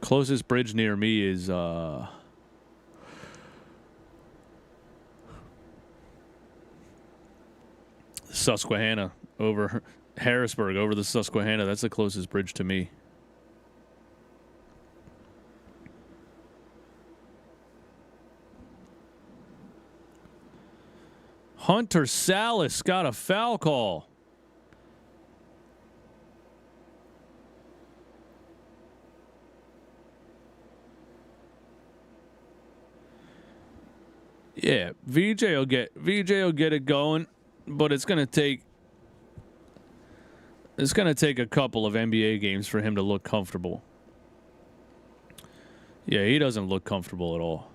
Closest bridge near me is Susquehanna over Harrisburg, over the Susquehanna. That's the closest bridge to me. Hunter Salas got a foul call. Yeah, VJ will get it going, but it's gonna take a couple of NBA games for him to look comfortable. Yeah, he doesn't look comfortable at all.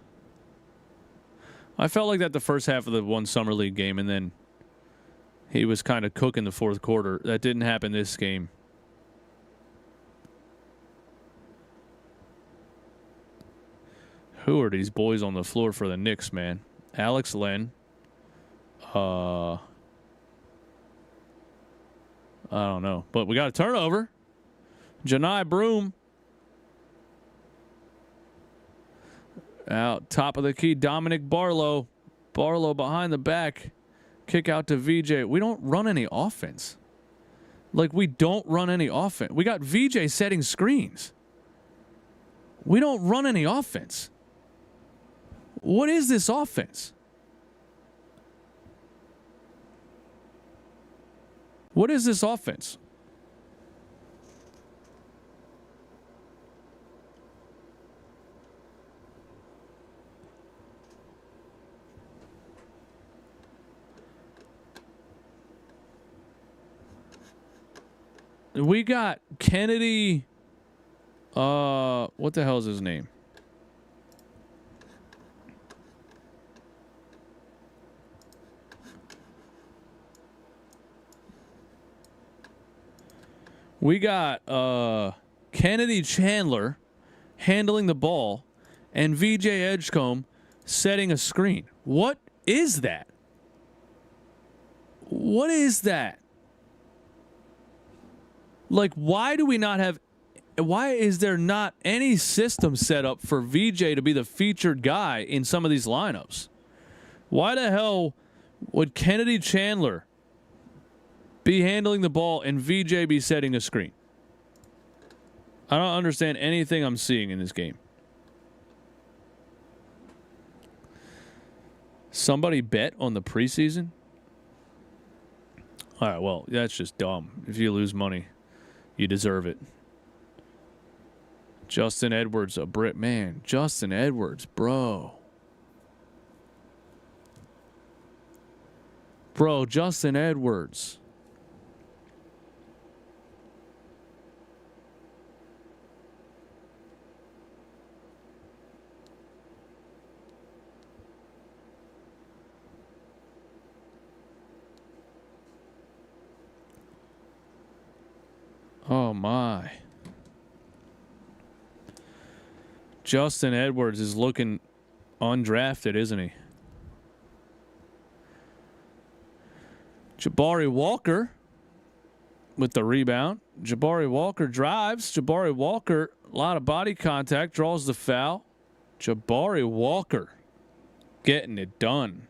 I felt like that the first half of the one summer league game, and then he was kind of cooking the fourth quarter. That didn't happen this game. Who are these boys on the floor for the Knicks, man? Alex Len. I don't know. But we got a turnover. Janai Broom. Out top of the key, Dominic Barlow. Barlow behind the back. Kick out to VJ. We don't run any offense. Like, we don't run any offense. We got VJ setting screens. We don't run any offense. What is this offense? What is this offense? We got Kennedy. What the hell is his name? We got Kennedy Chandler handling the ball and VJ Edgecombe setting a screen. What is that? What is that? Like, why do we not have... Why is there not any system set up for VJ to be the featured guy in some of these lineups? Why the hell would Kennedy Chandler be handling the ball and VJ be setting a screen? I don't understand anything I'm seeing in this game. Somebody bet on the preseason? All right, well, that's just dumb. If you lose money, you deserve it. Justin Edwards, a Brit. Man, Justin Edwards, bro. Bro, Justin Edwards. Oh, my. Justin Edwards is looking undrafted, isn't he? Jabari Walker with the rebound. Jabari Walker drives. Jabari Walker, a lot of body contact, draws the foul. Jabari Walker getting it done.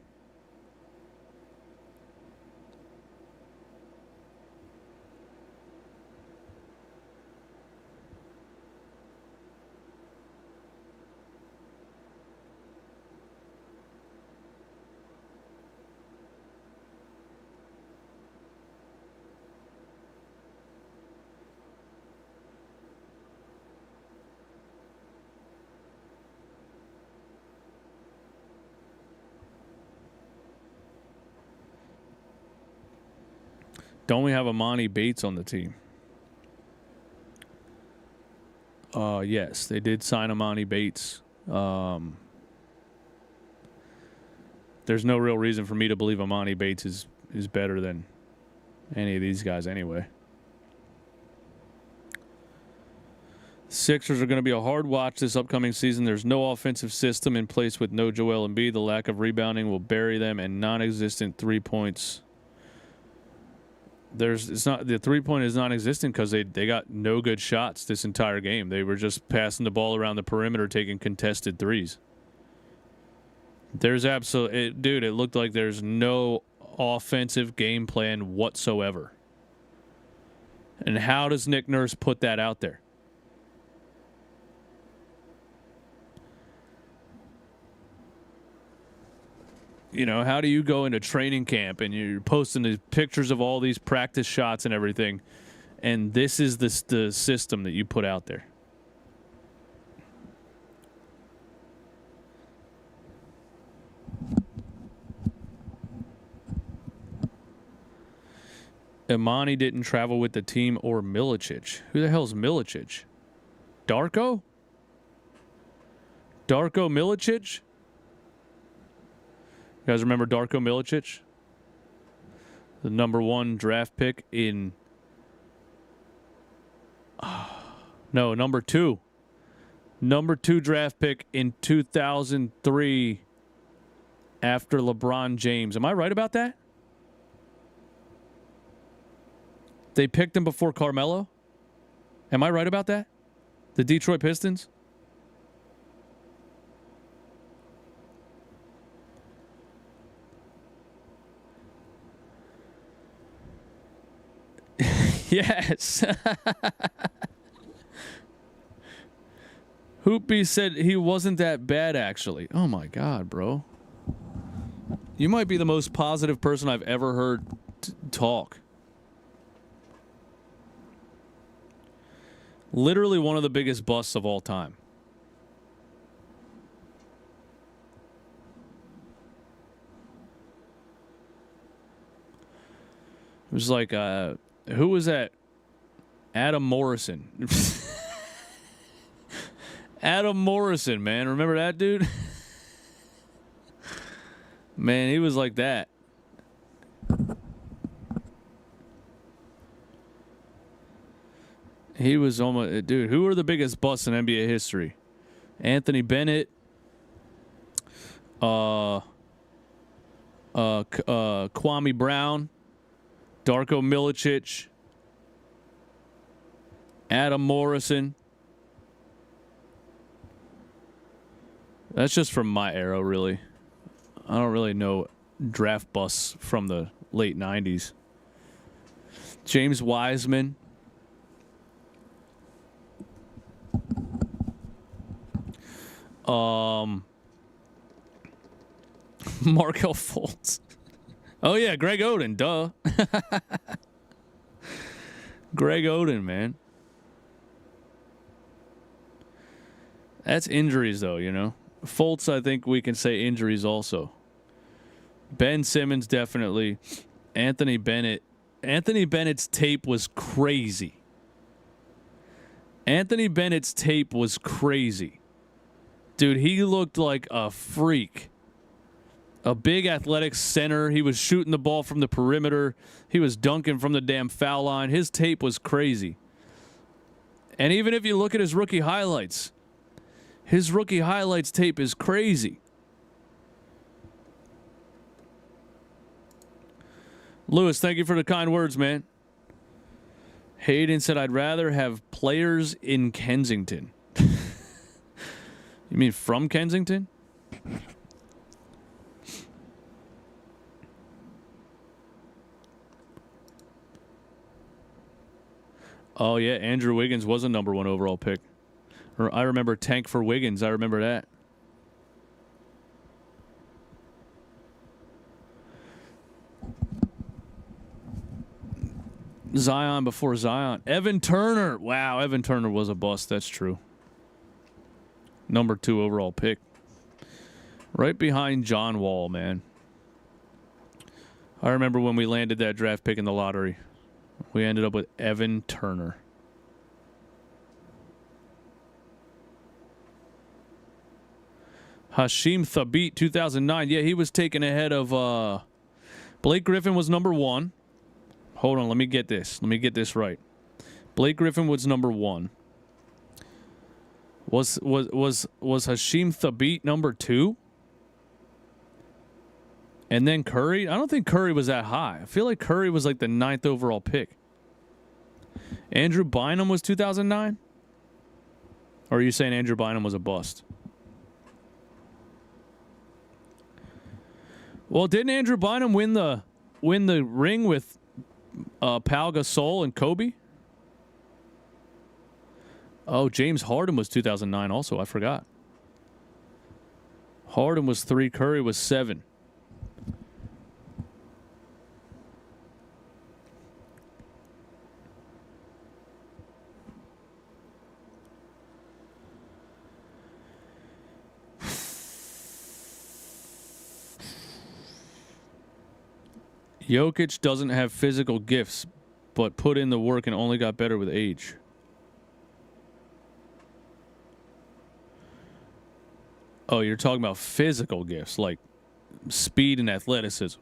Don't we have Amani Bates on the team? Yes, they did sign Amani Bates. There's no real reason for me to believe Amani Bates is better than any of these guys anyway. Sixers are going to be a hard watch this upcoming season. There's no offensive system in place with no Joel Embiid. The lack of rebounding will bury them, and non-existent 3 points. The 3-point is non-existent because they got no good shots this entire game. They were just passing the ball around the perimeter, taking contested threes. There's dude, it looked like there's no offensive game plan whatsoever. And how does Nick Nurse put that out there? You know, how do you go into training camp and you're posting the pictures of all these practice shots and everything, and this is the system that you put out there? Imani didn't travel with the team or Milicic. Who the hell's Milicic? Darko? Darko Milicic? You guys remember Darko Milicic? The #1 draft pick in... no, #2. #2 draft pick in 2003 after LeBron James. Am I right about that? They picked him before Carmelo? Am I right about that? The Detroit Pistons? Yes. Hoopy said he wasn't that bad, actually. Oh, my God, bro. You might be the most positive person I've ever heard talk. Literally one of the biggest busts of all time. It was like, who was that? Adam Morrison. Adam Morrison, man. Remember that dude? Man, he was like that. He was almost... Dude, who are the biggest busts in NBA history? Anthony Bennett. Kwame Brown. Darko Milicic. Adam Morrison. That's just from my era, really. I don't really know draft busts from the late 90s. James Wiseman. Markel Fultz. Oh, yeah, Greg Oden, duh. Greg Oden, man. That's injuries, though, you know. Fultz, I think we can say injuries also. Ben Simmons, definitely. Anthony Bennett. Anthony Bennett's tape was crazy. Anthony Bennett's tape was crazy. Dude, he looked like a freak. A big athletic center. He was shooting the ball from the perimeter. He was dunking from the damn foul line. His tape was crazy. And even if you look at his rookie highlights, his rookie highlights tape is crazy. Lewis, thank you for the kind words, man. Hayden said, I'd rather have players in Kensington. You mean from Kensington? Oh, yeah, Andrew Wiggins was a number 1 overall pick. Or I remember Tank for Wiggins. I remember that. Zion before Zion. Evan Turner. Wow, Evan Turner was a bust. That's true. Number 2 overall pick. Right behind John Wall, man. I remember when we landed that draft pick in the lottery. We ended up with Evan Turner. Hashim Thabit, 2009. Yeah, he was taken ahead of... Blake Griffin was number 1. Hold on, let me get this. Let me get this right. Blake Griffin was number 1. Was Hashim Thabit number 2? And then Curry? I don't think Curry was that high. I feel like Curry was like the 9th overall pick. Andrew Bynum was 2009? Or are you saying Andrew Bynum was a bust? Well, didn't Andrew Bynum win the ring with Pau Gasol and Kobe? Oh, James Harden was 2009 also. I forgot. Harden was 3. Curry was 7. Jokic doesn't have physical gifts, but put in the work and only got better with age. Oh, you're talking about physical gifts, like speed and athleticism.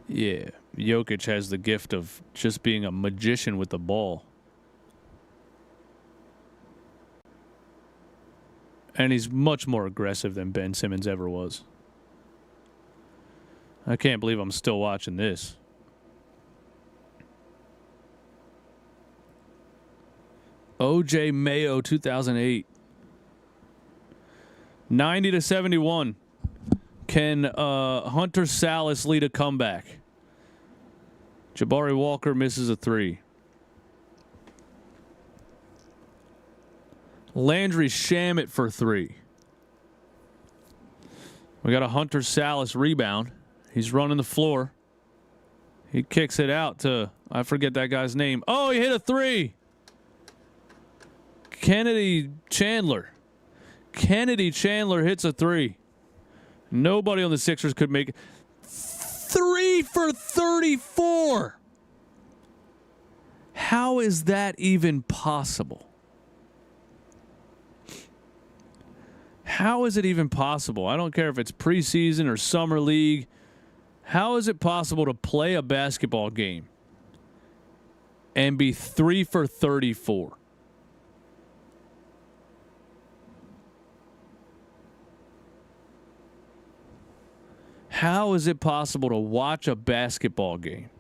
Yeah, Jokic has the gift of just being a magician with the ball. And he's much more aggressive than Ben Simmons ever was. I can't believe I'm still watching this. O.J. Mayo, 2008. 90-71. Can Hunter Salas lead a comeback? Jabari Walker misses a 3. Landry Shamet for 3. We got a Hunter Salas rebound. He's running the floor. He kicks it out to, I forget that guy's name. Oh, he hit a 3. Kennedy Chandler. Kennedy Chandler hits a 3. Nobody on the Sixers could make it. 3 for 34. How is that even possible? How is it even possible? I don't care if it's preseason or summer league. How is it possible to play a basketball game and be 3 for 34? How is it possible to watch a basketball game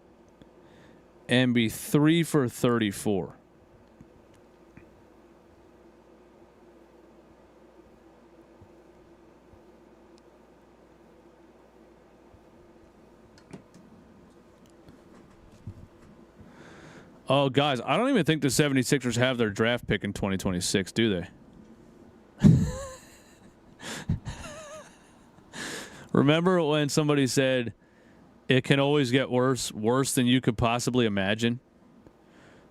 and be 3 for 34? Oh, guys, I don't even think the 76ers have their draft pick in 2026, do they? Remember when somebody said it can always get worse than you could possibly imagine?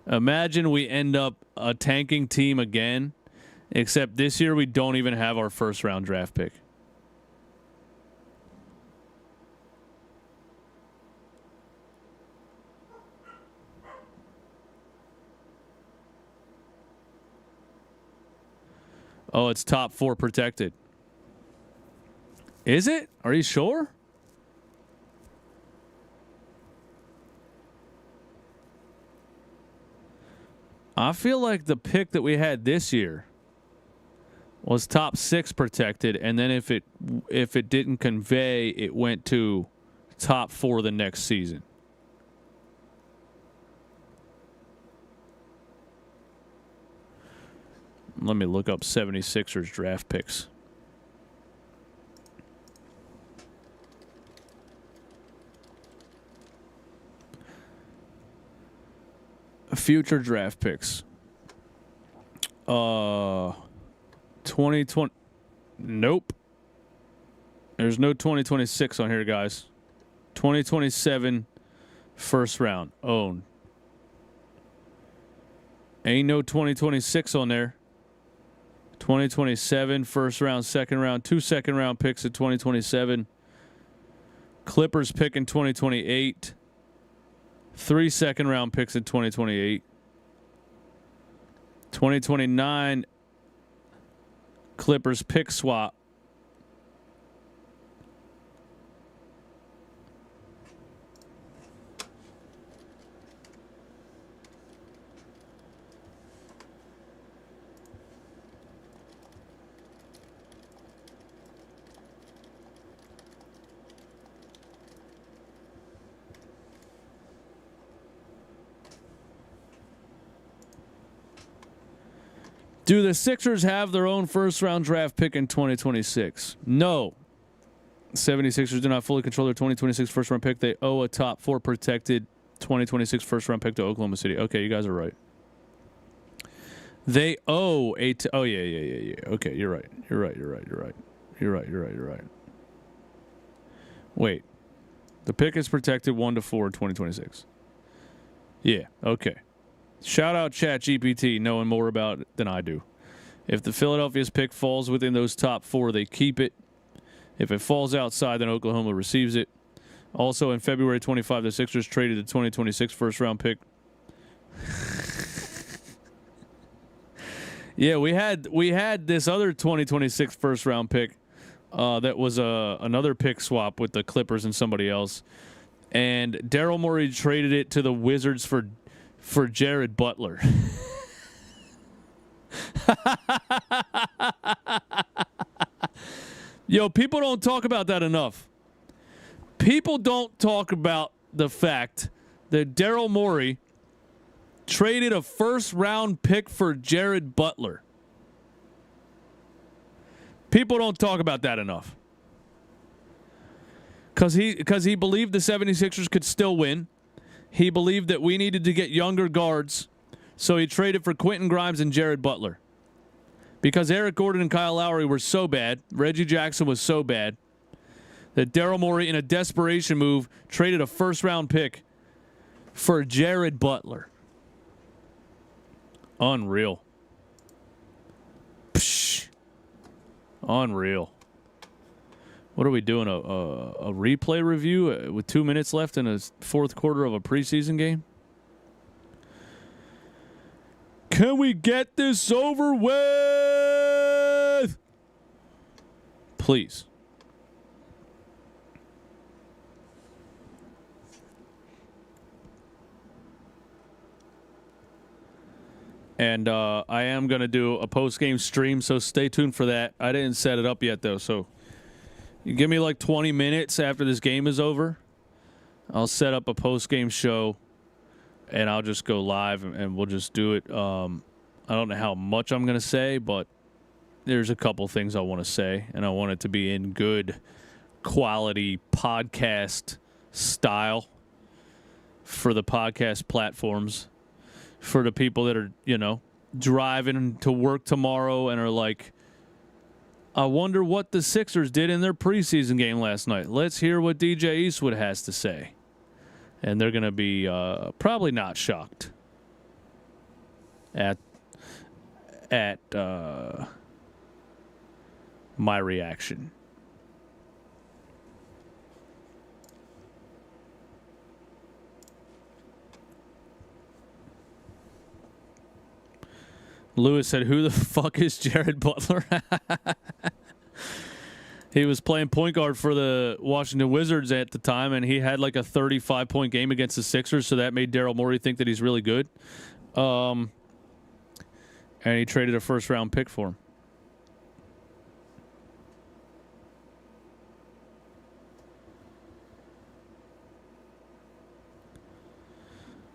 Imagine we end up a tanking team again, except this year we don't even have our first-round draft pick. Oh, it's top 4 protected. Is it? Are you sure? I feel like the pick that we had this year was top 6 protected, and then if it didn't convey, it went to top 4 the next season. Let me look up 76ers draft picks. Future draft picks. 2020. Nope. There's no 2026 on here, guys. 2027 first round. Own. Ain't no 2026 on there. 2027 first round, second round, 2 second round picks at 2027. Clippers pick in 2028. 3 second round picks in 2028. 2029 Clippers pick swap. Do the Sixers have their own first-round draft pick in 2026? No. 76ers do not fully control their 2026 first-round pick. They owe a top 4 protected 2026 first-round pick to Oklahoma City. Okay, you guys are right. They owe a... Oh, yeah. Okay, you're right. You're right. Wait. The pick is protected 1 to 4 in 2026. Yeah, okay. Shout out ChatGPT knowing more about it than I do. If the Philadelphia's pick falls within those top 4, they keep it. If it falls outside, then Oklahoma receives it. Also, in February 25, the Sixers traded the 2026 first-round pick. Yeah, we had this other 2026 first-round pick that was another pick swap with the Clippers and somebody else. And Daryl Morey traded it to the Wizards for Jared Butler. Yo, people don't talk about that enough. People don't talk about the fact that Daryl Morey traded a first-round pick for Jared Butler. People don't talk about that enough. Because he believed the 76ers could still win. He believed that we needed to get younger guards, so he traded for Quentin Grimes and Jared Butler. Because Eric Gordon and Kyle Lowry were so bad, Reggie Jackson was so bad, that Daryl Morey, in a desperation move, traded a first-round pick for Jared Butler. Unreal. Psh. Unreal. What are we doing? A replay review with 2 minutes left in a fourth quarter of a preseason game? Can we get this over with? Please. And I am going to do a post-game stream, so stay tuned for that. I didn't set it up yet, though, so you give me like 20 minutes after this game is over. I'll set up a post-game show, and I'll just go live, and we'll just do it. I don't know how much I'm going to say, but there's a couple things I want to say, and I want it to be in good quality podcast style for the podcast platforms. For the people that are, driving to work tomorrow and are like, I wonder what the Sixers did in their preseason game last night. Let's hear what DJ Eastwood has to say. And they're going to be probably not shocked at my reaction. Lewis said, who the fuck is Jared Butler? He was playing point guard for the Washington Wizards at the time, and he had like a 35-point game against the Sixers, so that made Daryl Morey think that he's really good. And he traded a first-round pick for him.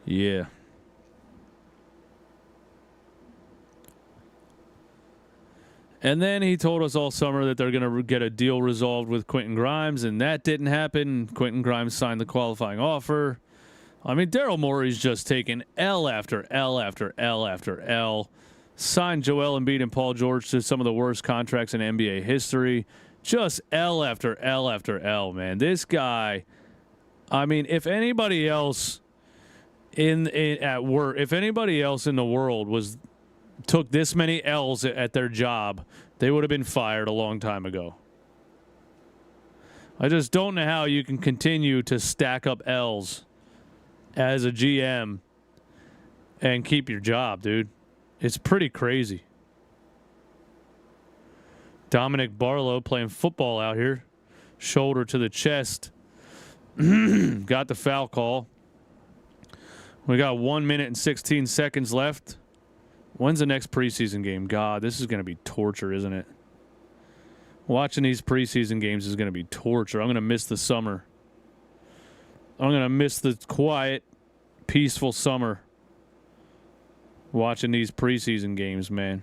Yeah. And then he told us all summer that they're going to get a deal resolved with Quentin Grimes, and that didn't happen. Quentin Grimes signed the qualifying offer. I mean, Daryl Morey's just taken L after L after L after L. Signed Joel Embiid and Paul George to some of the worst contracts in NBA history. Just L after L after L, man. This guy, I mean, if anybody else at work, if anybody else in the world took this many L's at their job, they would have been fired a long time ago. I just don't know how you can continue to stack up L's as a GM and keep your job, dude. It's pretty crazy. Dominic Barlow playing football out here. Shoulder to the chest. Got the foul call. We got 1 minute and 16 seconds left. When's the next preseason game? God, this is going to be torture, isn't it? Watching these preseason games is going to be torture. I'm going to miss the summer. I'm going to miss the quiet, peaceful summer watching these preseason games, man.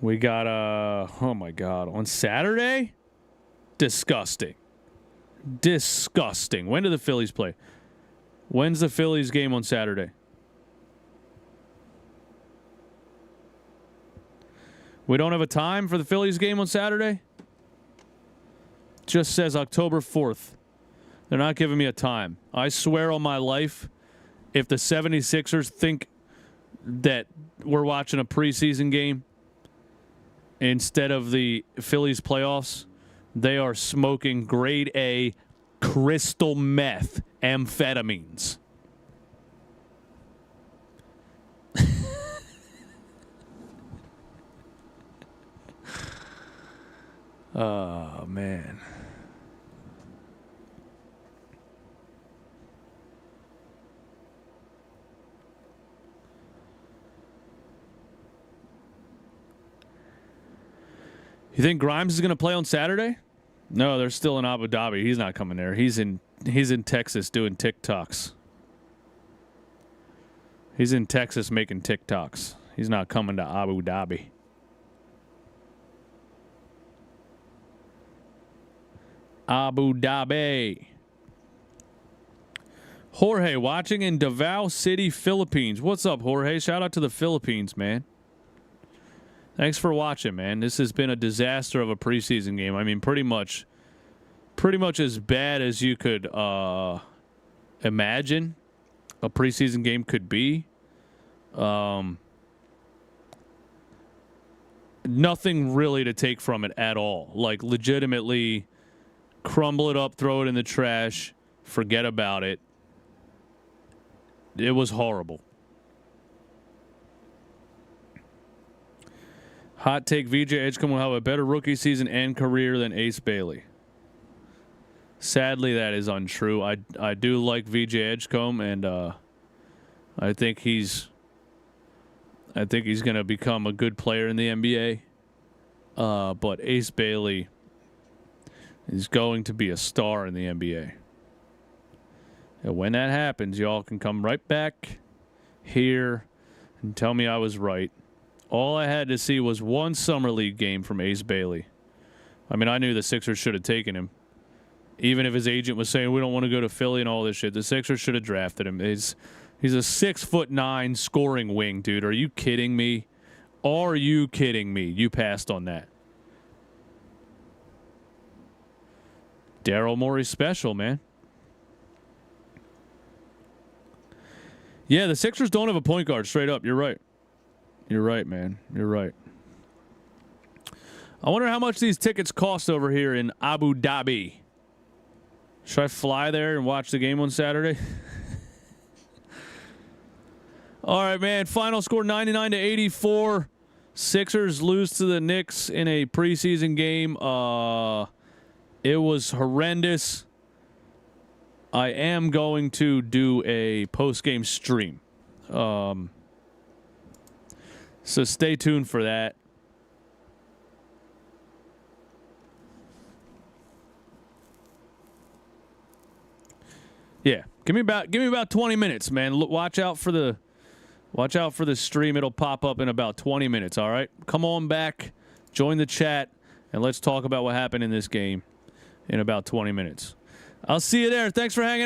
We got, oh my God, on Saturday? Disgusting. Disgusting. When do the Phillies play? When's the Phillies game on Saturday? We don't have a time for the Phillies game on Saturday? Just says October 4th. They're not giving me a time. I swear on my life, if the 76ers think that we're watching a preseason game instead of the Phillies playoffs, they are smoking grade A crystal meth amphetamines. Oh, man. You think Grimes is going to play on Saturday? No, they're still in Abu Dhabi. He's not coming there. He's in Texas doing TikToks. He's in Texas making TikToks. He's not coming to Abu Dhabi. Abu Dhabi. Jorge, watching in Davao City, Philippines. What's up, Jorge? Shout out to the Philippines, man. Thanks for watching, man. This has been a disaster of a preseason game. I mean, pretty much as bad as you could imagine a preseason game could be. Nothing really to take from it at all. Like, legitimately, crumble it up, throw it in the trash, forget about it. It was horrible. Hot take, VJ Edgecombe will have a better rookie season and career than Ace Bailey. Sadly, that is untrue. I do like VJ Edgecombe, and I think he's going to become a good player in the NBA. But Ace Bailey is going to be a star in the NBA. And when that happens, y'all can come right back here and tell me I was right. All I had to see was one Summer League game from Ace Bailey. I mean, I knew the Sixers should have taken him. Even if his agent was saying, we don't want to go to Philly and all this shit, the Sixers should have drafted him. He's a 6'9" scoring wing, dude. Are you kidding me? Are you kidding me? You passed on that. Daryl Morey's special, man. Yeah, the Sixers don't have a point guard, straight up. You're right. You're right, man. You're right. I wonder how much these tickets cost over here in Abu Dhabi. Should I fly there and watch the game on Saturday? All right, man. Final score 99-84. Sixers lose to the Knicks in a preseason game. It was horrendous. I am going to do a post-game stream. So stay tuned for that. Yeah, give me about 20 minutes, man. Watch out for the stream. It'll pop up in about 20 minutes. All right, come on back, join the chat, and let's talk about what happened in this game in about 20 minutes. I'll see you there. Thanks for hanging out.